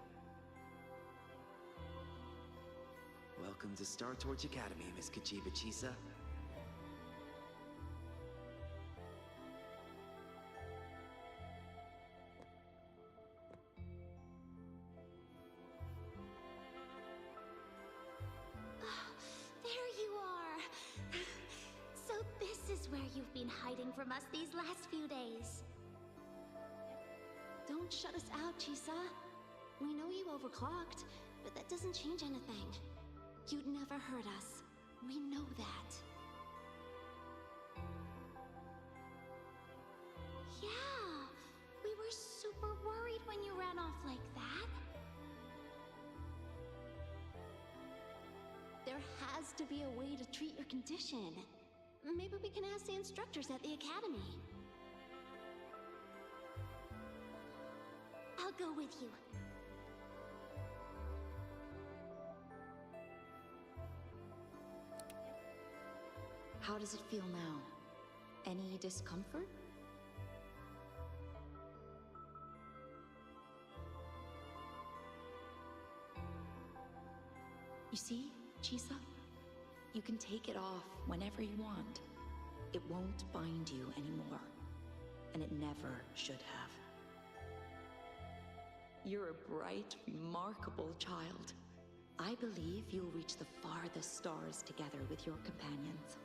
Welcome to Star Torch Academy, Miss Kachiba Chisa. There you are! So this is where you've been hiding from us these last few days. Don't shut us out, Chisa. We know you overclocked, but that doesn't change anything. You'd never hurt us. We know that. Yeah, we were super worried when you ran off like that. There has to be a way to treat your condition. Maybe we can ask the instructors at the academy. I'll go with you. How does it feel now? Any discomfort? You see, Chisa? You can take it off whenever you want. It won't bind you anymore. And it never should have. You're a bright, remarkable child. I believe you'll reach the farthest stars together with your companions.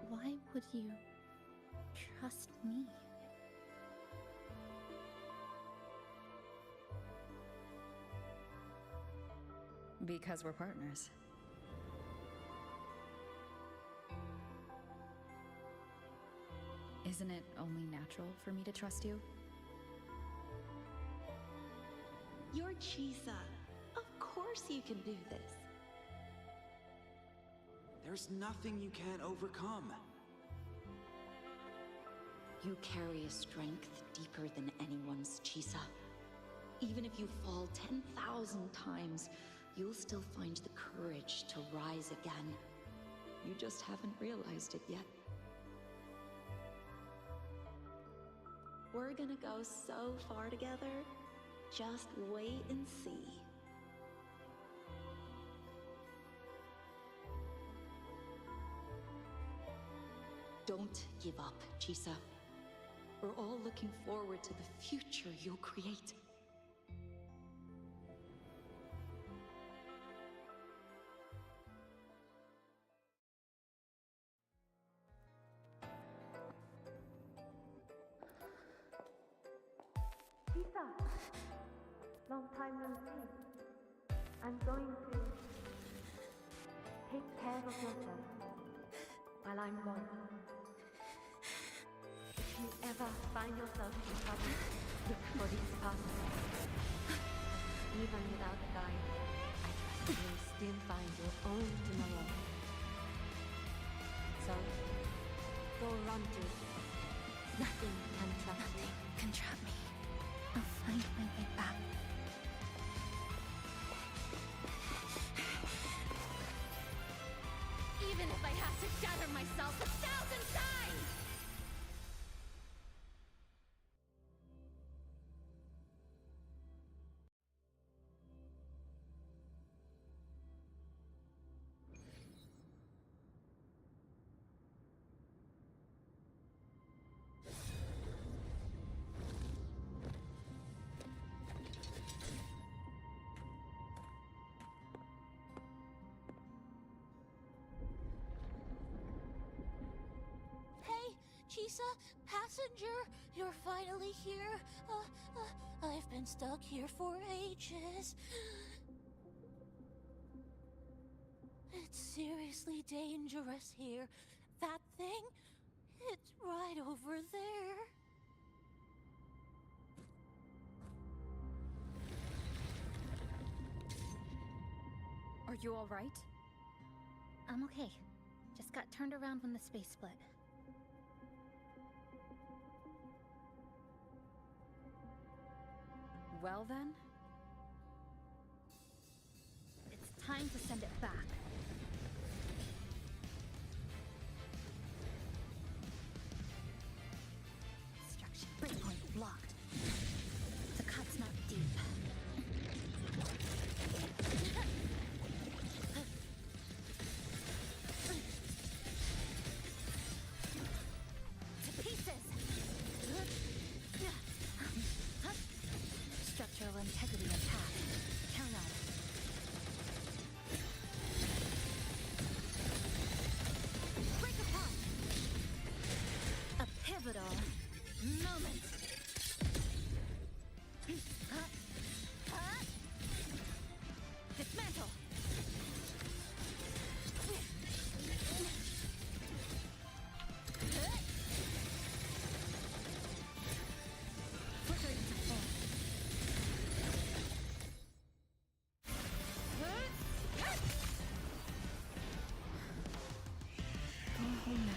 Why would you trust me? Because we're partners. Isn't it only natural for me to trust you? You're Chisa. Of course you can do this. There's nothing you can't overcome. You carry a strength deeper than anyone's, Chisa. Even if you fall 10,000 times, you'll still find the courage to rise again. You just haven't realized it yet. We're gonna go so far together. Just wait and see. Don't give up, Chisa. We're all looking forward to the future you'll create. Chisa! Long time no see. I'm going to take care of yourself while I'm gone. If you ever find yourself in trouble, look for these passes. Even without a guide, I trust you'll still find your own tomorrow. So, go run to it. Nothing can trap you. Nothing can trap me. I'll find my way back. Even if I have to shatter myself 1,000 times! Chisa, passenger, you're finally here. I've been stuck here for ages. It's seriously dangerous here. That thing, it's right over there. Are you all right? I'm okay. Just got turned around when the space split. Well then? Time to send it back. Extraction breakpoint blocked. The cut's not deep. To pieces! Structural integrity intact. Count on it. Break apart! A pivotal moment. Dismantle! Flicker into form. Go home now.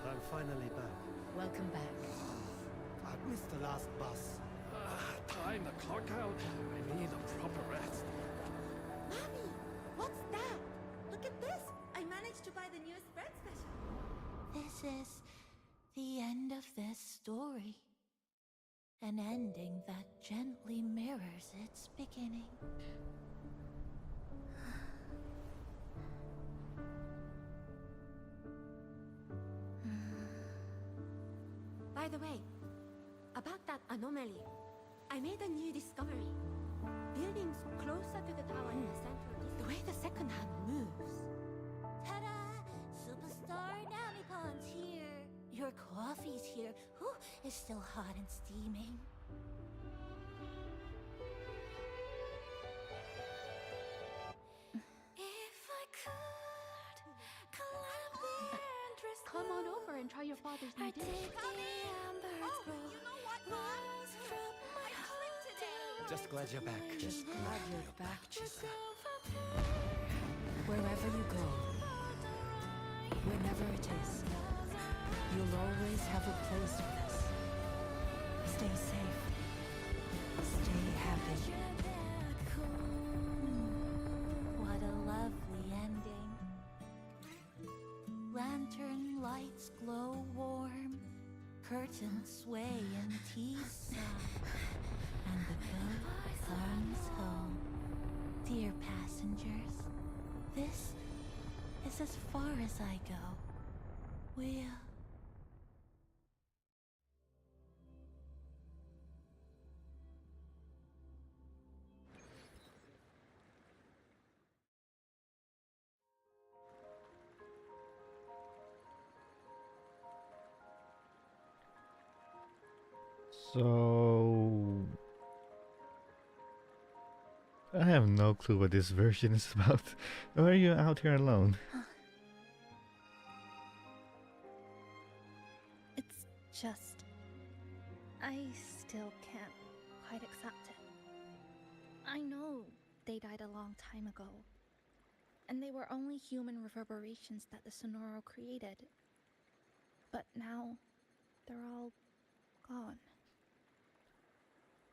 I'm finally back. Welcome back. I've missed the last bus. Time to clock out. I need a proper rest. Mommy, what's that? Look at this. I managed to buy the newest bread special. This is the end of this story. An ending that gently mirrors its beginning. By the way, about that anomaly, I made a new discovery. Buildings closer to the tower in the center, the way the second hand moves. Ta-da! Superstar Namipon's here. Your coffee's here. Whew, it's still hot and steaming. If I could climb the endless Come on over and try your father's new dish. you know what, Mom? I tripped today. Just glad you're back. Just glad you're back, Chisa. Wherever you go, whenever it is, you'll always have a place with us. Stay safe. Stay happy. What a lovely ending. Lantern lights glow warm, curtains sway in tea sigh, and the boat comes home. Dear passengers, this is as far as I go. We'll... So I have no clue what this version is about. Why are you out here alone? It's just... I still can't quite accept it. I know they died a long time ago. And they were only human reverberations that the Sonoro created. But now, they're all gone.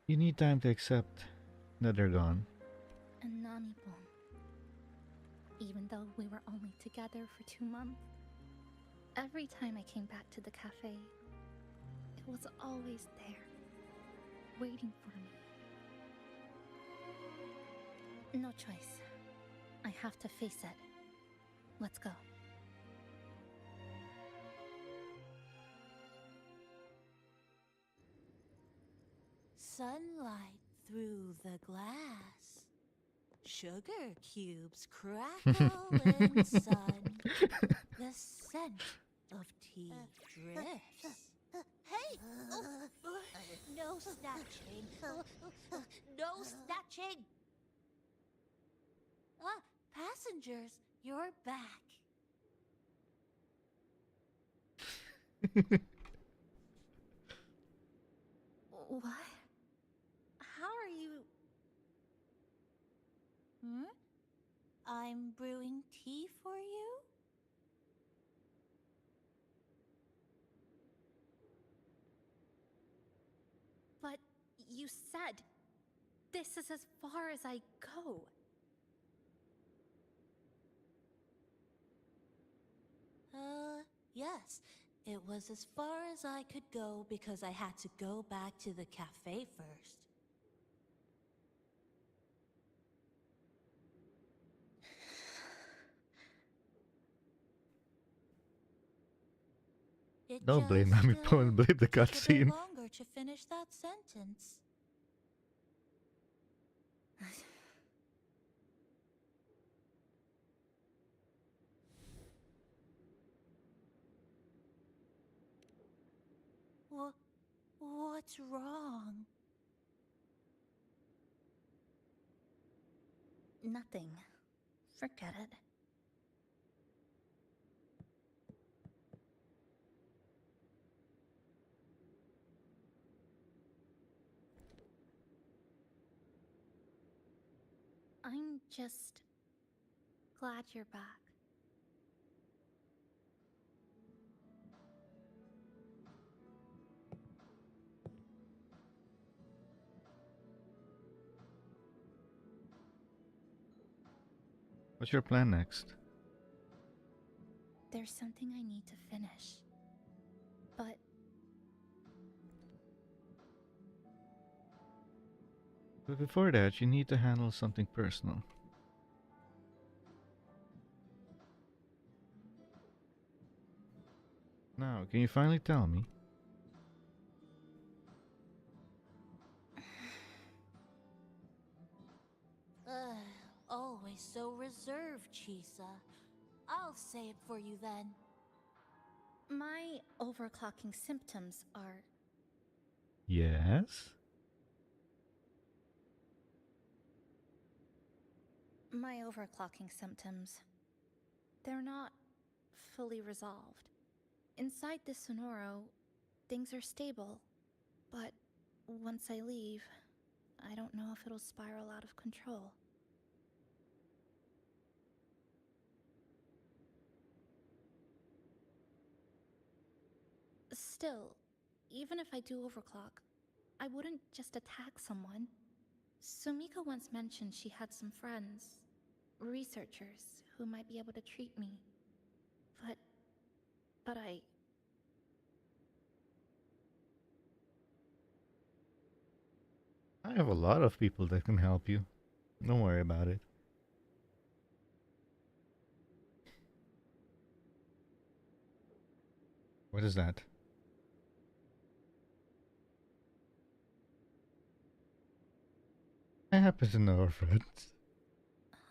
You need time to accept that they're gone. And Namipon. Even though we were only together for 2 months, every time I came back to the cafe, it was always there, waiting for me. No choice. I have to face it. Let's go. Sunlight through the glass. Sugar cubes crackle in sun. The scent of tea drifts. Hey! No snatching. No snatching! Ah, passengers, you're back. What? How are you? I'm brewing tea for you? But you said this is as far as I go. Yes. It was as far as I could go because I had to go back to the cafe first. It Don't blame just, Mommy Paul, blame the took a bit cutscene. longer to finish that sentence. What's wrong? Nothing. Forget it. I'm just glad you're back. What's your plan next? There's something I need to finish. But before that, you need to handle something personal. Now, can you finally tell me? Always so reserved, Chisa. I'll say it for you then. my overclocking symptoms are... Yes? My overclocking symptoms. They're not fully resolved. Inside this Sonoro, things are stable. But once I leave, I don't know if it'll spiral out of control. Still, even if I do overclock, I wouldn't just attack someone. Sumika once mentioned she had some friends, researchers, who might be able to treat me. But I have a lot of people that can help you. Don't worry about it. What is that? I happen to know our friends.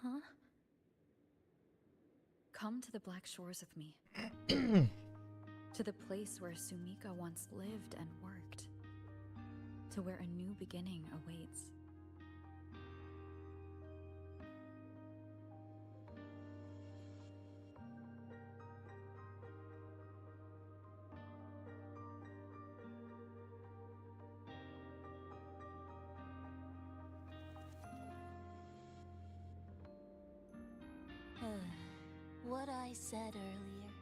Huh? Come to the Black Shores with me. To the place where Sumika once lived and worked. To where a new beginning awaits. What I said earlier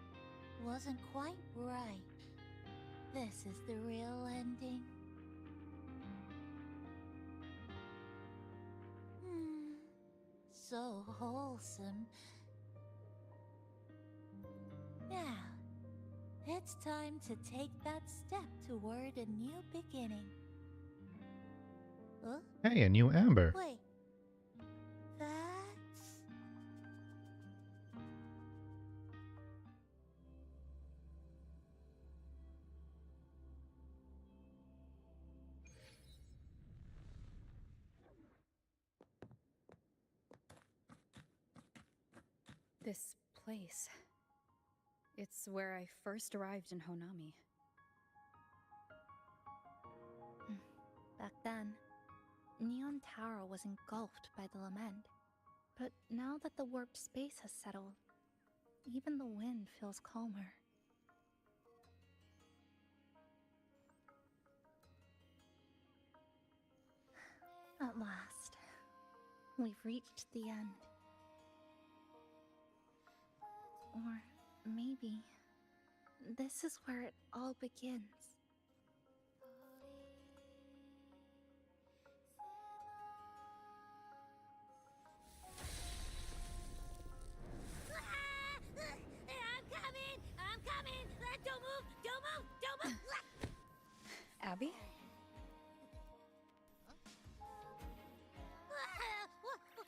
wasn't quite right. This is the real ending. So wholesome. Now, it's time to take that step toward a new beginning. Huh? Hey, a new Amber. Wait. That's... This place. It's where I first arrived in Honami. Back then, Neon Tower was engulfed by the lament. But now that the warped space has settled, even the wind feels calmer. At last, we've reached the end. Or maybe this is where it all begins. I'm coming! Don't move! Don't move! Don't move! Abby?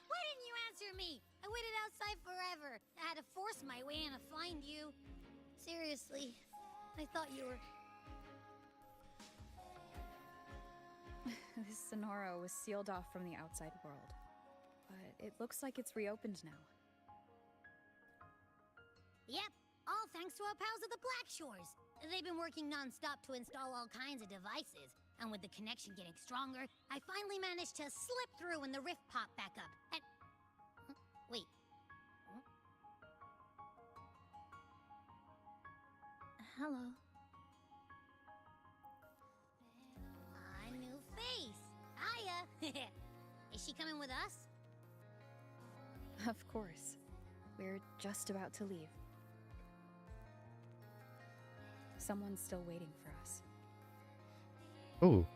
Why didn't you answer me? I waited outside forever. I had to force my way in to find you. Seriously, I thought you were... This Sonoro was sealed off from the outside world. But it looks like it's reopened now. Yep, all thanks to our pals at the Black Shores. They've been working non-stop to install all kinds of devices. And with the connection getting stronger, I finally managed to slip through when the rift popped back up. And... Huh? Wait. Huh? Hello. A new face. Hiya. Is she coming with us? Of course. We're just about to leave. Someone's still waiting for us. Oh.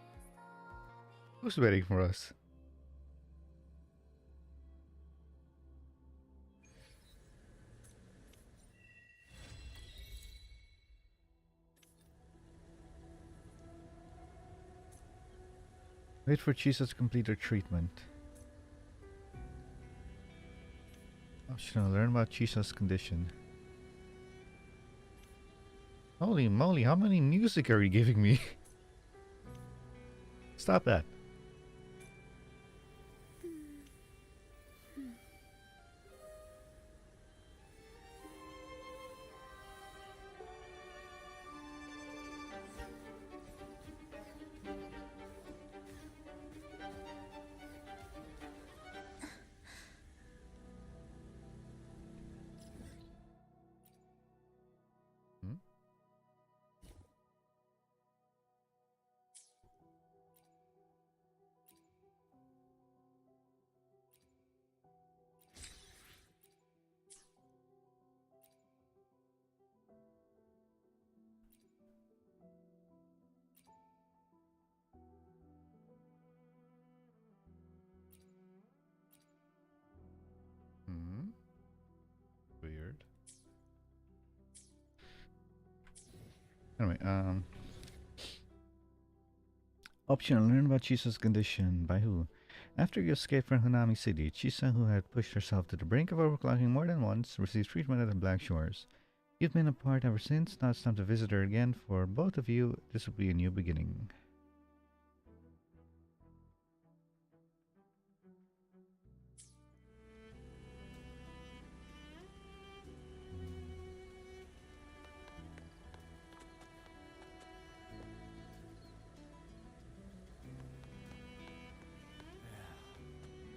Who's waiting for us? Wait for Jesus to complete her treatment. Optional, learn about Jesus' condition. Holy moly, how many music are you giving me? Stop that. Weird. Anyway, optional, learn about Chisa's condition. By who? After you escape from Hanami City, Chisa, who had pushed herself to the brink of overclocking more than once, received treatment at the Black Shores. You've been apart ever since. Now it's time to visit her again. For both of you, this will be a new beginning.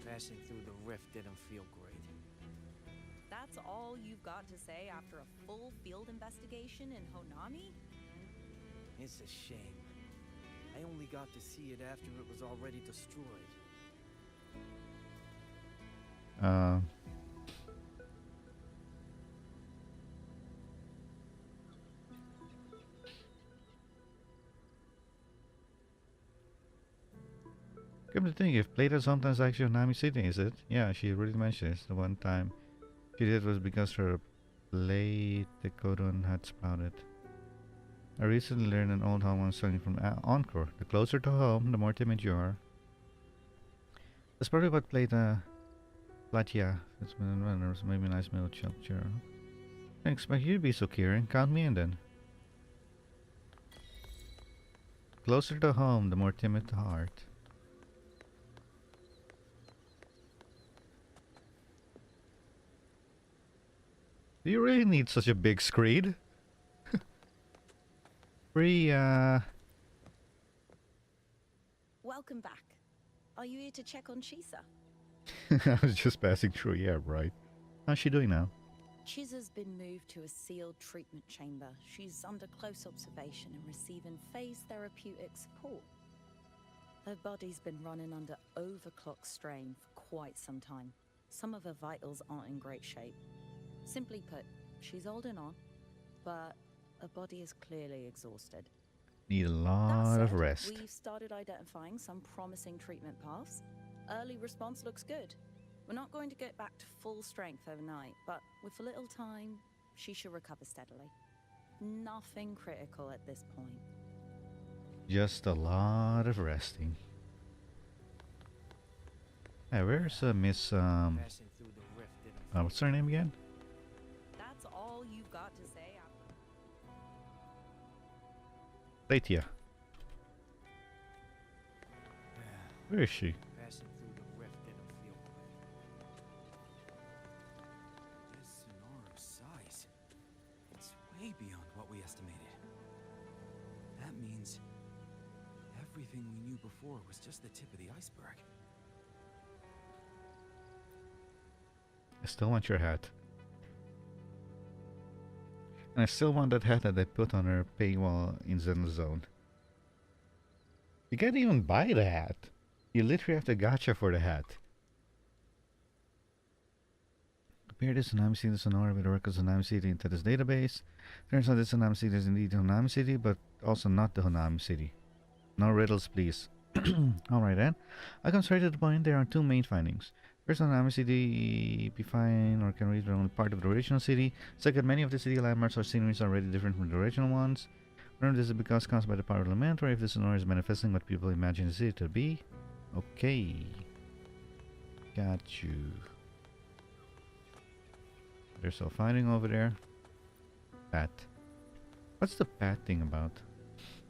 Passing through the rift didn't feel great. That's all you've got to say after a full field investigation in Honami? It's a shame. I only got to see it after it was already destroyed. Come to think, if Plata's hometown is actually Hanami City, is it? Yeah, she already mentioned this. The one time she did was because her Platecodon had sprouted. I recently learned an old home song from Encore. The closer to home, the more timid you are. That's probably what Platia. It's been maybe a nice middle chapter. I expect you to be so caring. Count me in then. Closer to home, the more timid the heart. Do you really need such a big screen? Welcome back. Are you here to check on Chisa? I was just passing through, yeah, right. How's she doing now? Chisa's been moved to a sealed treatment chamber. She's under close observation and receiving phase therapeutic support. Her body's been running under overclock strain for quite some time. Some of her vitals aren't in great shape. Simply put, she's holding on, but her body is clearly exhausted. Need a lot of rest. We've started identifying some promising treatment paths. Early response looks good. We're not going to get back to full strength overnight, but with a little time, she should recover steadily. Nothing critical at this point. Just a lot of resting. Hey, where's Miss what's her name again? That's all you've got to say after. Latia. Where is she? Passing through the rift didn't feel right. This Sonora's size. It's way beyond what we estimated. That means everything we knew before was just the tip of the iceberg. I still want your hat. And I still want that hat that they put on her paywall in Zen Zone. You can't even buy the hat. You literally have to gacha for the hat. Compare this Tsunami City to Sonora with the records of Tsunami City into this database. Turns out this Tsunami City is indeed Tsunami City, but also not the Tsunami City. No riddles, please. Alright then. I come straight to the point. There are two main findings. First, Tsunami City be fine or can reach only part of the original city. Second, many of the city landmarks or sceneries are already different from the original ones. Whether this is because caused by the power element or if the Sonora is manifesting what people imagine the city to be. Okay. Got you. They're still fighting over there. Pat. What's the pat thing about?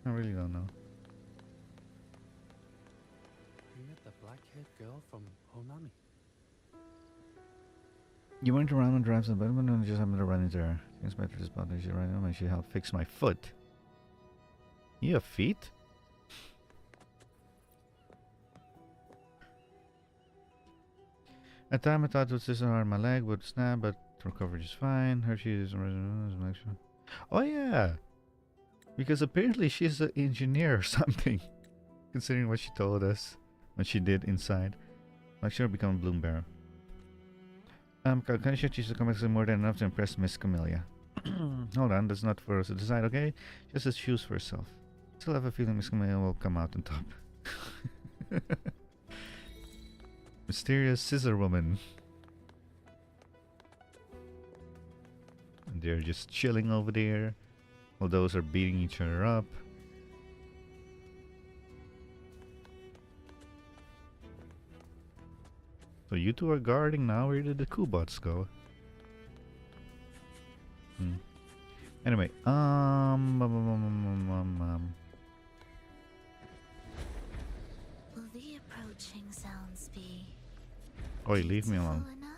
I really don't know. You met the black-haired girl from Honami. You went around and drives the button and just happened to run into her. She inspected this button. She ran in and she helped fix my foot. You have feet? At the time I thought it was just hard my leg would snap, but recovered just fine. Her she is oh yeah, because apparently she's an engineer or something. Considering what she told us, what she did inside. Like she'll become a bloom bearer. Can she's coming more than enough to impress Miss Camellia. Hold on, that's not for us to decide, okay? Just as choose for herself. Still have a feeling Miss Camellia will come out on top. Mysterious scissor woman. And they're just chilling over there. While those are beating each other up. So you two are guarding now. Where did the Kubots go? Anyway, Will the approaching sounds be... Oi, leave me alone. enough?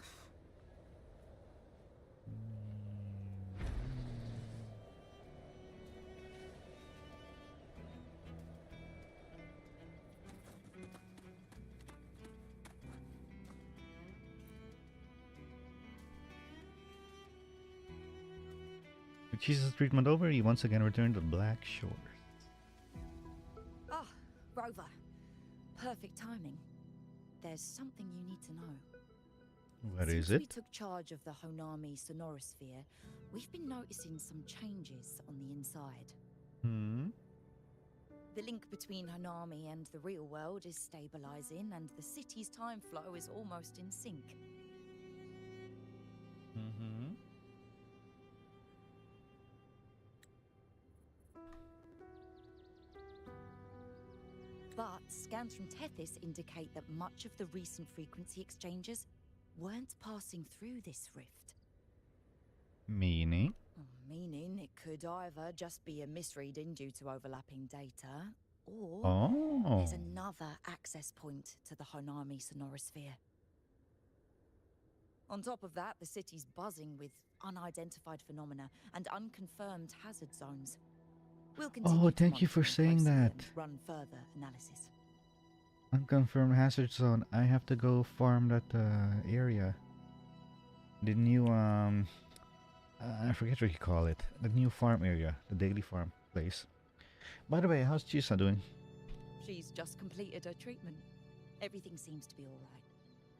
With Jesus' treatment over, he once again returned to Black Shores. Ah, Rover. Perfect timing. There's something you need to know. What is Since we it? took charge of the Honami Sonorisphere, we've been noticing some changes on the inside. The link between Honami and the real world is stabilizing, and the city's time flow is almost in sync. But scans from Tethys indicate that much of the recent frequency exchanges weren't passing through this rift. Meaning? Meaning it could either just be a misreading due to overlapping data, or there's another access point to the Honami Sonorisphere. On top of that, the city's buzzing with unidentified phenomena and unconfirmed hazard zones. We'll continue Thank you for saying that. Run further analysis. Unconfirmed hazard zone. I have to go farm that area. The new I forget what you call it. The new farm area, the daily farm place. By the way, how's Chisa doing? She's just completed her treatment. Everything seems to be all right.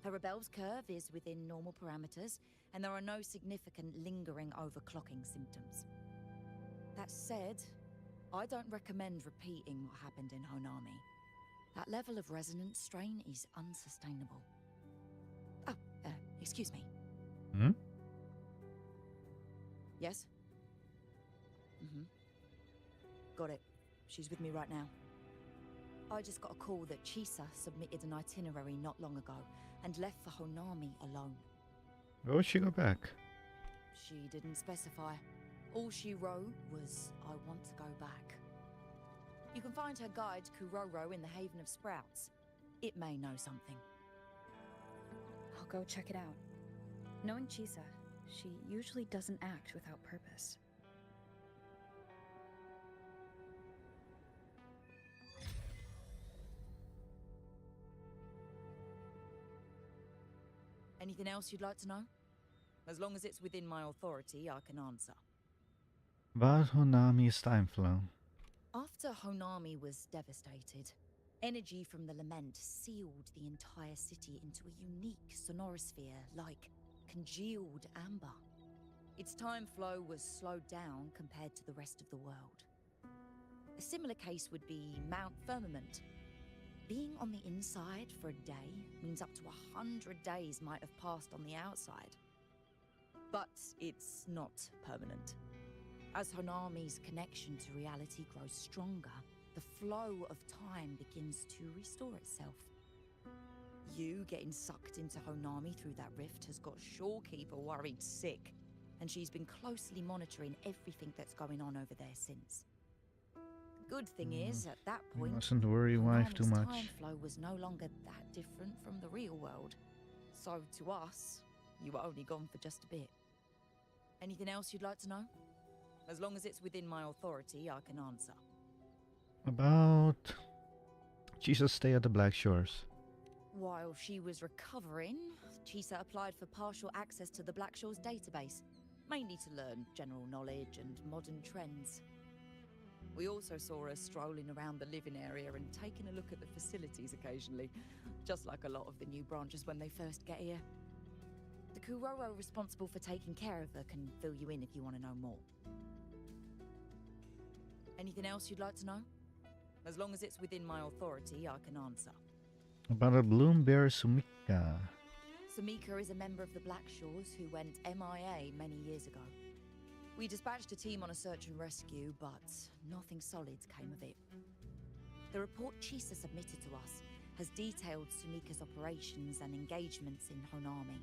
Her rebel's curve is within normal parameters, and there are no significant lingering overclocking symptoms. That said, I don't recommend repeating what happened in Honami. That level of resonance strain is unsustainable. Oh, excuse me. Hmm? Yes? Mm-hmm. Got it. She's with me right now. I just got a call that Chisa submitted an itinerary not long ago and left for Honami alone. Where would she go back? She didn't specify. All she wrote was, I want to go back. You can find her guide, Kuroro, in the Haven of Sprouts. It may know something. I'll go check it out. Knowing Chisa, she usually doesn't act without purpose. Anything else you'd like to know? As long as it's within my authority, I can answer. About Honami's time flow. After Honami was devastated, energy from the lament sealed the entire city into a unique sonorosphere like congealed amber. Its time flow was slowed down compared to the rest of the world. A similar case would be Mount Firmament. Being on the inside for a day means up to 100 days might have passed on the outside. But it's not permanent. As Honami's connection to reality grows stronger, the flow of time begins to restore itself. You getting sucked into Honami through that rift has got Shorekeeper worried sick, and she's been closely monitoring everything that's going on over there since. Good thing is, at that point, Mustn't worry wife too Honami's much. time flow was no longer that different from the real world. So to us, you were only gone for just a bit. Anything else you'd like to know? As long as it's within my authority, I can answer. About Jesus' stay at the Black Shores. While she was recovering, Chisa applied for partial access to the Black Shores database, mainly to learn general knowledge and modern trends. We also saw her strolling around the living area and taking a look at the facilities occasionally, just like a lot of the new branches when they first get here. The Kuroro responsible for taking care of her can fill you in if you want to know more. Anything else you'd like to know? As long as it's within my authority, I can answer. About a Bloom Bear Sumika. Sumika is a member of the Black Shores who went MIA many years ago. We dispatched a team on a search and rescue, but nothing solid came of it. The report Chisa submitted to us has detailed Sumika's operations and engagements in Honami.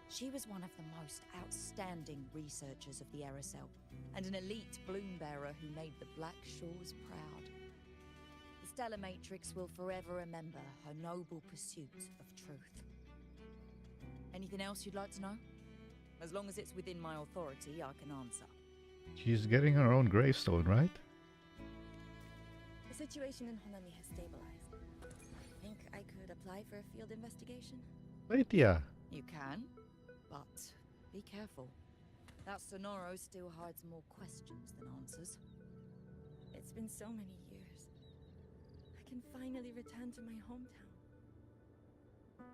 She was one of the most outstanding researchers of the Aerosel, and an elite bloom bearer who made the Black Shores proud. The Stellar Matrix will forever remember her noble pursuit of truth. Anything else you'd like to know? As long as it's within my authority, I can answer. She's getting her own gravestone, right? The situation in Honami has stabilized. I think I could apply for a field investigation. Wait, yeah. You can, but be careful. That Sonoro still hides more questions than answers. It's been so many years. I can finally return to my hometown.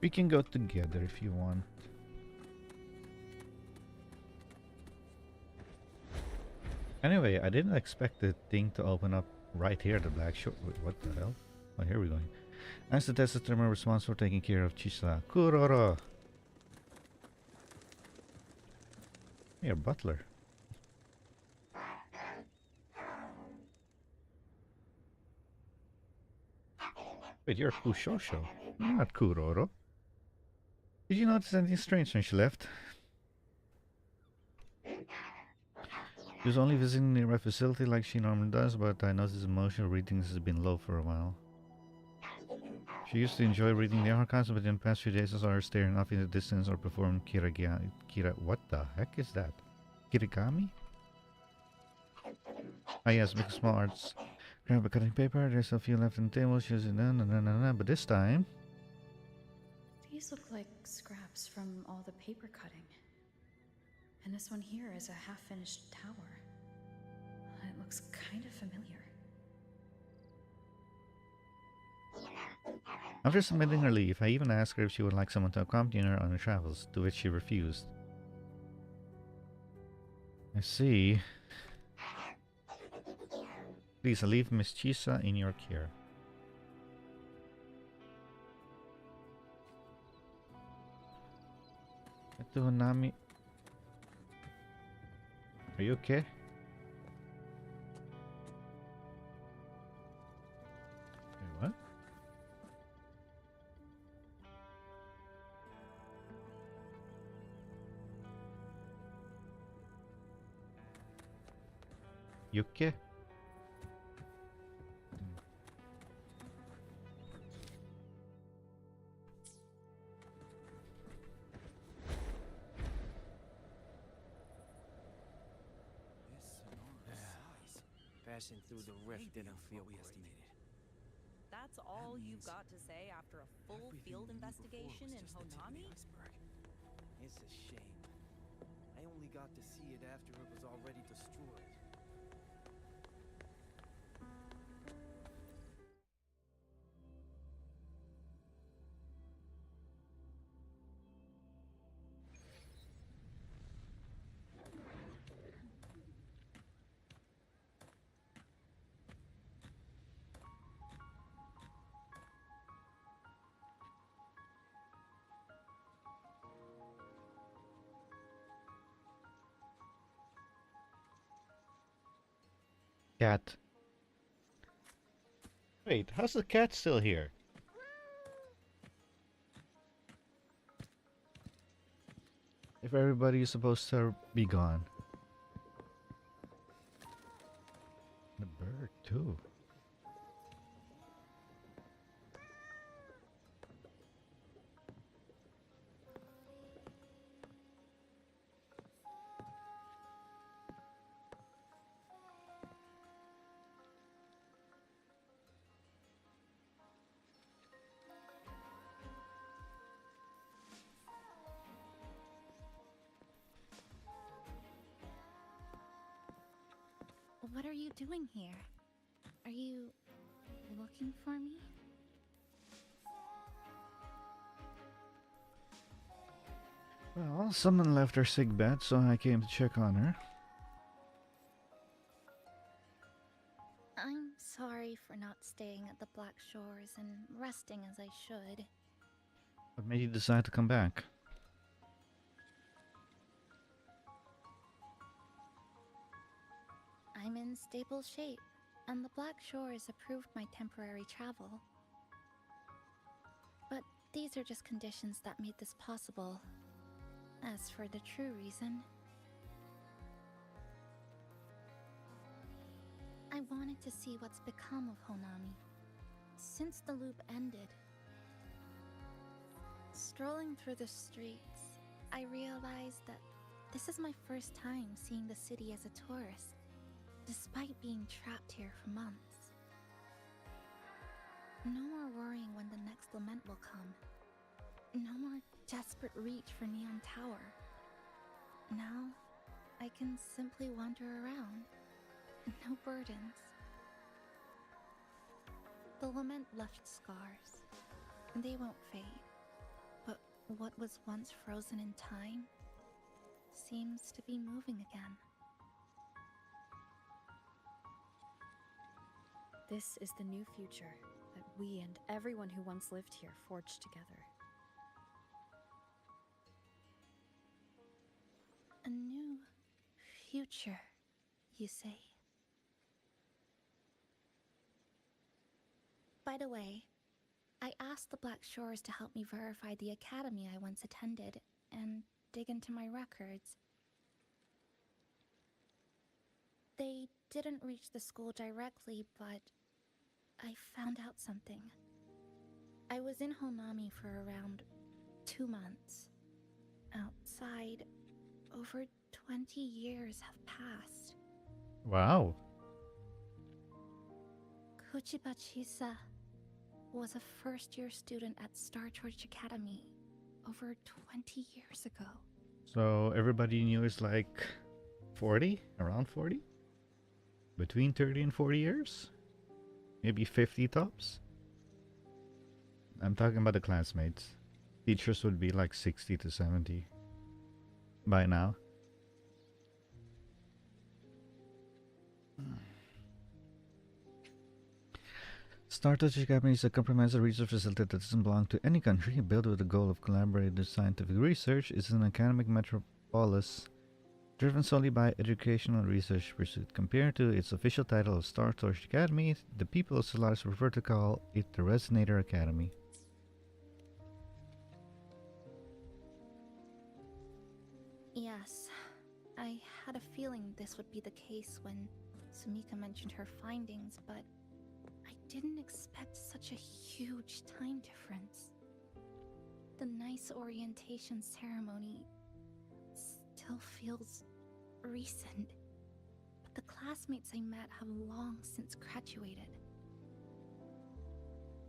We can go together if you want. Anyway, I didn't expect the thing to open up right here, the Black Shore. Wait, what the hell? Oh, here we're going. As the test determiner responsible for taking care of Chisa. Kuroro! You're butler. Wait, you're Kushosho. You're not Kuroro. Did you notice anything strange when she left? She was only visiting the nearby facility like she normally does, but I noticed emotional readings has been low for a while. She used to enjoy reading the archives, but in the past few days I saw her staring off in the distance or performing what the heck is that? Kirigami? Ah yes, make small arts. Grab a cutting paper, there's a few left on the table, she was but this time... These look like scraps from all the paper cutting. And this one here is a half-finished tower. It looks kind of familiar. After submitting her leave, I even asked her if she would like someone to accompany her on her travels, to which she refused. I see. Please, I leave Miss Chisa in your care. Ito, Nami. Are you okay? Wait, what? You okay? Passing through the rift didn't feel we estimated. That's all you've got to say after a full field investigation in Honami? It's a shame. I only got to see it after it was already destroyed. Cat. Wait, how's the cat still here? If everybody is supposed to be gone. The bird, too. What are you doing here? Are you looking for me? Well, someone left her sick bed, so I came to check on her. I'm sorry for not staying at the Black Shores and resting as I should. What made you decide to come back? I'm in stable shape, and the Black Shores approved my temporary travel. But these are just conditions that made this possible. As for the true reason, I wanted to see what's become of Honami since the loop ended. Strolling through the streets, I realized that this is my first time seeing the city as a tourist, despite being trapped here for months. No more worrying when the next lament will come. No more desperate reach for Neon Tower. Now, I can simply wander around. No burdens. The lament left scars. They won't fade. But what was once frozen in time seems to be moving again. This is the new future that we and everyone who once lived here forged together. A new future, you say? By the way, I asked the Black Shores to help me verify the academy I once attended and dig into my records. They didn't reach the school directly, but I found out something. I was in Honami for around 2 months. Outside, over 20 years have passed. Wow. Kuchiba Chisa was a first-year student at Star Church Academy over 20 years ago. So everybody knew is like 40? Around 40? Between 30 and 40 years? Maybe 50 tops? I'm talking about the classmates. Teachers would be like 60 to 70 by now. Stardust Academy is a comprehensive research facility that doesn't belong to any country, built with the goal of collaborative scientific research. It's an academic metropolis driven solely by educational research pursuit. Compared to its official title of Stardust Academy, the people of Solaris prefer to call it the Resonator Academy. Yes, I had a feeling this would be the case when Sumika mentioned her findings, but I didn't expect such a huge time difference. The nice orientation ceremony still feels recent, but the classmates I met have long since graduated.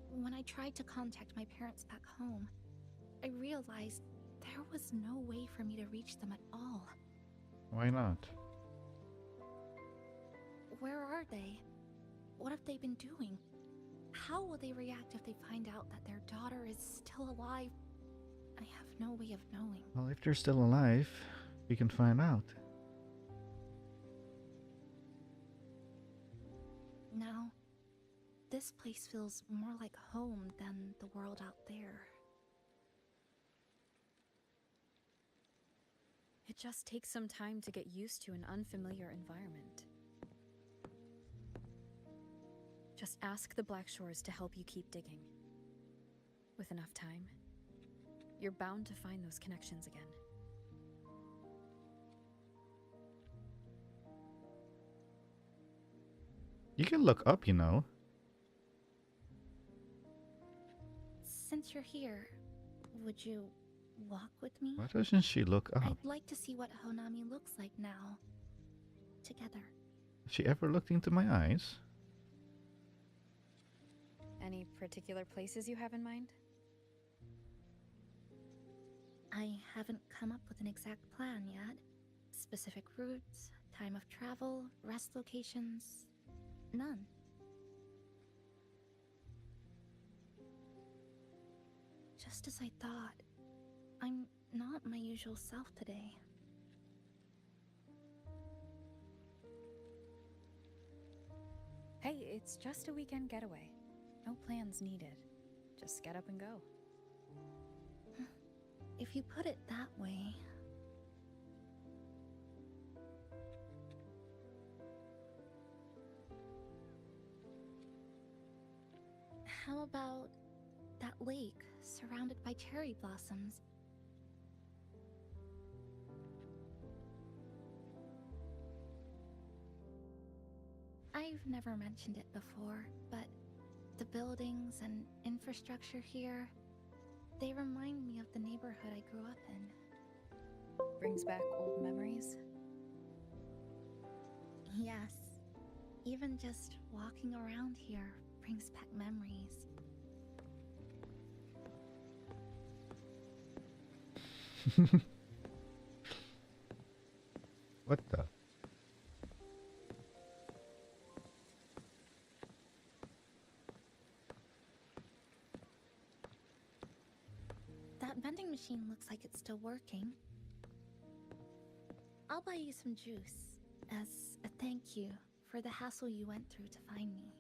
When I tried to contact my parents back home, I realized there was no way for me to reach them at all. Why not? Where are they? What have they been doing? How will they react if they find out that their daughter is still alive? I have no way of knowing. Well, if they're still alive, we can find out. Now, this place feels more like home than the world out there. It just takes some time to get used to an unfamiliar environment. Just ask the Black Shores to help you keep digging. With enough time, you're bound to find those connections again. You can look up, you know. Since you're here, would you walk with me? Why doesn't she look up? I'd like to see what Honami looks like now. Together. Has she ever looked into my eyes? Any particular places you have in mind? I haven't come up with an exact plan yet. Specific routes, time of travel, rest locations, none. Just as I thought, I'm not my usual self today. Hey, it's just a weekend getaway. No plans needed. Just get up and go. If you put it that way... How about that lake surrounded by cherry blossoms? I've never mentioned it before, but the buildings and infrastructure here, they remind me of the neighborhood I grew up in. Brings back old memories? Yes. Even just walking around here brings back memories. What the? That vending machine looks like it's still working. I'll buy you some juice as a thank you for the hassle you went through to find me.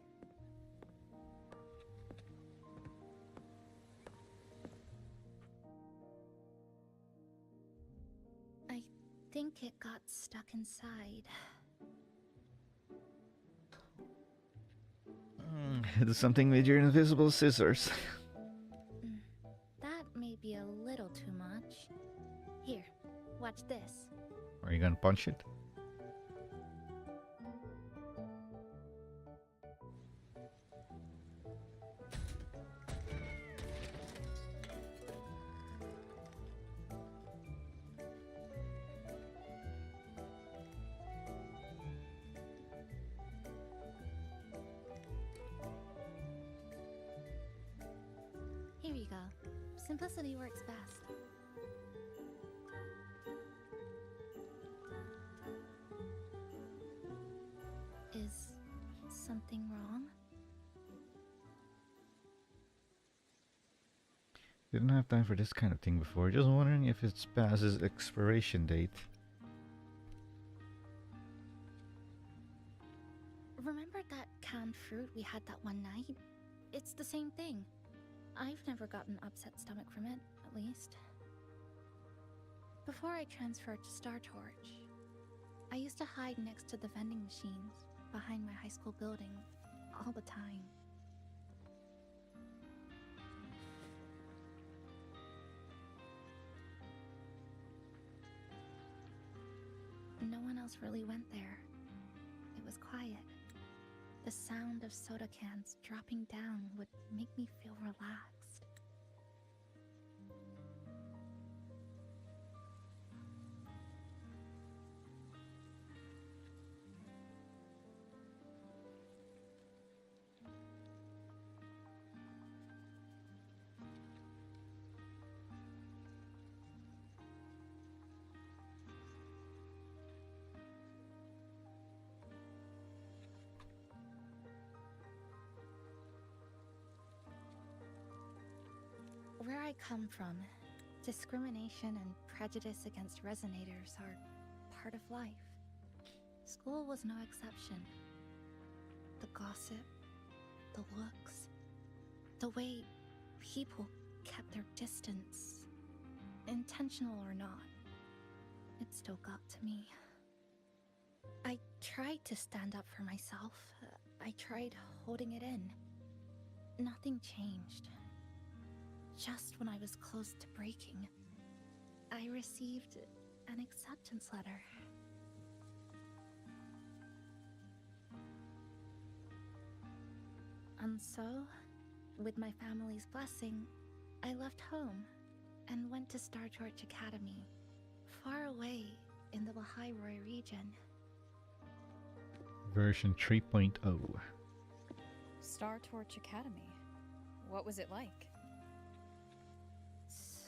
I think it got stuck inside. It's something with your invisible scissors. That may be a little too much. Here, watch this. Are you gonna punch it? Here you go. Simplicity works best. Is something wrong? Didn't have time for this kind of thing before. Just wondering if it's past its expiration date. Remember that canned fruit we had that one night? It's the same thing. I've never gotten upset stomach from it, at least. Before I transferred to Star Torch, I used to hide next to the vending machines behind my high school building all the time. No one else really went there. It was quiet. The sound of soda cans dropping down would make me feel relaxed. Where I come from, discrimination and prejudice against resonators are part of life. School was no exception. The gossip, the looks, the way people kept their distance, intentional or not, it still got to me. I tried to stand up for myself. I tried holding it in. Nothing changed. Just when I was close to breaking, I received an acceptance letter. And so, with my family's blessing, I left home and went to Star Torch Academy, far away in the Lahairoi region. Version 3.0. Star Torch Academy. What was it like?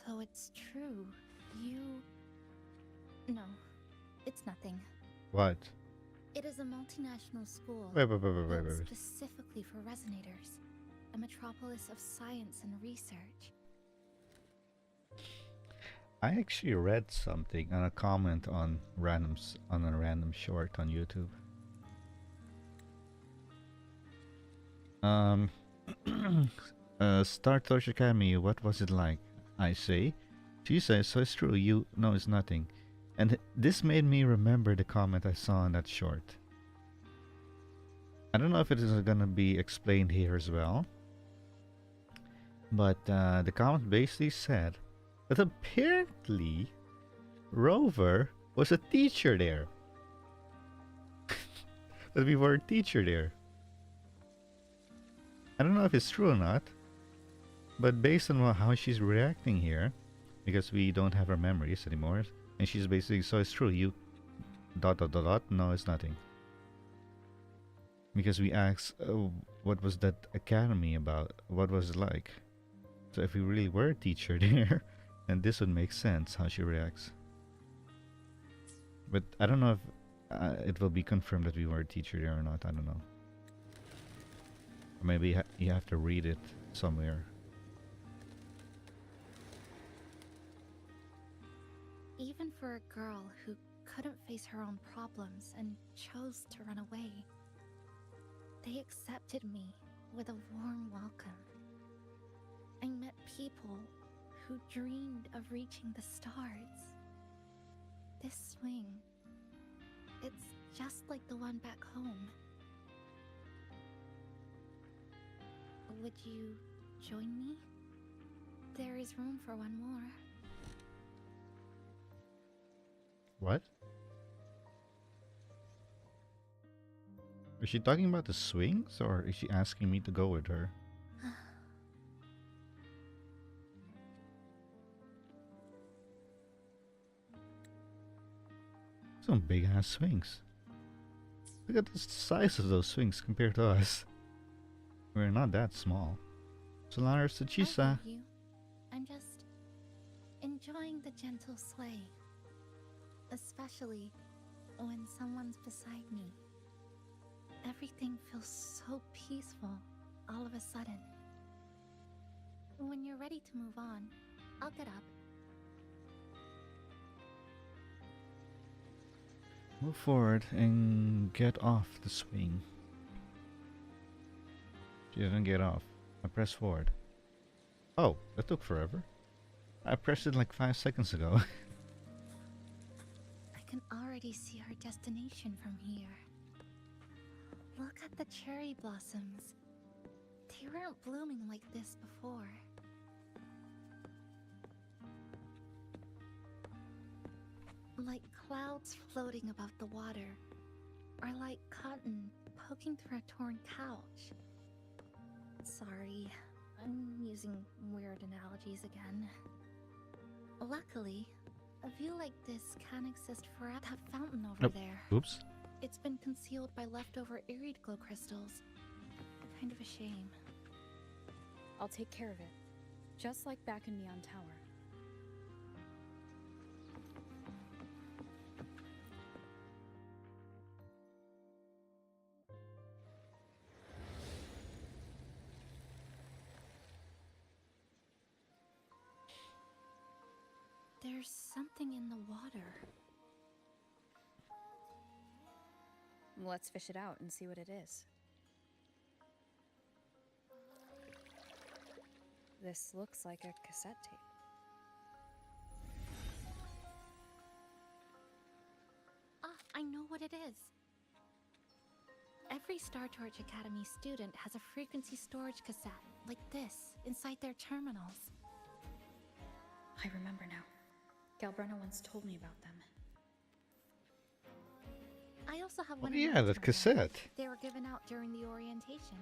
So it's true. No, it's nothing. What? It is a multinational school Wait. built specifically for resonators, a metropolis of science and research. I actually read something on a comment on a random short on YouTube. Star Torch Academy, what was it like? I say. She says, so it's true, you know it's nothing. And this made me remember the comment I saw in that short. I don't know if it is gonna be explained here as well. But the comment basically said that apparently Rover was a teacher there. That we were a teacher there. I don't know if it's true or not. But based on how she's reacting here, because we don't have her memories anymore, and she's basically, so it's true, you ... no, it's nothing. Because we asked, what was that academy about? What was it like? So if we really were a teacher there, then this would make sense how she reacts. But I don't know if it will be confirmed that we were a teacher there or not, I don't know. Or maybe you have to read it somewhere. Even for a girl who couldn't face her own problems and chose to run away, they accepted me with a warm welcome. I met people who dreamed of reaching the stars. This swing, it's just like the one back home. Would you join me? There is room for one more. What? Is she talking about the swings, or is she asking me to go with her? Some big ass swings. Look at the size of those swings compared to us. We're not that small. Solar Sachisa. I'm just enjoying the gentle sway. Especially when someone's beside me. Everything feels so peaceful all of a sudden. When you're ready to move on, I'll get up. Move forward and get off the swing. She didn't get off. I press forward. Oh, that took forever. I pressed it like 5 seconds ago. I can already see our destination from here. Look at the cherry blossoms. They weren't blooming like this before. Like clouds floating above the water, or like cotton poking through a torn couch. Sorry, I'm using weird analogies again. Luckily, a view like this can exist forever. That fountain over there. Oops. It's been concealed by leftover irid glow crystals. Kind of a shame. I'll take care of it. Just like back in Neon Tower. There's something in the water. Let's fish it out and see what it is. This looks like a cassette tape. Ah, I know what it is. Every Star Torch Academy student has a frequency storage cassette, like this, inside their terminals. I remember now. Galbrena once told me about them. I also have Oh one. yeah, that cassette. They were given out during the orientation.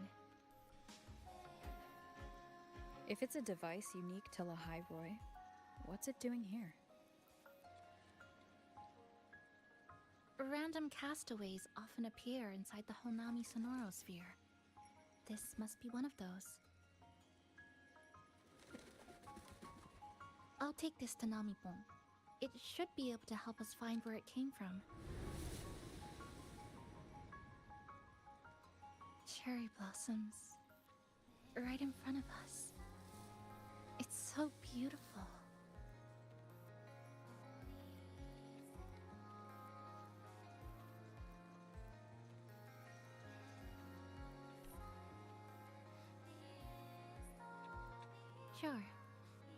If it's a device unique to Lahairoi, what's it doing here? Random castaways often appear inside the Honami Sonorosphere. This must be one of those. I'll take this to Namipon. It should be able to help us find where it came from. Cherry blossoms. Right in front of us. It's so beautiful. Sure.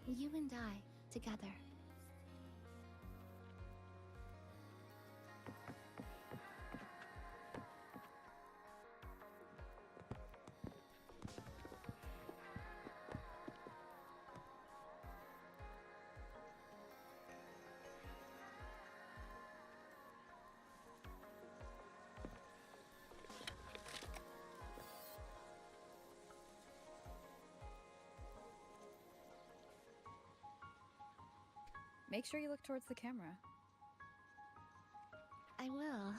You and I, together. Make sure you look towards the camera. I will.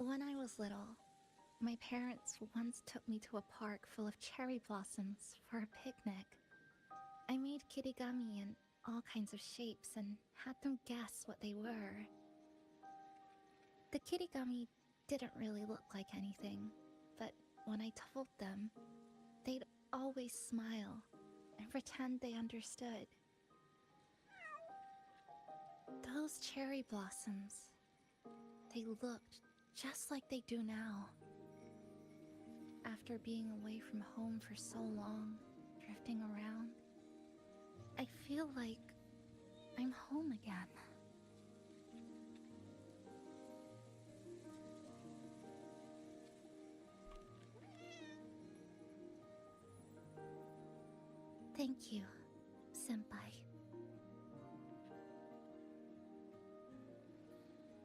When I was little, my parents once took me to a park full of cherry blossoms for a picnic. I made kirigami in all kinds of shapes and had them guess what they were. The kirigami didn't really look like anything, but when I told them, they'd always smile and pretend they understood. Those cherry blossoms, they looked just like they do now. After being away from home for so long, drifting around, I feel like I'm home again. Thank you, Senpai.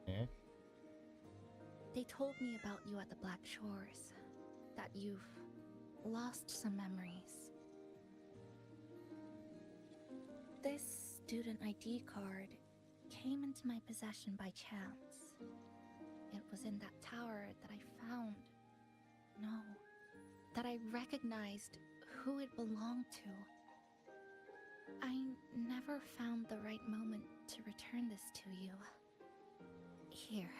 Eh? They told me about you at the Black Shores, that you've lost some memories. This student ID card came into my possession by chance. It was in that tower that I found. No, that I recognized who it belonged to. I never found the right moment to return this to you. Here.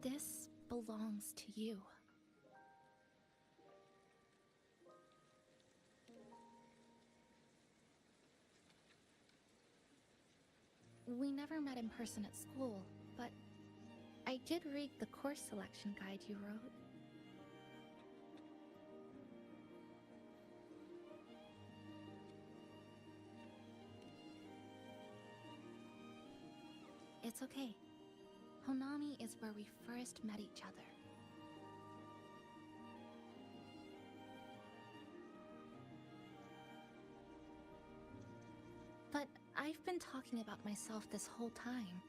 This belongs to you. We never met in person at school, but I did read the course selection guide you wrote. It's okay. Honami is where we first met each other. But I've been talking about myself this whole time.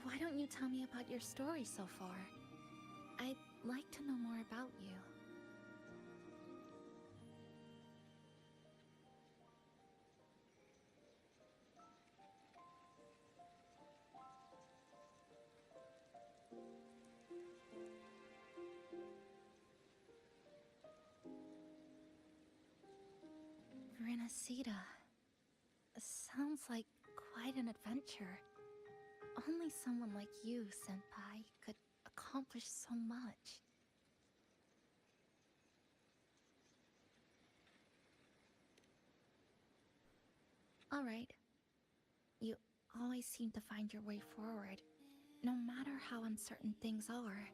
Why don't you tell me about your story so far? I'd like to know more about you. Renacida. Sounds like quite an adventure. Only someone like you, Senpai, could accomplish so much. Alright. You always seem to find your way forward, no matter how uncertain things are,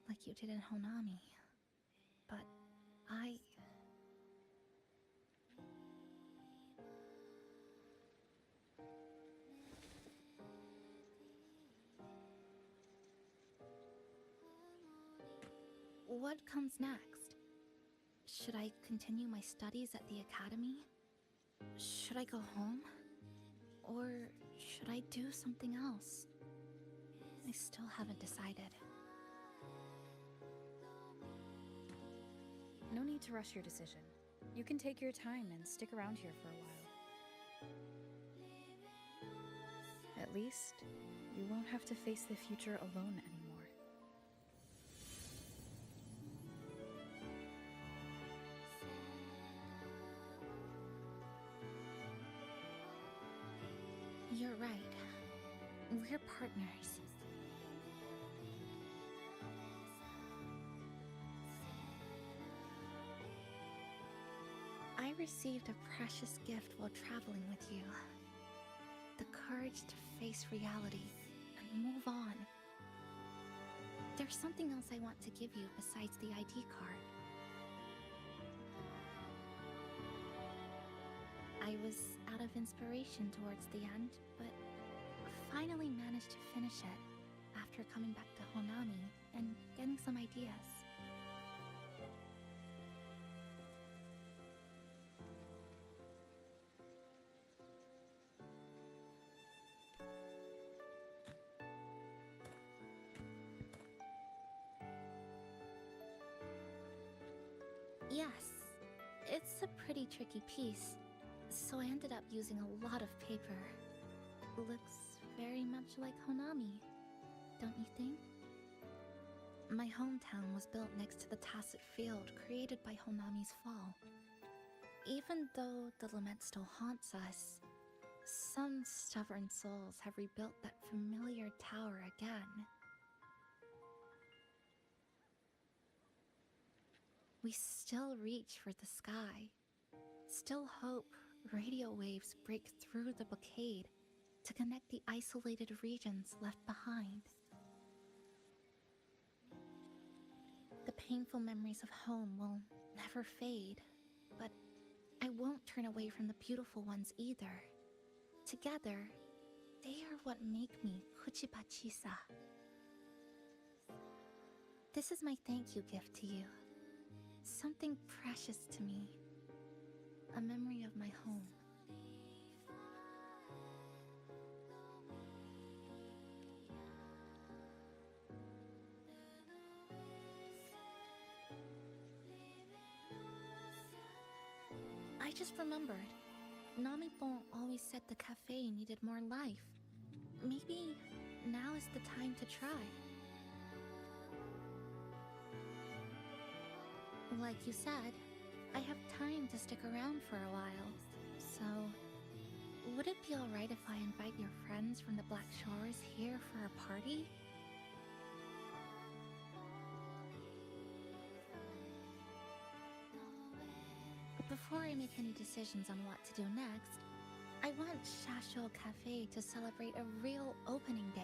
like you did in Honami. But what comes next? Should I continue my studies at the academy? Should I go home? Or should I do something else? I still haven't decided. No need to rush your decision. You can take your time and stick around here for a while. At least, you won't have to face the future alone anymore. You're right. We're partners. I received a precious gift while traveling with you. The courage to face reality and move on. There's something else I want to give you besides the ID card. I was out of inspiration towards the end, but finally managed to finish it after coming back to Honami and getting some ideas. Yes, it's a pretty tricky piece, so I ended up using a lot of paper. Looks very much like Honami, don't you think? My hometown was built next to the tacit field created by Honami's fall. Even though the lament still haunts us, some stubborn souls have rebuilt that familiar tower again. We still reach for the sky, still hope radio waves break through the blockade to connect the isolated regions left behind. The painful memories of home will never fade, but I won't turn away from the beautiful ones either. Together, they are what make me Kuchibachisa. This is my thank you gift to you. Something precious to me. a memory of my home. I just remembered. Namipon always said the cafe needed more life. Maybe now is the time to try. Like you said, I have time to stick around for a while. So, would it be alright if I invite your friends from the Black Shores here for a party? Before I make any decisions on what to do next, I want Shasho Cafe to celebrate a real opening day.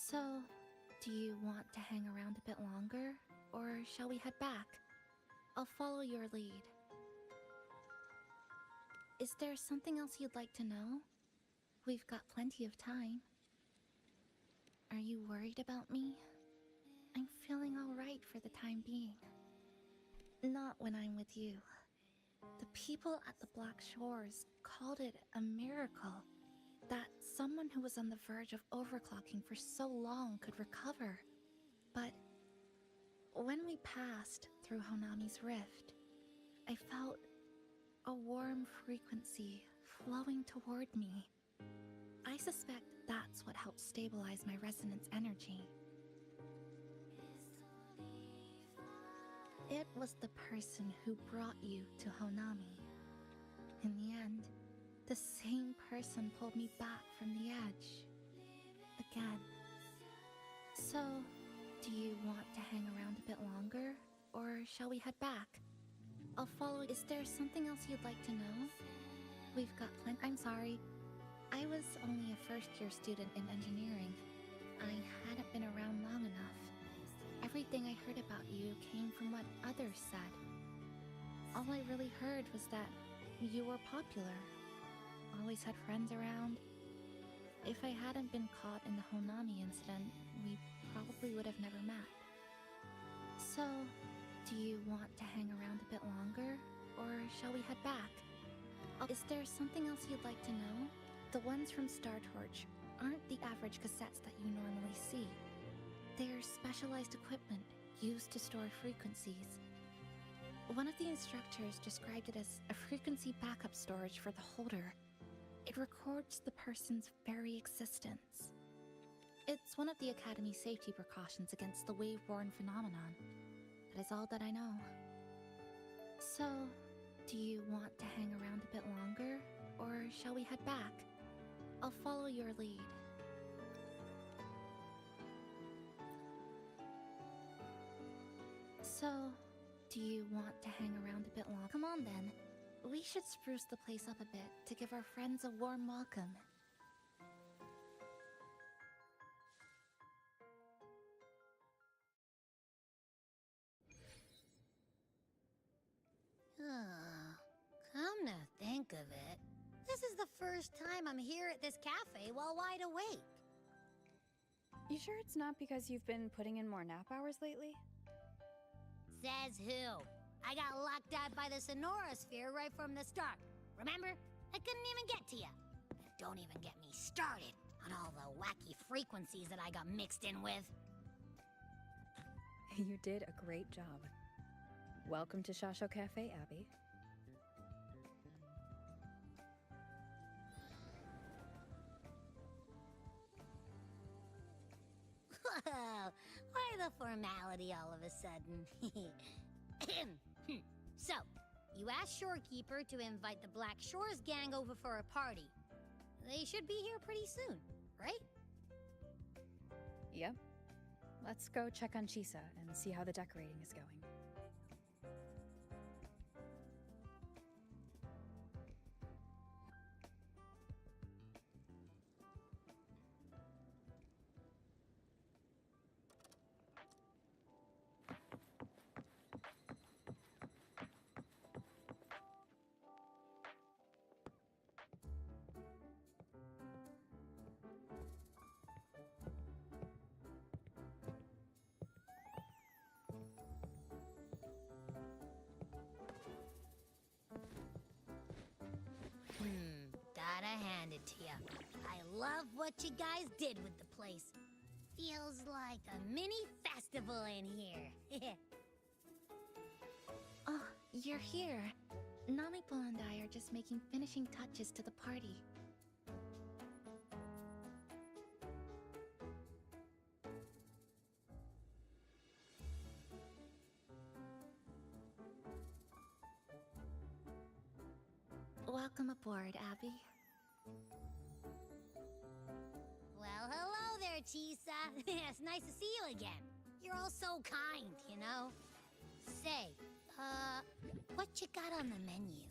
So, do you want to hang around a bit longer, or shall we head back? I'll follow your lead. Is there something else you'd like to know? We've got plenty of time. Are you worried about me? I'm feeling alright for the time being. Not when I'm with you. The people at the Black Shores called it a miracle. That someone who was on the verge of overclocking for so long could recover. But when we passed through Honami's rift, I felt a warm frequency flowing toward me. I suspect that's what helped stabilize my resonance energy. It was the person who brought you to Honami. In the end, the same person pulled me back from the edge. Again. So, do you want to hang around a bit longer, or shall we head back? I'll follow. Is there something else you'd like to know? We've got plenty. I'm sorry. I was only a first-year student in engineering. I hadn't been around long enough. Everything I heard about you came from what others said. All I really heard was that you were popular. Always had friends around. If I hadn't been caught in the Honami incident, we probably would have never met. So, do you want to hang around a bit longer, or shall we head back? Is there something else you'd like to know? The ones from Star Torch aren't the average cassettes that you normally see. They're specialized equipment used to store frequencies. One of the instructors described it as a frequency backup storage for the holder. It records the person's very existence. It's one of the Academy's safety precautions against the wave-borne phenomenon. That is all that I know. So, do you want to hang around a bit longer, or shall we head back? I'll follow your lead. So, do you want to hang around a bit longer? Come on then. We should spruce the place up a bit to give our friends a warm welcome. Come to think of it, this is the first time I'm here at this cafe while wide awake. You sure it's not because you've been putting in more nap hours lately? Says who? I got locked out by the Sonorosphere right from the start. Remember? I couldn't even get to you. And don't even get me started on all the wacky frequencies that I got mixed in with. You did a great job. Welcome to Shasho Cafe, Abby. Whoa, why the formality all of a sudden? So, You asked Shorekeeper to invite the Black Shores gang over for a party. They should be here pretty soon, right? Yep. Let's go check on Chisa and see how the decorating is going. Gotta hand it to you. I love what you guys did with the place. Feels like a mini festival in here. Oh, you're here. Namipol and I are just making finishing touches to the party. Welcome aboard, Abby. Well, hello there, Chisa. It's nice to see you again. You're all so kind, you know? Say, what you got on the menu?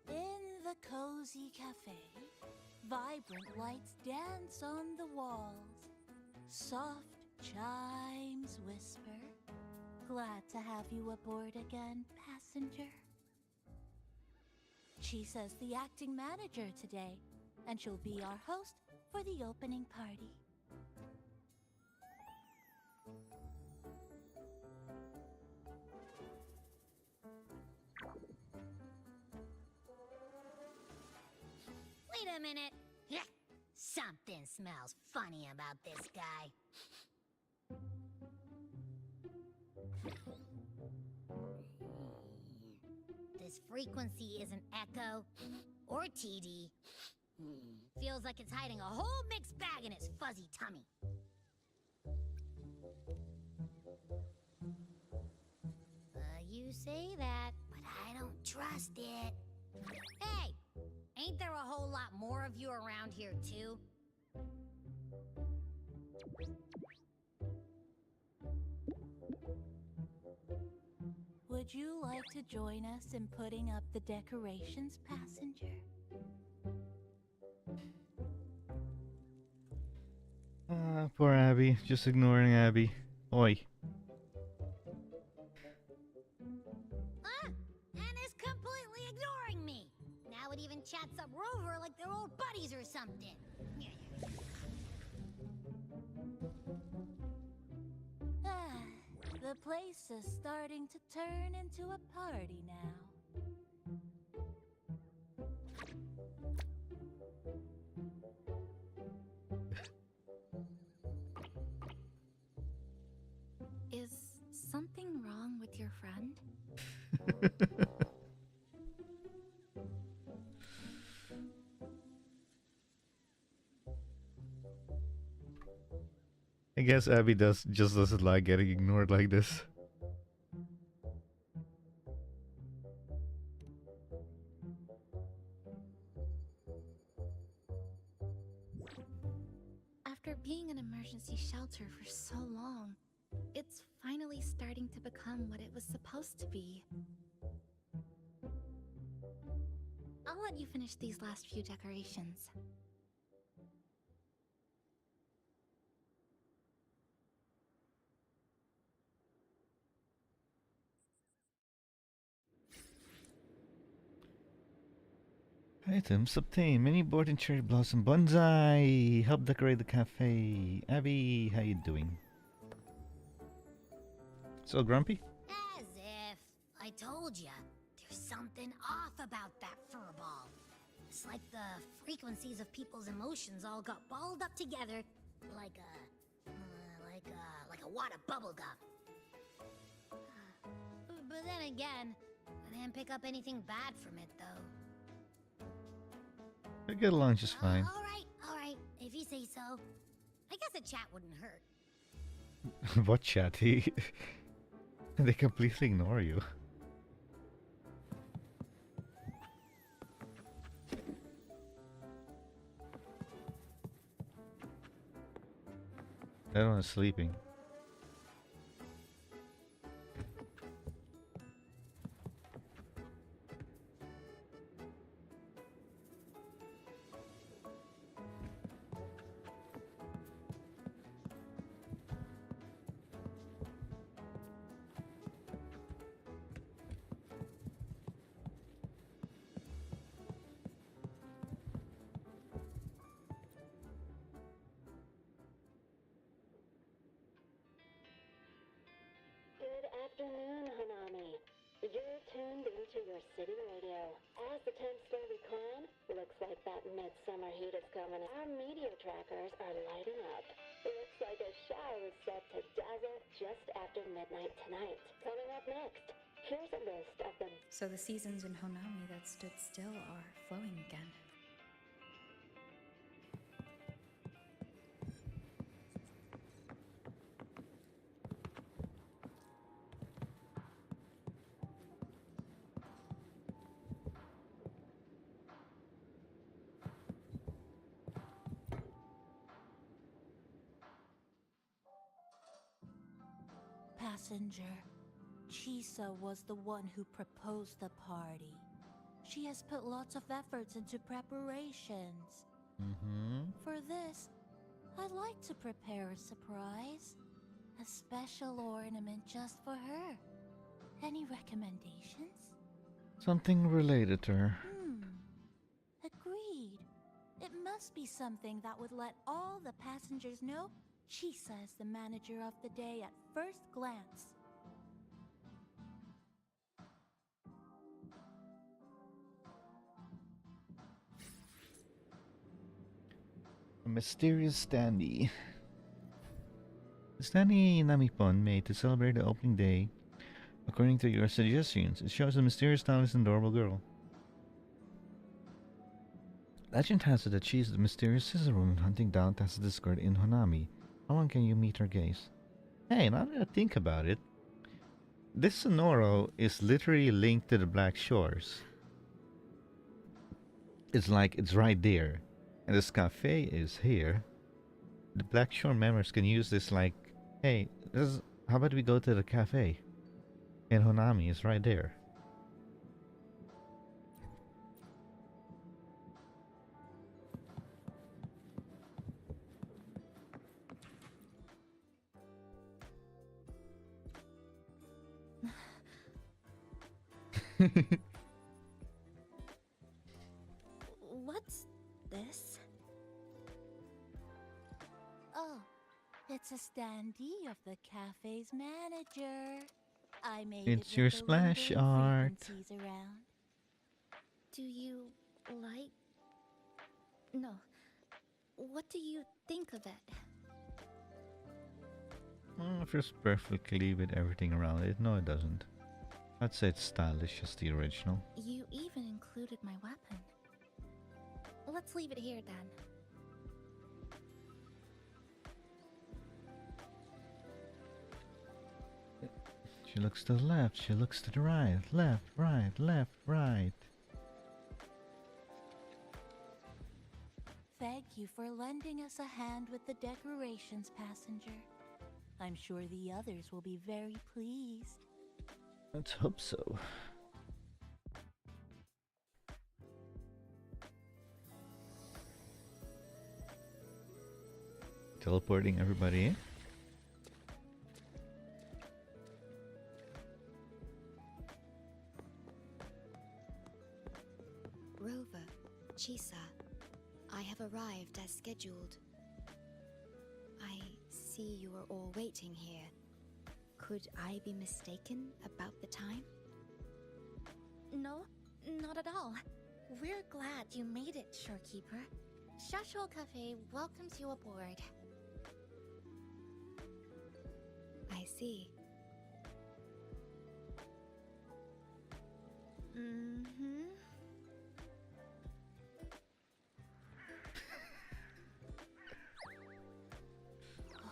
In the cozy cafe, vibrant lights dance on the walls. Soft chimes whisper. Glad to have you aboard again, passenger. Chisa's the acting manager today, and she'll be our host for the opening party. Wait a minute. Something smells funny about this guy. This frequency isn't echo or TD. Feels like it's hiding a whole mixed bag in its fuzzy tummy. You say that, but I don't trust it. Hey, ain't there a whole lot more of you around here too? Would you like to join us in putting up the decorations, passenger? Poor Abby. Just ignoring Abby. Oi. And is completely ignoring me. Now it even chats up Rover like they're old buddies or something. The place is starting to turn into a party now. Is something wrong with your friend? I guess Abby just doesn't like getting ignored like this. After being an emergency shelter for so long, it's finally starting to become what it was supposed to be. I'll let you finish these last few decorations. Items obtained. Mini board and cherry blossom bonsai. Help decorate the cafe. Abby, how you doing? So grumpy? As if. I told ya. There's something off about that furball. It's like the frequencies of people's emotions all got balled up together like a wad of bubble gum. But then again, I didn't pick up anything bad from it though. I get along just fine. Alright, if you say so. I guess a chat wouldn't hurt. What chat? They completely ignore you. That one is sleeping. Good afternoon, Hanami. You're tuned into your city radio. As the temps slowly climb, looks like that midsummer heat is coming. Our meteor trackers are lighting up. Looks like a shower is set to dazzle just after midnight tonight. Coming up next, here's a list of the... So the seasons in Honami that stood still are flowing again. Passenger, Chisa was the one who proposed the party. She has put lots of efforts into preparations. For this, I'd like to prepare a surprise. A special ornament just for her. Any recommendations? Something related to her. Agreed. It must be something that would let all the passengers know Chisa is the manager of the day at first glance. A mysterious standee. The standee Namipon made to celebrate the opening day. According to your suggestions, it shows a mysterious, talented, and adorable girl. Legend has it that she is the mysterious scissor woman hunting down Tessa Discord in Honami. How long can you meet her gaze? Hey, now that I think about it, this Sonoro is literally linked to the Black Shores. It's like it's right there. And this cafe is here. The Black Shore members can use this like, hey, how about we go to the cafe? And Honami is right there. What's this? Oh, it's a standee of the cafe's manager. I made It's it your with the splash lingering art. frequencies around. Do you like... No. What do you think of it? It feels perfectly with everything around it. No, it doesn't. I'd say it's stylish as the original. You even included my weapon. Let's leave it here then. She looks to the left, she looks to the right, left, right, left, right. Thank you for lending us a hand with the decorations, passenger. I'm sure the others will be very pleased. Let's hope so. Teleporting everybody in. Rover, Chisa, I have arrived as scheduled. I see you are all waiting here. Could I be mistaken about the time? No, not at all. We're glad you made it, Shorekeeper. Shashol Cafe welcomes you aboard. I see.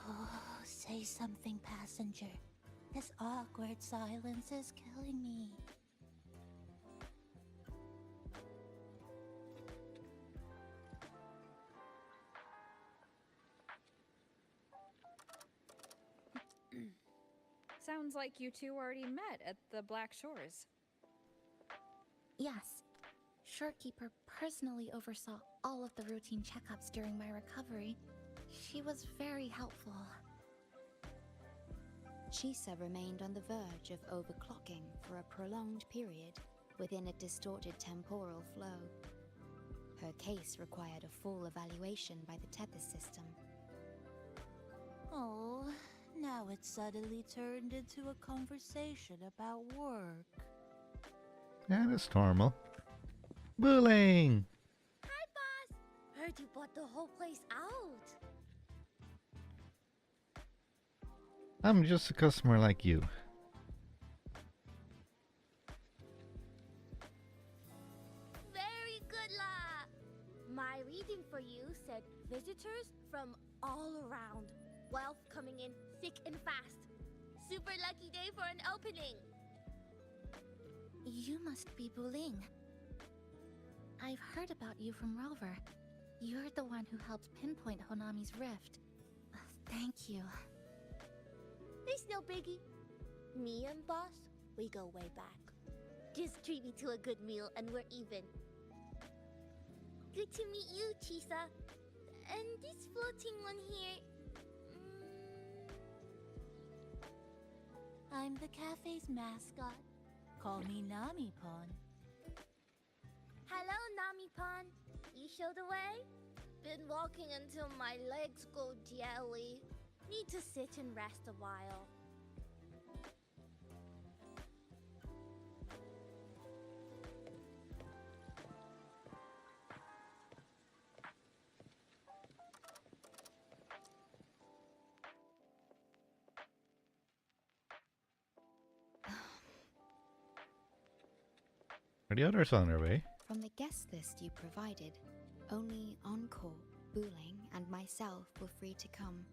Oh, say something, passenger. This awkward silence is killing me. Sounds like you two already met at the Black Shores. Yes. Shorekeeper personally oversaw all of the routine checkups during my recovery. She was very helpful. Chisa remained on the verge of overclocking for a prolonged period within a distorted temporal flow. Her case required a full evaluation by the Tethys system. Oh, now it's suddenly turned into a conversation about work. Yeah, that's normal. Bullying! Hi, boss! Heard you bought the whole place out. I'm just a customer like you. Very good, la! My reading for you said visitors from all around. Wealth coming in thick and fast. Super lucky day for an opening. You must be Buling. I've heard about you from Rover. You're the one who helped pinpoint Honami's rift. Thank you. It's no biggie. Me and boss, we go way back. Just treat me to a good meal and we're even. Good to meet you, Chisa. And this floating one here... I'm the cafe's mascot. Call me Nami-pon. Hello, Nami-pon. You show the way? Been walking until my legs go jelly. Need to sit and rest a while. Are the others on their way? From the guest list you provided, only Encore, Buling, and myself were free to come.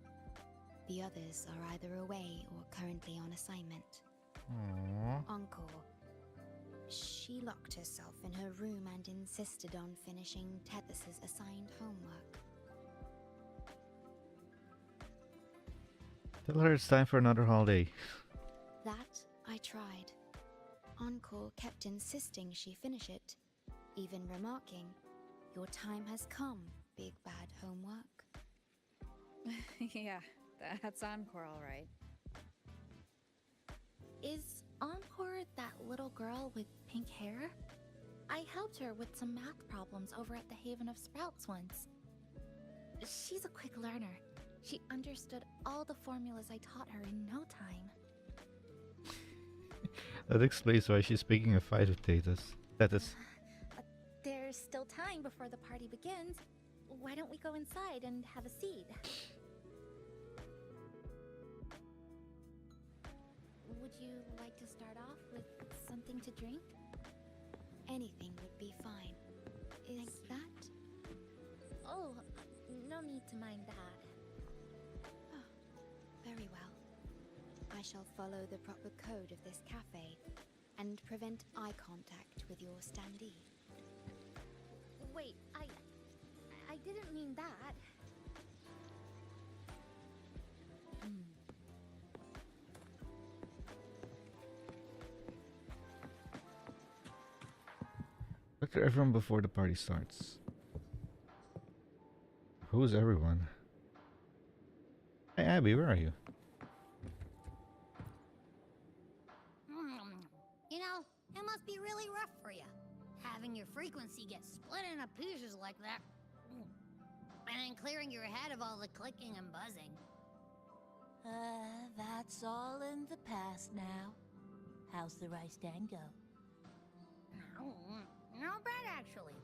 The others are either away or currently on assignment. Aww. Encore. She locked herself in her room and insisted on finishing Tethys's assigned homework. Tell her it's time for another holiday. That I tried. Encore kept insisting she finish it, even remarking, "Your time has come, big bad homework." Yeah, that's Encore, all right. Is Encore that little girl with pink hair? I helped her with some math problems over at the Haven of Sprouts once. She's a quick learner. She understood all the formulas I taught her in no time. That explains why she's picking a fight with Tethys. There's still time before the party begins. Why don't we go inside and have a seat? Would you like to start off with something to drink? Anything would be fine. Is that? Oh, no need to mind that. Oh, very well. I shall follow the proper code of this cafe and prevent eye contact with your standee. Wait, I didn't mean that. Look at everyone before the party starts. Who's everyone? Hey Abby, where are you? You know, it must be really rough for you, having your frequency get split into pieces like that. And then clearing your head of all the clicking and buzzing. That's all in the past now. How's the rice dango? Not bad, actually.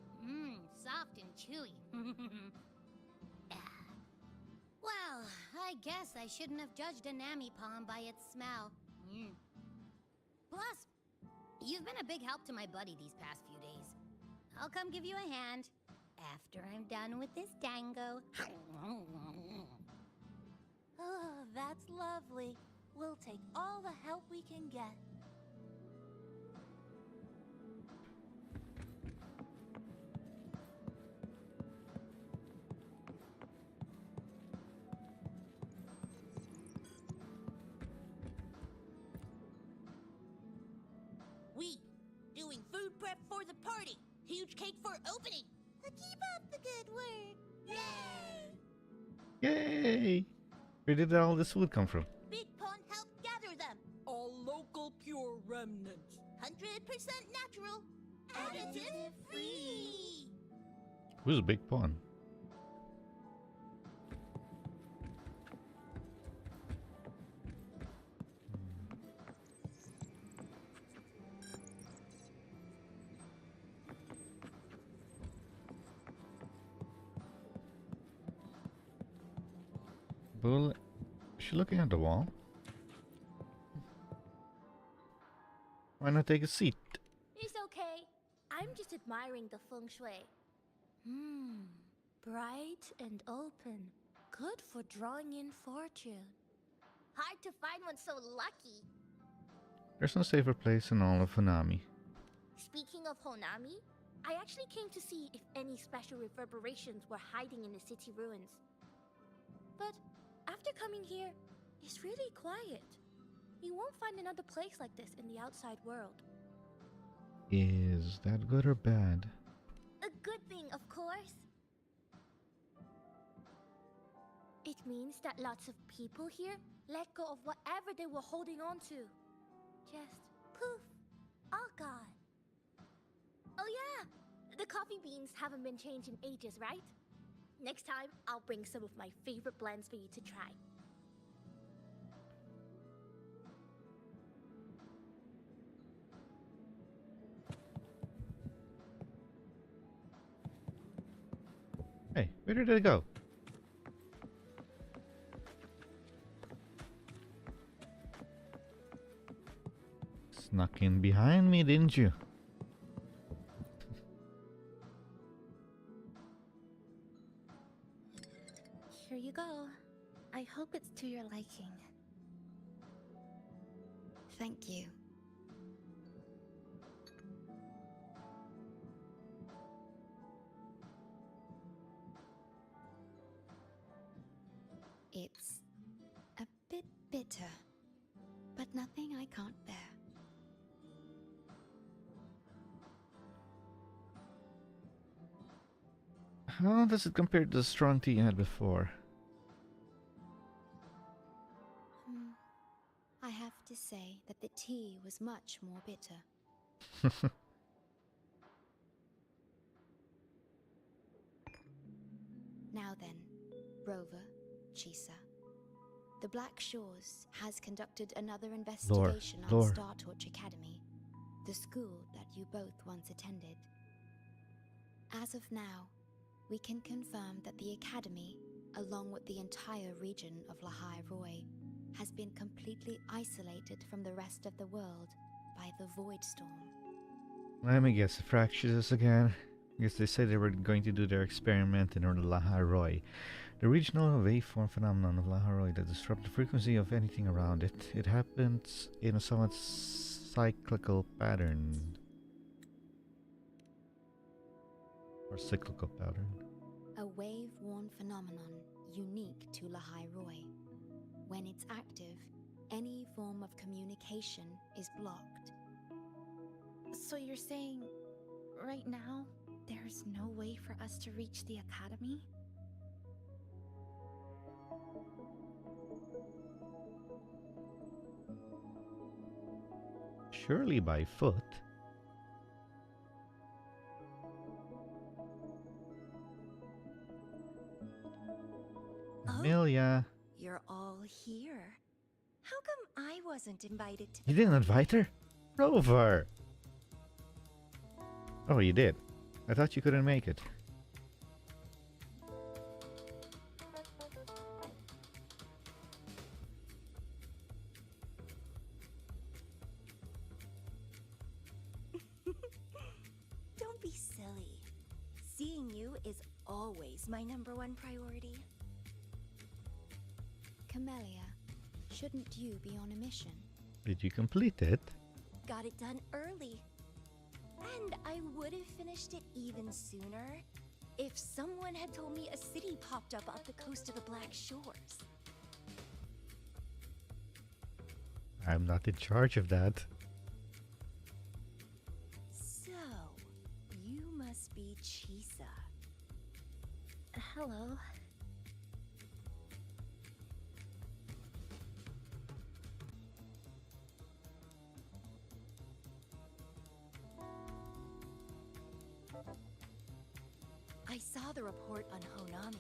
Soft and chewy. Well, I guess I shouldn't have judged a Nami-pon by its smell. Plus, you've been a big help to my buddy these past few days. I'll come give you a hand after I'm done with this dango. Oh, that's lovely. We'll we'll take all the help we can get. We doing food prep for the party. Huge cake for opening. Keep up the good work. Yay! Yay! Where did all this food come from? Big Pond helped gather them. All local pure remnants. 100% natural. Additive free. Who's Big Pawn? Bull, is she looking at the wall? Why not take a seat? It's okay. I'm just admiring the feng shui. Bright and open. Good for drawing in fortune. Hard to find one so lucky. There's no safer place in all of Hanami. Speaking of Honami, I actually came to see if any special reverberations were hiding in the city ruins. But after coming here, it's really quiet. You won't find another place like this in the outside world. Is that good or bad? A good thing, of course. It means that lots of people here let go of whatever they were holding on to. Just poof, all gone. Oh yeah, the coffee beans haven't been changed in ages, right? Next time, I'll bring some of my favorite blends for you to try. Hey, where did it go? Snuck in behind me, didn't you? Here you go. I hope it's to your liking. Thank you. It's a bit bitter, but nothing I can't bear. How does it compare to the strong tea you had before? I have to say that the tea was much more bitter. Now then, Rover, Chisa. The Black Shores has conducted another investigation on Lore. Star Torch Academy, the school that you both once attended. As of now, we can confirm that the Academy, along with the entire region of Lahai Roy, has been completely isolated from the rest of the world by the Void Storm. Let me guess, Fractious again. Because they said they were going to do their experiment in Lahai Roy, the regional waveform phenomenon of Lahai Roy that disrupts the frequency of anything around it. It happens in a somewhat cyclical pattern. Or cyclical pattern. A wave-worn phenomenon unique to Lahai Roy. When it's active, any form of communication is blocked. So you're saying, right now, there's no way for us to reach the Academy? Surely by foot. Amelia. You're all here. How come I wasn't invited to You didn't invite her? Rover! Oh, you did. I thought you couldn't make it. Don't be silly. Seeing you is always my #1 priority. Camellia, Shouldn't you be on a mission? Did you complete it? Got it done early. And I would have finished it even sooner if someone had told me a city popped up off the coast of the Black Shores. I'm not in charge of that. So, you must be Chisa. Hello. I saw the report on Honami.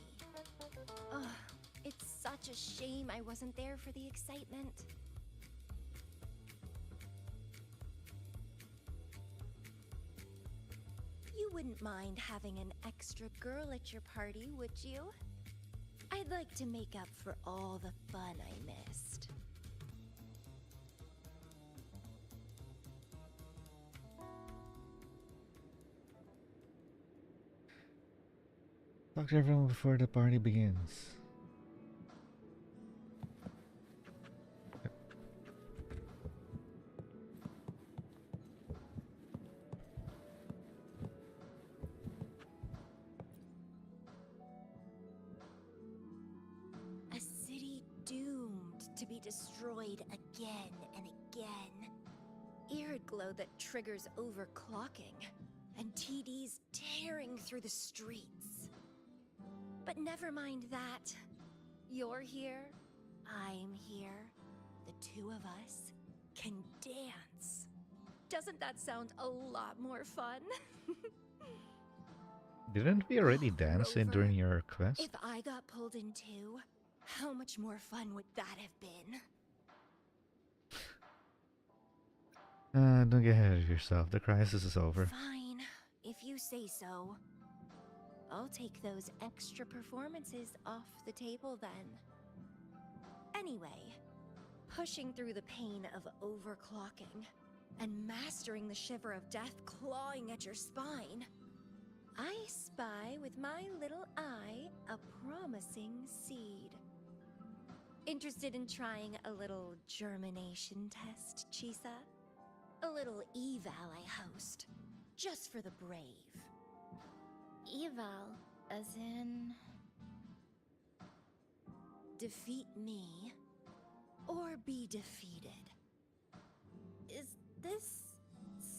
Ugh, it's such a shame I wasn't there for the excitement. You wouldn't mind having an extra girl at your party, would you? I'd like to make up for all the fun I missed. Talk to everyone before the party begins. A city doomed to be destroyed again and again. Irid glow that triggers overclocking, and TDs tearing through the streets. But never mind that. You're here, I'm here. The two of us can dance. Doesn't that sound a lot more fun? Didn't we already dance in during your quest? If I got pulled in too, how much more fun would that have been? Don't get ahead of yourself. The crisis is over. Fine, if you say so. I'll take those extra performances off the table then. Anyway, pushing through the pain of overclocking and mastering the shiver of death clawing at your spine, I spy with my little eye a promising seed. Interested in trying a little germination test, Chisa? A little eval I host, just for the brave. Eval, as in... Defeat me, or be defeated. Is this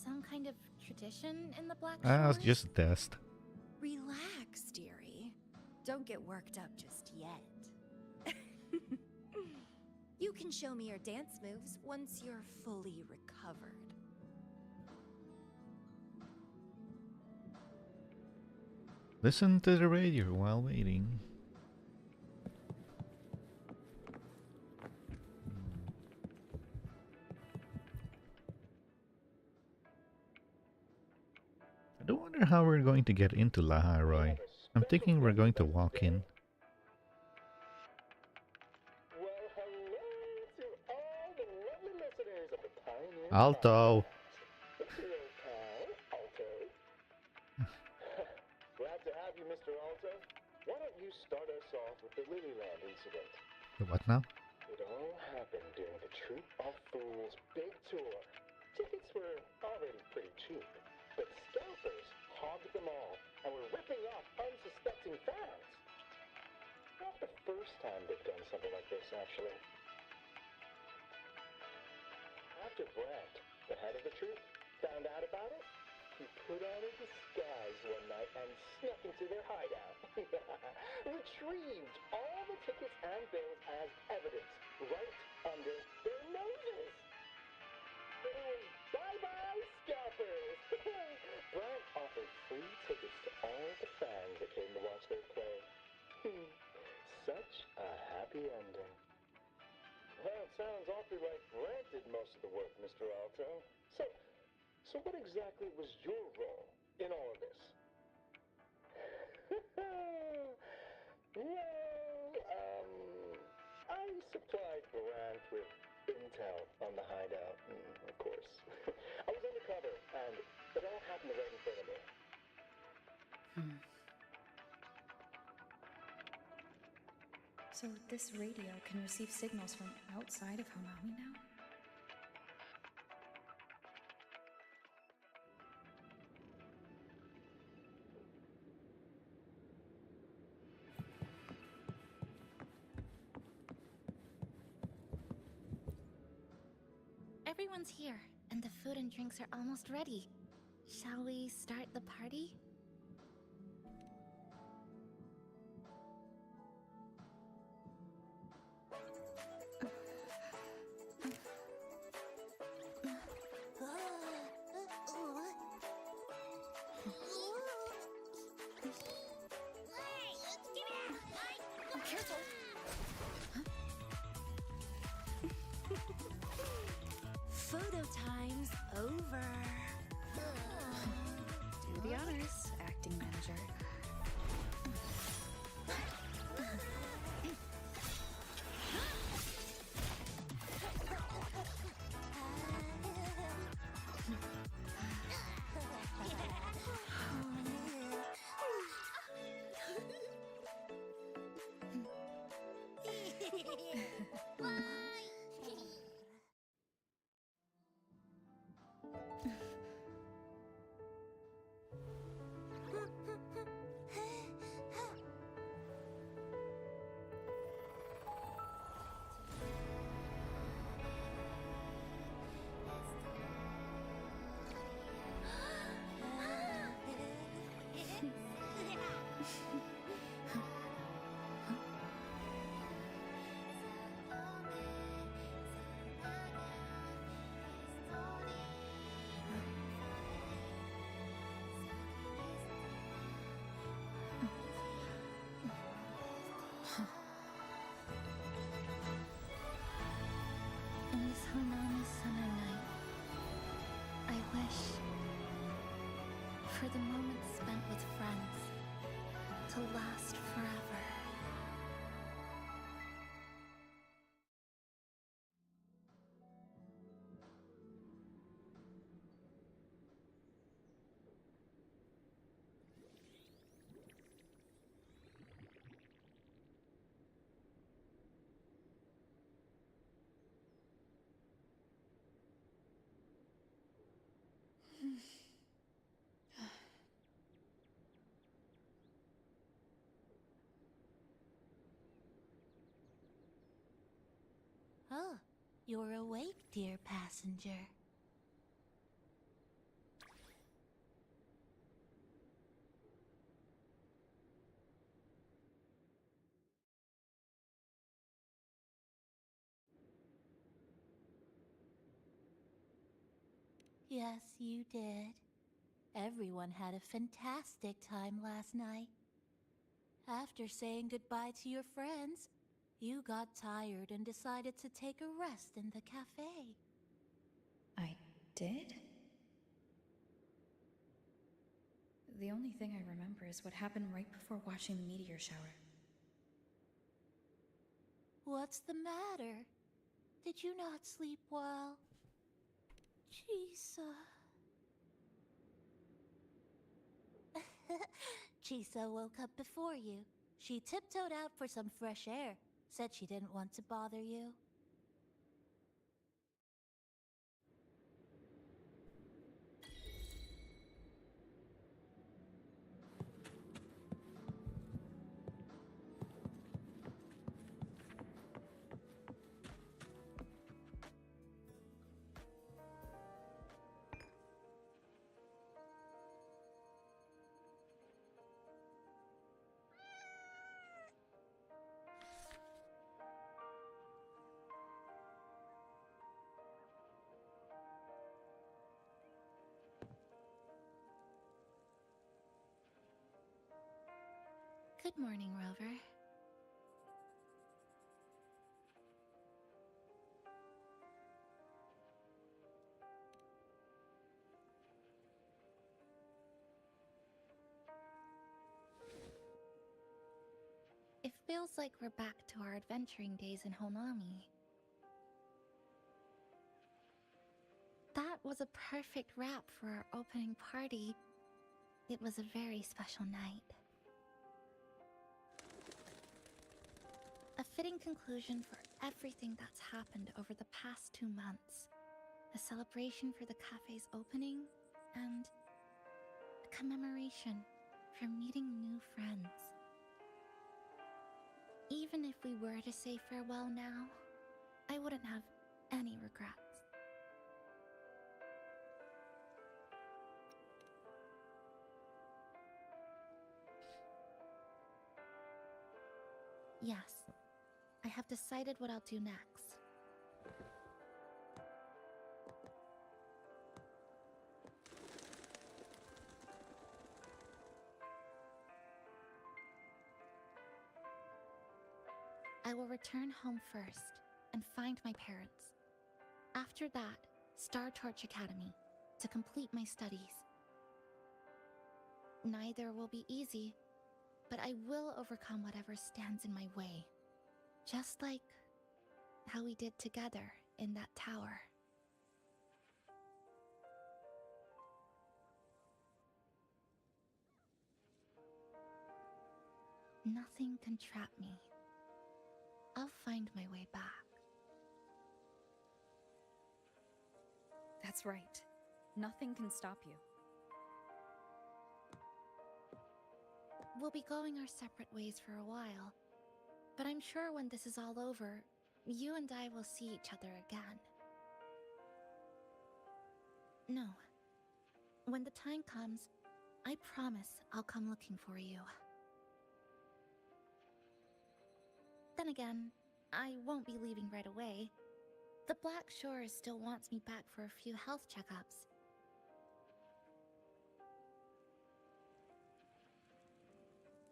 some kind of tradition in the Black Ah, Shores? it's just a test. Relax, dearie. Don't get worked up just yet. You can show me your dance moves once you're fully recovered. Listen to the radio while waiting. I do wonder how we're going to get into Laharoy. I'm thinking we're going to walk in. Alto! Glad to have you, Mr. Alto. Why don't you start us off with the Lilyland incident? The what now? It all happened during the Troop of Fools big tour. Tickets were already pretty cheap, but scalpers hogged them all and were ripping off unsuspecting fans. Not the first time they've done something like this, actually. After Brent, the head of the troop, found out about it, he put on a disguise one night and snuck into their hideout. Retrieved all the tickets and bills as evidence right under their noses. It was bye-bye scalpers. Brent offered free tickets to all the fans that came to watch their play. Such a happy ending. Well, it sounds awfully like Brent did most of the work, Mr. Alto. So what exactly was your role in all of this? I supplied Brant with intel on the hideout, of course. I was undercover, and it all happened right in front of me. So this radio can receive signals from outside of Honami now? Everyone's here, and the food and drinks are almost ready. Shall we start the party? Photo time's over. Do the honors, acting manager. In this Honami summer night, I wish for the moments spent with friends to last forever. Oh, you're awake, dear passenger. Yes, you did. Everyone had a fantastic time last night. After saying goodbye to your friends, you got tired and decided to take a rest in the cafe. I did? The only thing I remember is what happened right before watching the meteor shower. What's the matter? Did you not sleep well? Chisa. Chisa woke up before you. She tiptoed out for some fresh air. Said she didn't want to bother you. Good morning, Rover. It feels like we're back to our adventuring days in Honami. That was a perfect wrap for our opening party. It was a very special night. A fitting conclusion for everything that's happened over the past 2 months. A celebration for the cafe's opening, and a commemoration for meeting new friends. Even if we were to say farewell now, I wouldn't have any regrets. Yes, I have decided what I'll do next. I will return home first and find my parents. After that, Star Torch Academy to complete my studies. Neither will be easy, but I will overcome whatever stands in my way. Just like how we did together in that tower. Nothing can trap me. I'll find my way back. That's right. Nothing can stop you. We'll be going our separate ways for a while, but I'm sure when this is all over, you and I will see each other again. No. When the time comes, I promise I'll come looking for you. Then again, I won't be leaving right away. The Black Shores still wants me back for a few health checkups.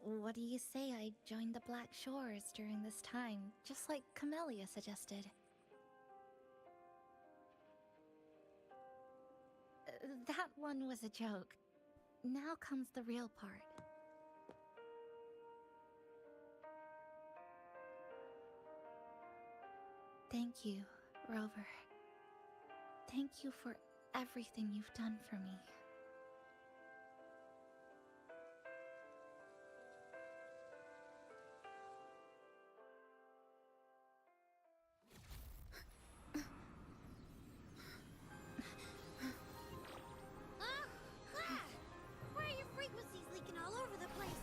What do you say I join the Black Shores during this time, just like Camellia suggested? That one was a joke. Now comes the real part. Thank you, Rover. Thank you for everything you've done for me. Why are your frequencies leaking all over the place?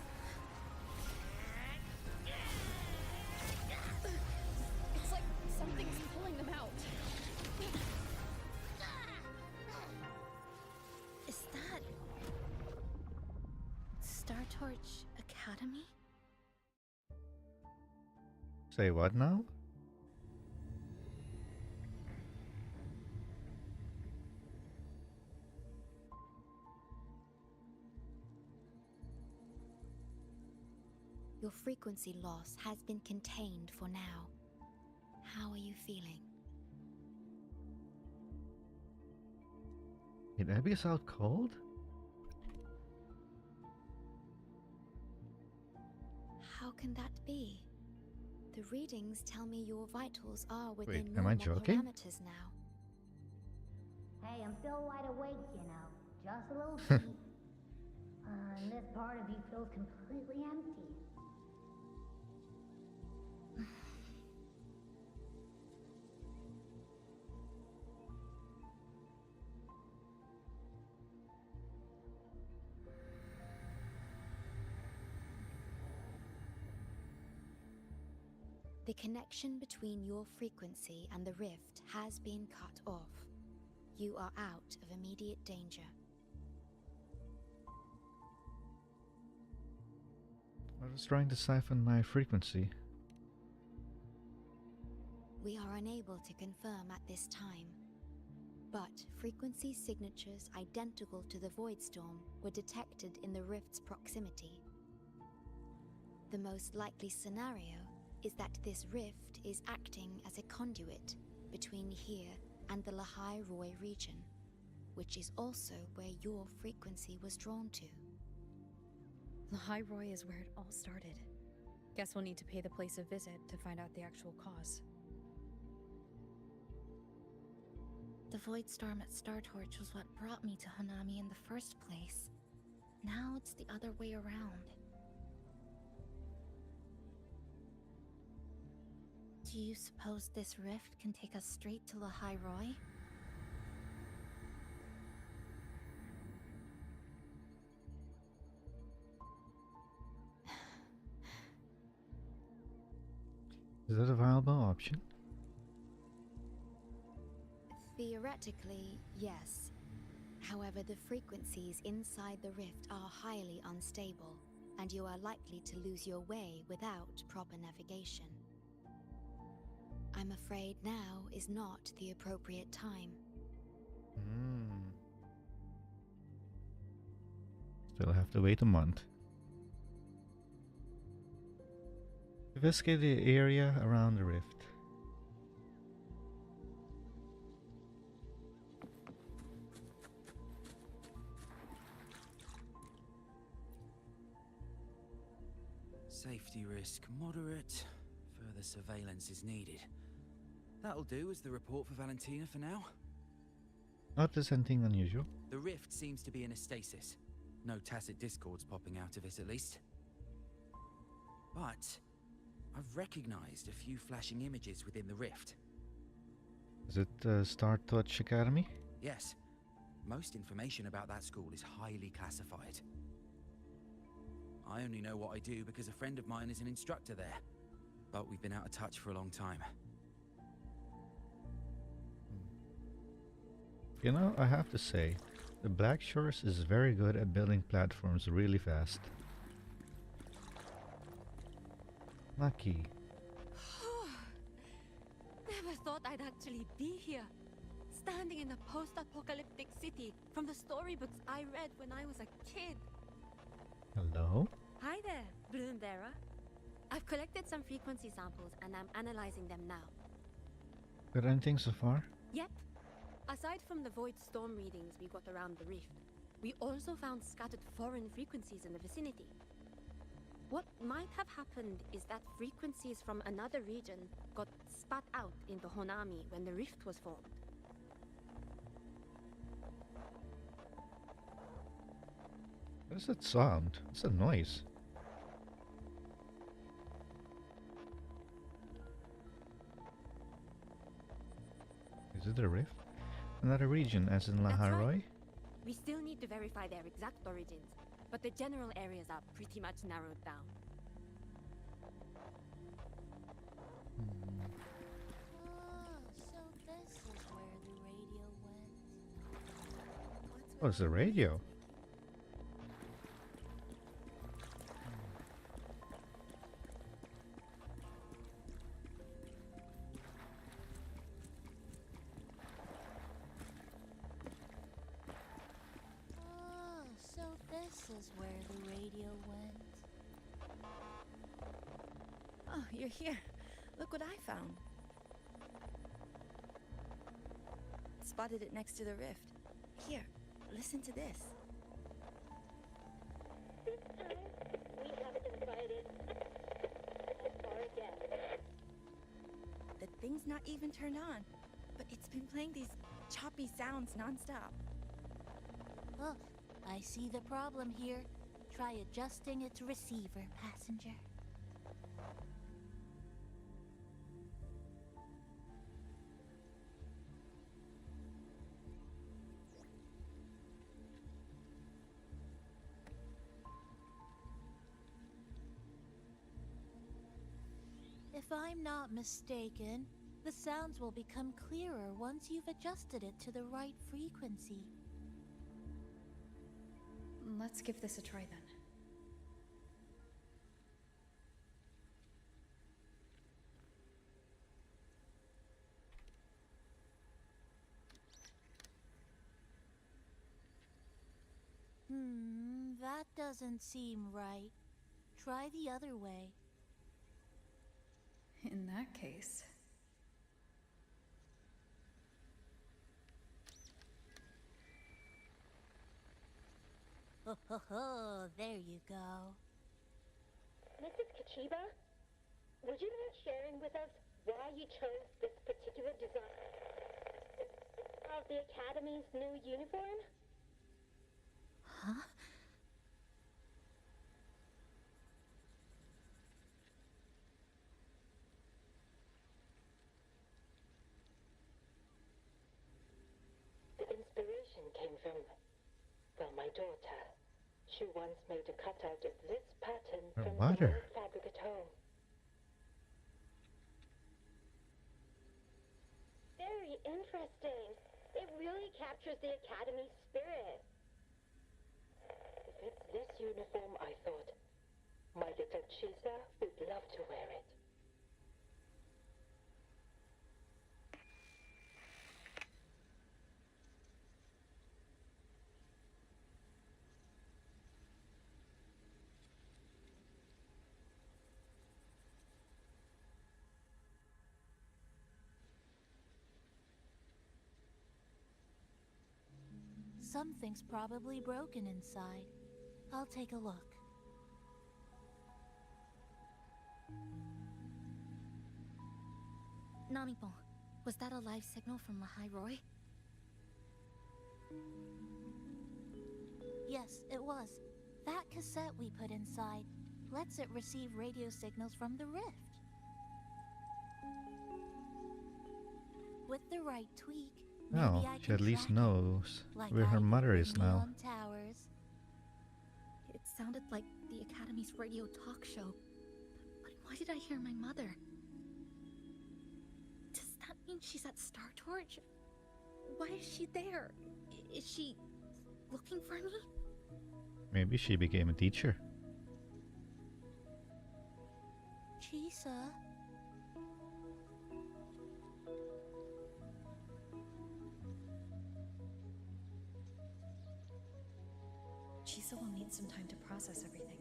It's like something's pulling them out. Is that Star Torch Academy? Say what now? Your frequency loss has been contained for now. How are you feeling? Did Abby's out cold? How can that be? The readings tell me your vitals are within am I normal joking? parameters now. Hey, I'm still wide awake, you know. Just a little sleep. And this part of you feels completely empty. The connection between your frequency and the rift has been cut off. You are out of immediate danger. I was trying to siphon my frequency. We are unable to confirm at this time, but frequency signatures identical to the Void Storm were detected in the rift's proximity. The most likely scenario is that this rift is acting as a conduit between here and the Lahai Roy region, which is also where your frequency was drawn to. Lahai Roy is where it all started. Guess we'll need to pay the place a visit to find out the actual cause. The Void Storm at Star Torch was what brought me to Hanami in the first place. Now it's the other way around. Do you suppose this rift can take us straight to the High Roy? Is that a viable option? Theoretically, yes. However, the frequencies inside the rift are highly unstable, and you are likely to lose your way without proper navigation. I'm afraid now is not the appropriate time. Still have to wait a month. Investigate the area around the rift. Safety risk moderate. Further surveillance is needed. That'll do as the report for Valentina for now. Notice anything unusual? The rift seems to be in a stasis. No tacit discords popping out of it, at least. But I've recognized a few flashing images within the rift. Is it Star Touch Academy? Yes. Most information about that school is highly classified. I only know what I do because a friend of mine is an instructor there. But we've been out of touch for a long time. You know, I have to say, the Black Shores is very good at building platforms really fast. Maki. Never thought I'd actually be here. Standing in a post-apocalyptic city from the storybooks I read when I was a kid. Hello? Hi there, Bloombearer. I've collected some frequency samples and I'm analyzing them now. Got anything so far? Yep. Aside from the void storm readings we got around the rift, we also found scattered foreign frequencies in the vicinity. What might have happened is that frequencies from another region got spat out into Honami when the rift was formed. What is that sound? What's that noise? Is it a rift? Another region, as in That's Laharoi? right. We still need to verify their exact origins, but the general areas are pretty much narrowed down. So this is where the radio went. Oh, it's a radio. So this is where the radio went. Oh, you're here. Look what I found. Spotted it next to the rift. Here, listen to this. This time, we haven't invited our guests. The thing's not even turned on, but it's been playing these choppy sounds nonstop. Oh, I see the problem here. Try adjusting its receiver, passenger. If I'm not mistaken, the sounds will become clearer once you've adjusted it to the right frequency. Let's give this a try then. That doesn't seem right. Try the other way. In that case... Oh, there you go. Mrs. Kachiba, would you mind sharing with us why you chose this particular design of the Academy's new uniform? Huh? came from, well, my daughter. She once made a cutout of this pattern Her from mother. some old fabric at home. Very interesting. It really captures the Academy spirit. If it's this uniform, I thought, my little Chisa would love to wear it. Something's probably broken inside. I'll take a look. Namipon, was that a live signal from Lahai Roy? Yes, it was. That cassette we put inside lets it receive radio signals from the rift. With the right tweak, maybe Oh, I she can at least track it, knows like where I her did mother with is now. Neon Towers. It sounded like the Academy's radio talk show. But why did I hear my mother? Does that mean she's at Star Torch? Why is she there? Is she looking for me? Maybe she became a teacher. Chisa? Chisa will need some time to process everything.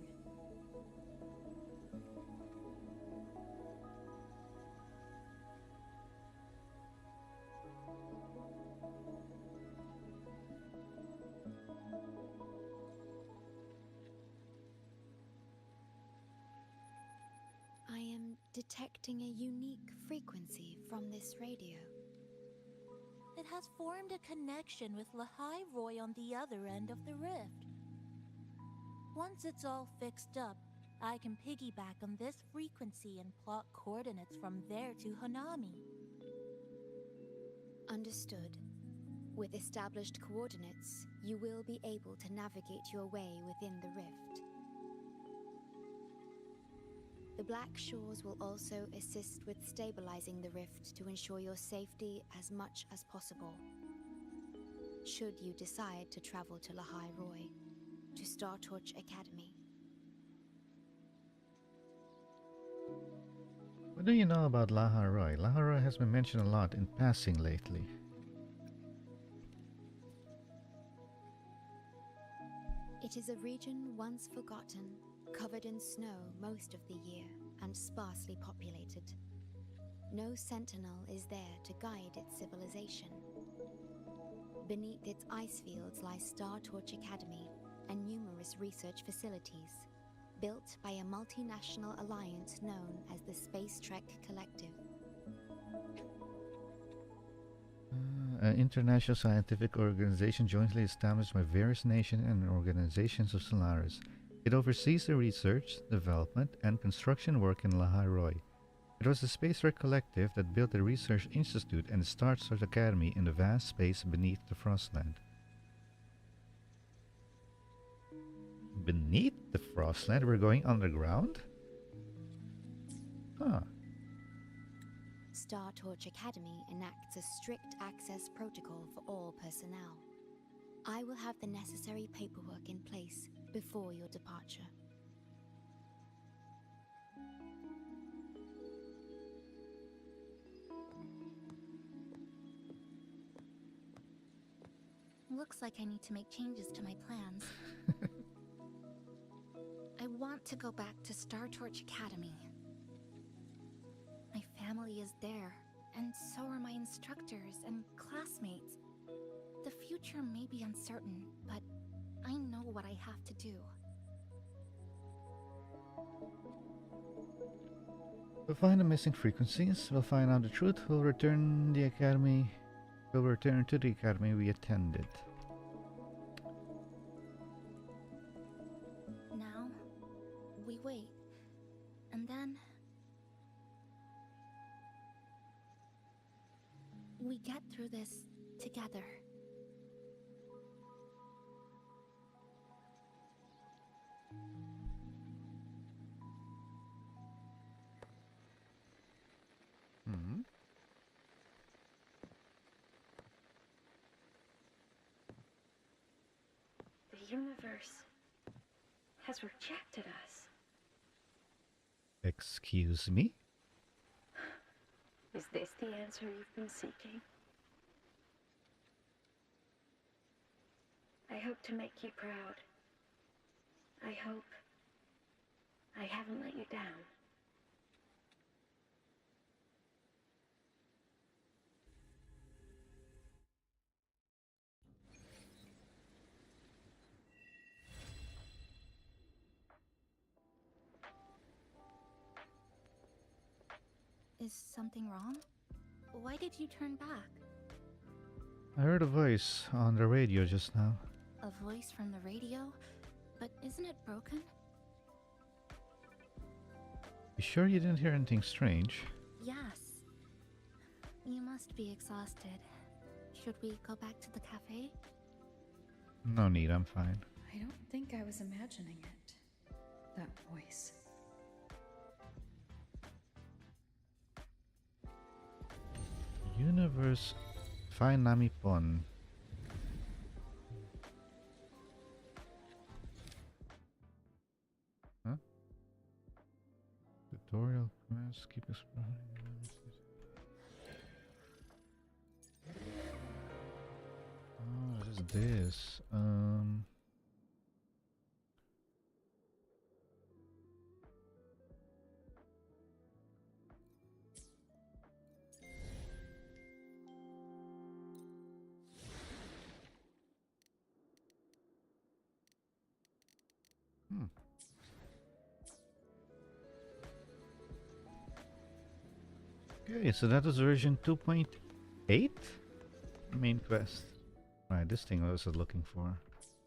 I am detecting a unique frequency from this radio. It has formed a connection with Lahai Roy on the other end of the rift. Once it's all fixed up, I can piggyback on this frequency and plot coordinates from there to Hanami. Understood. With established coordinates, you will be able to navigate your way within the rift. The Black Shores will also assist with stabilizing the rift to ensure your safety as much as possible. Should you decide to travel to Lahai Roy, to Star Torch Academy. What do you know about Lahai Roy? Lahai Roy has been mentioned a lot in passing lately. It is a region once forgotten, covered in snow most of the year, and sparsely populated. No sentinel is there to guide its civilization. Beneath its ice fields lies Star Torch Academy and numerous research facilities, built by a multinational alliance known as the Space Trek Collective. An international scientific organization jointly established by various nations and organizations of Solaris. It oversees the research, development, and construction work in Lahai Roy. It was the Space Trek Collective that built the Research Institute and the Star Torch Academy in the vast space beneath the Frostland. Beneath the Frostland? We're going underground? Huh. Star Torch Academy enacts a strict access protocol for all personnel. I will have the necessary paperwork in place before your departure. Looks like I need to make changes to my plans. I want to go back to Star Torch Academy. My family is there, and so are my instructors and classmates. The future may be uncertain, but I know what I have to do. We'll find the missing frequencies, we'll find out the truth, we'll return to the academy we attended. Now, we wait, and then we get through this together. universe has rejected us. Excuse me? Is this the answer you've been seeking? I hope to make you proud. I hope I haven't let you down. Is something wrong? Why did you turn back? I heard a voice on the radio just now. A voice from the radio? But isn't it broken? You sure you didn't hear anything strange? Yes. You must be exhausted. Should we go back to the cafe? No need, I'm fine. I don't think I was imagining it. That voice. Universe Find Namipon. Huh? Tutorial quest, keep exploring. Oh, what is this? Okay, so that was version 2.8? Main quest. Right, this thing I was looking for.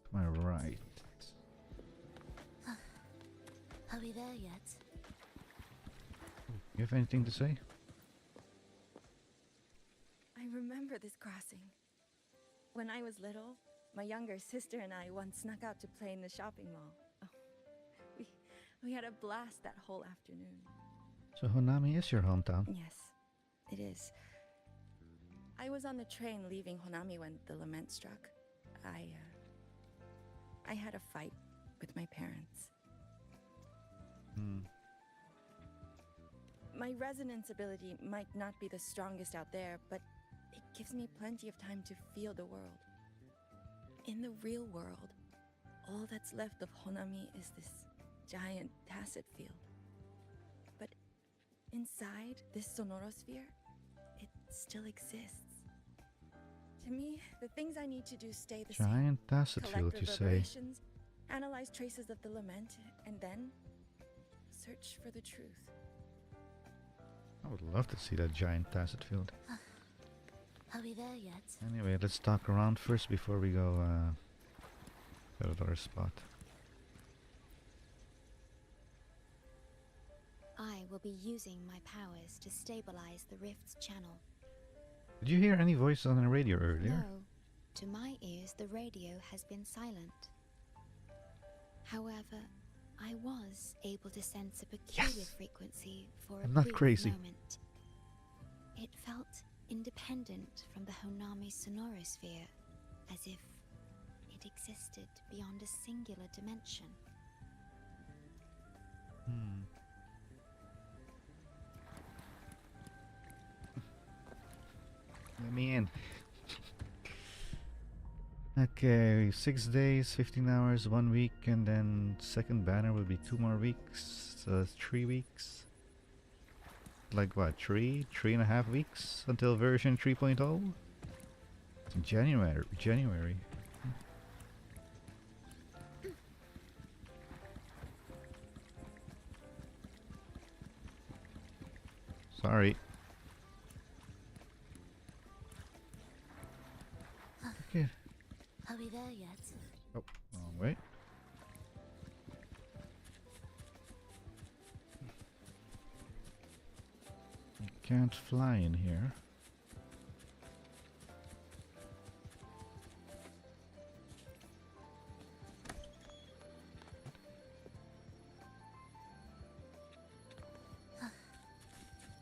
To my right. Are we there yet? You have anything to say? I remember this crossing. When I was little, my younger sister and I once snuck out to play in the shopping mall. Oh, we had a blast that whole afternoon. So Honami is your hometown? Yes, it is. I was on the train leaving Honami when the lament struck. I had a fight with my parents. My resonance ability might not be the strongest out there, but it gives me plenty of time to feel the world. In the real world, all that's left of Honami is this giant tacit field. But inside this sonorosphere, it still exists. To me, the things I need to do stay the same. Giant tacit field, Collect you say? reverberations, analyze traces of the lament, and then search for the truth. I would love to see that giant tacit field. Are we there yet? Anyway, let's talk around first before we go to our spot. I will be using my powers to stabilize the rift's channel. Did you hear any voices on the radio earlier? No, to my ears the radio has been silent. However, I was able to sense a peculiar frequency for a I'm not brief crazy. moment. It felt independent from the Honami sonorosphere, as if it existed beyond a singular dimension. Let me in. Okay, 6 days, 15 hours, 1 week, and then second banner will be 2 more weeks, 3 weeks. Like what, 3.5 weeks until version 3.0? January. Sorry. Okay. Are we there yet? Oh, wrong way. You can't fly in here.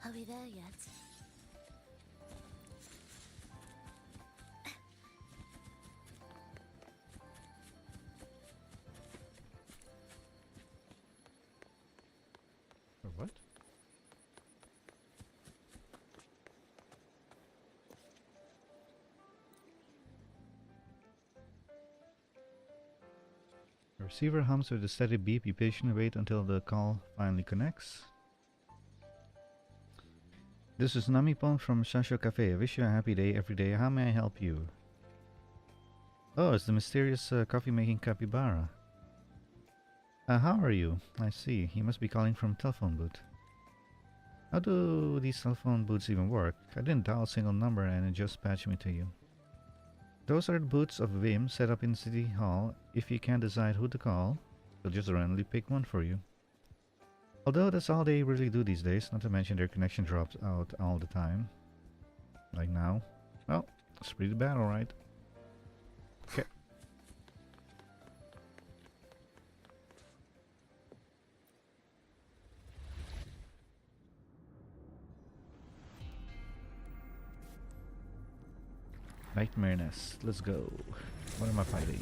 Are we there yet? The receiver hums with a steady beep. You patiently wait until the call finally connects. This is Namipon from Shasho Cafe. I wish you a happy day every day. How may I help you? Oh, it's the mysterious coffee-making capybara. How are you? I see. You must be calling from a telephone booth. How do these telephone booths even work? I didn't dial a single number and it just patched me to you. Those are the booths of Vim set up in City Hall. If you can't decide who to call, they'll just randomly pick one for you. Although that's all they really do these days, not to mention their connection drops out all the time. Like now. Well, it's pretty bad, alright. Okay. Nightmare Nest. Let's go. What am I fighting?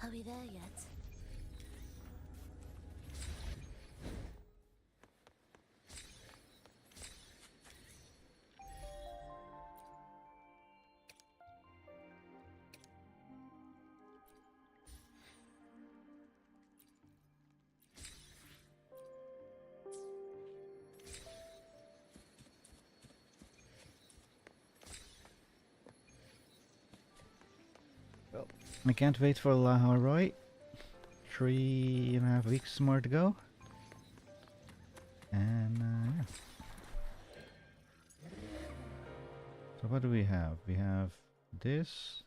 Are we there yet? Well, I can't wait for Laharoy. 3.5 weeks more to go. And yeah. So what do we have? We have this.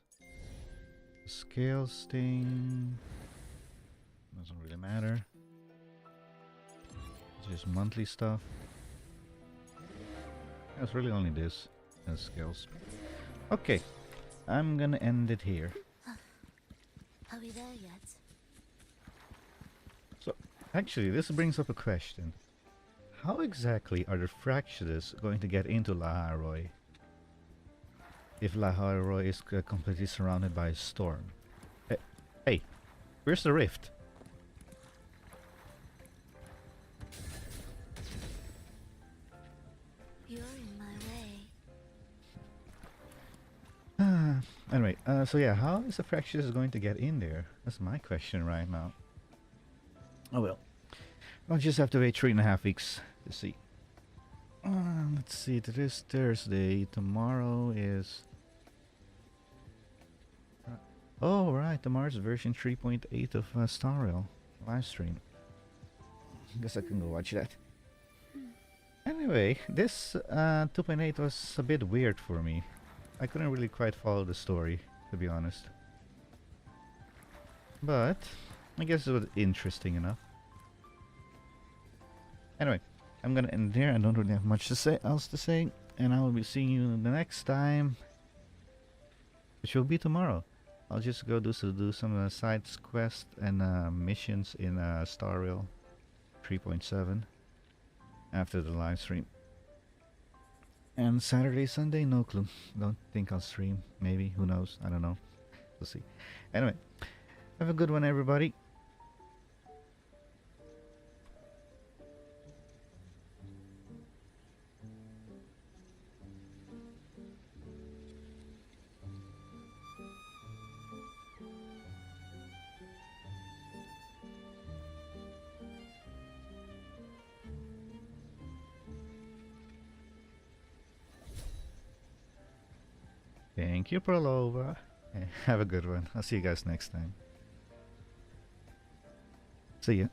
The scales thing. Doesn't really matter. It's just monthly stuff. It's really only this and scales. Okay. I'm gonna end it here. Are we there yet? So, actually, this brings up a question. How exactly are the Fractious going to get into Laharoy? If Laharoy is completely surrounded by a storm. Hey, where's the rift? You're in my way. Anyway, so yeah, how is the Fractious going to get in there? That's my question right now. Oh well. I'll just have to wait 3.5 weeks to see. Let's see, today is Thursday. Tomorrow is... oh right, tomorrow's version 3.8 of Star Rail live stream. Guess I can go watch that. Anyway, this 2.8 was a bit weird for me. I couldn't really quite follow the story, to be honest. But I guess it was interesting enough. Anyway, I'm gonna end there. I don't really have much else to say, and I will be seeing you the next time, which will be tomorrow. I'll just go do some side quests and missions in Star Rail 3.7 after the live stream. And Saturday, Sunday, no clue. Don't think I'll stream. Maybe, who knows? I don't know. We'll see. Anyway, have a good one, everybody. Thank you, Prolova. Have a good one. I'll see you guys next time. See ya.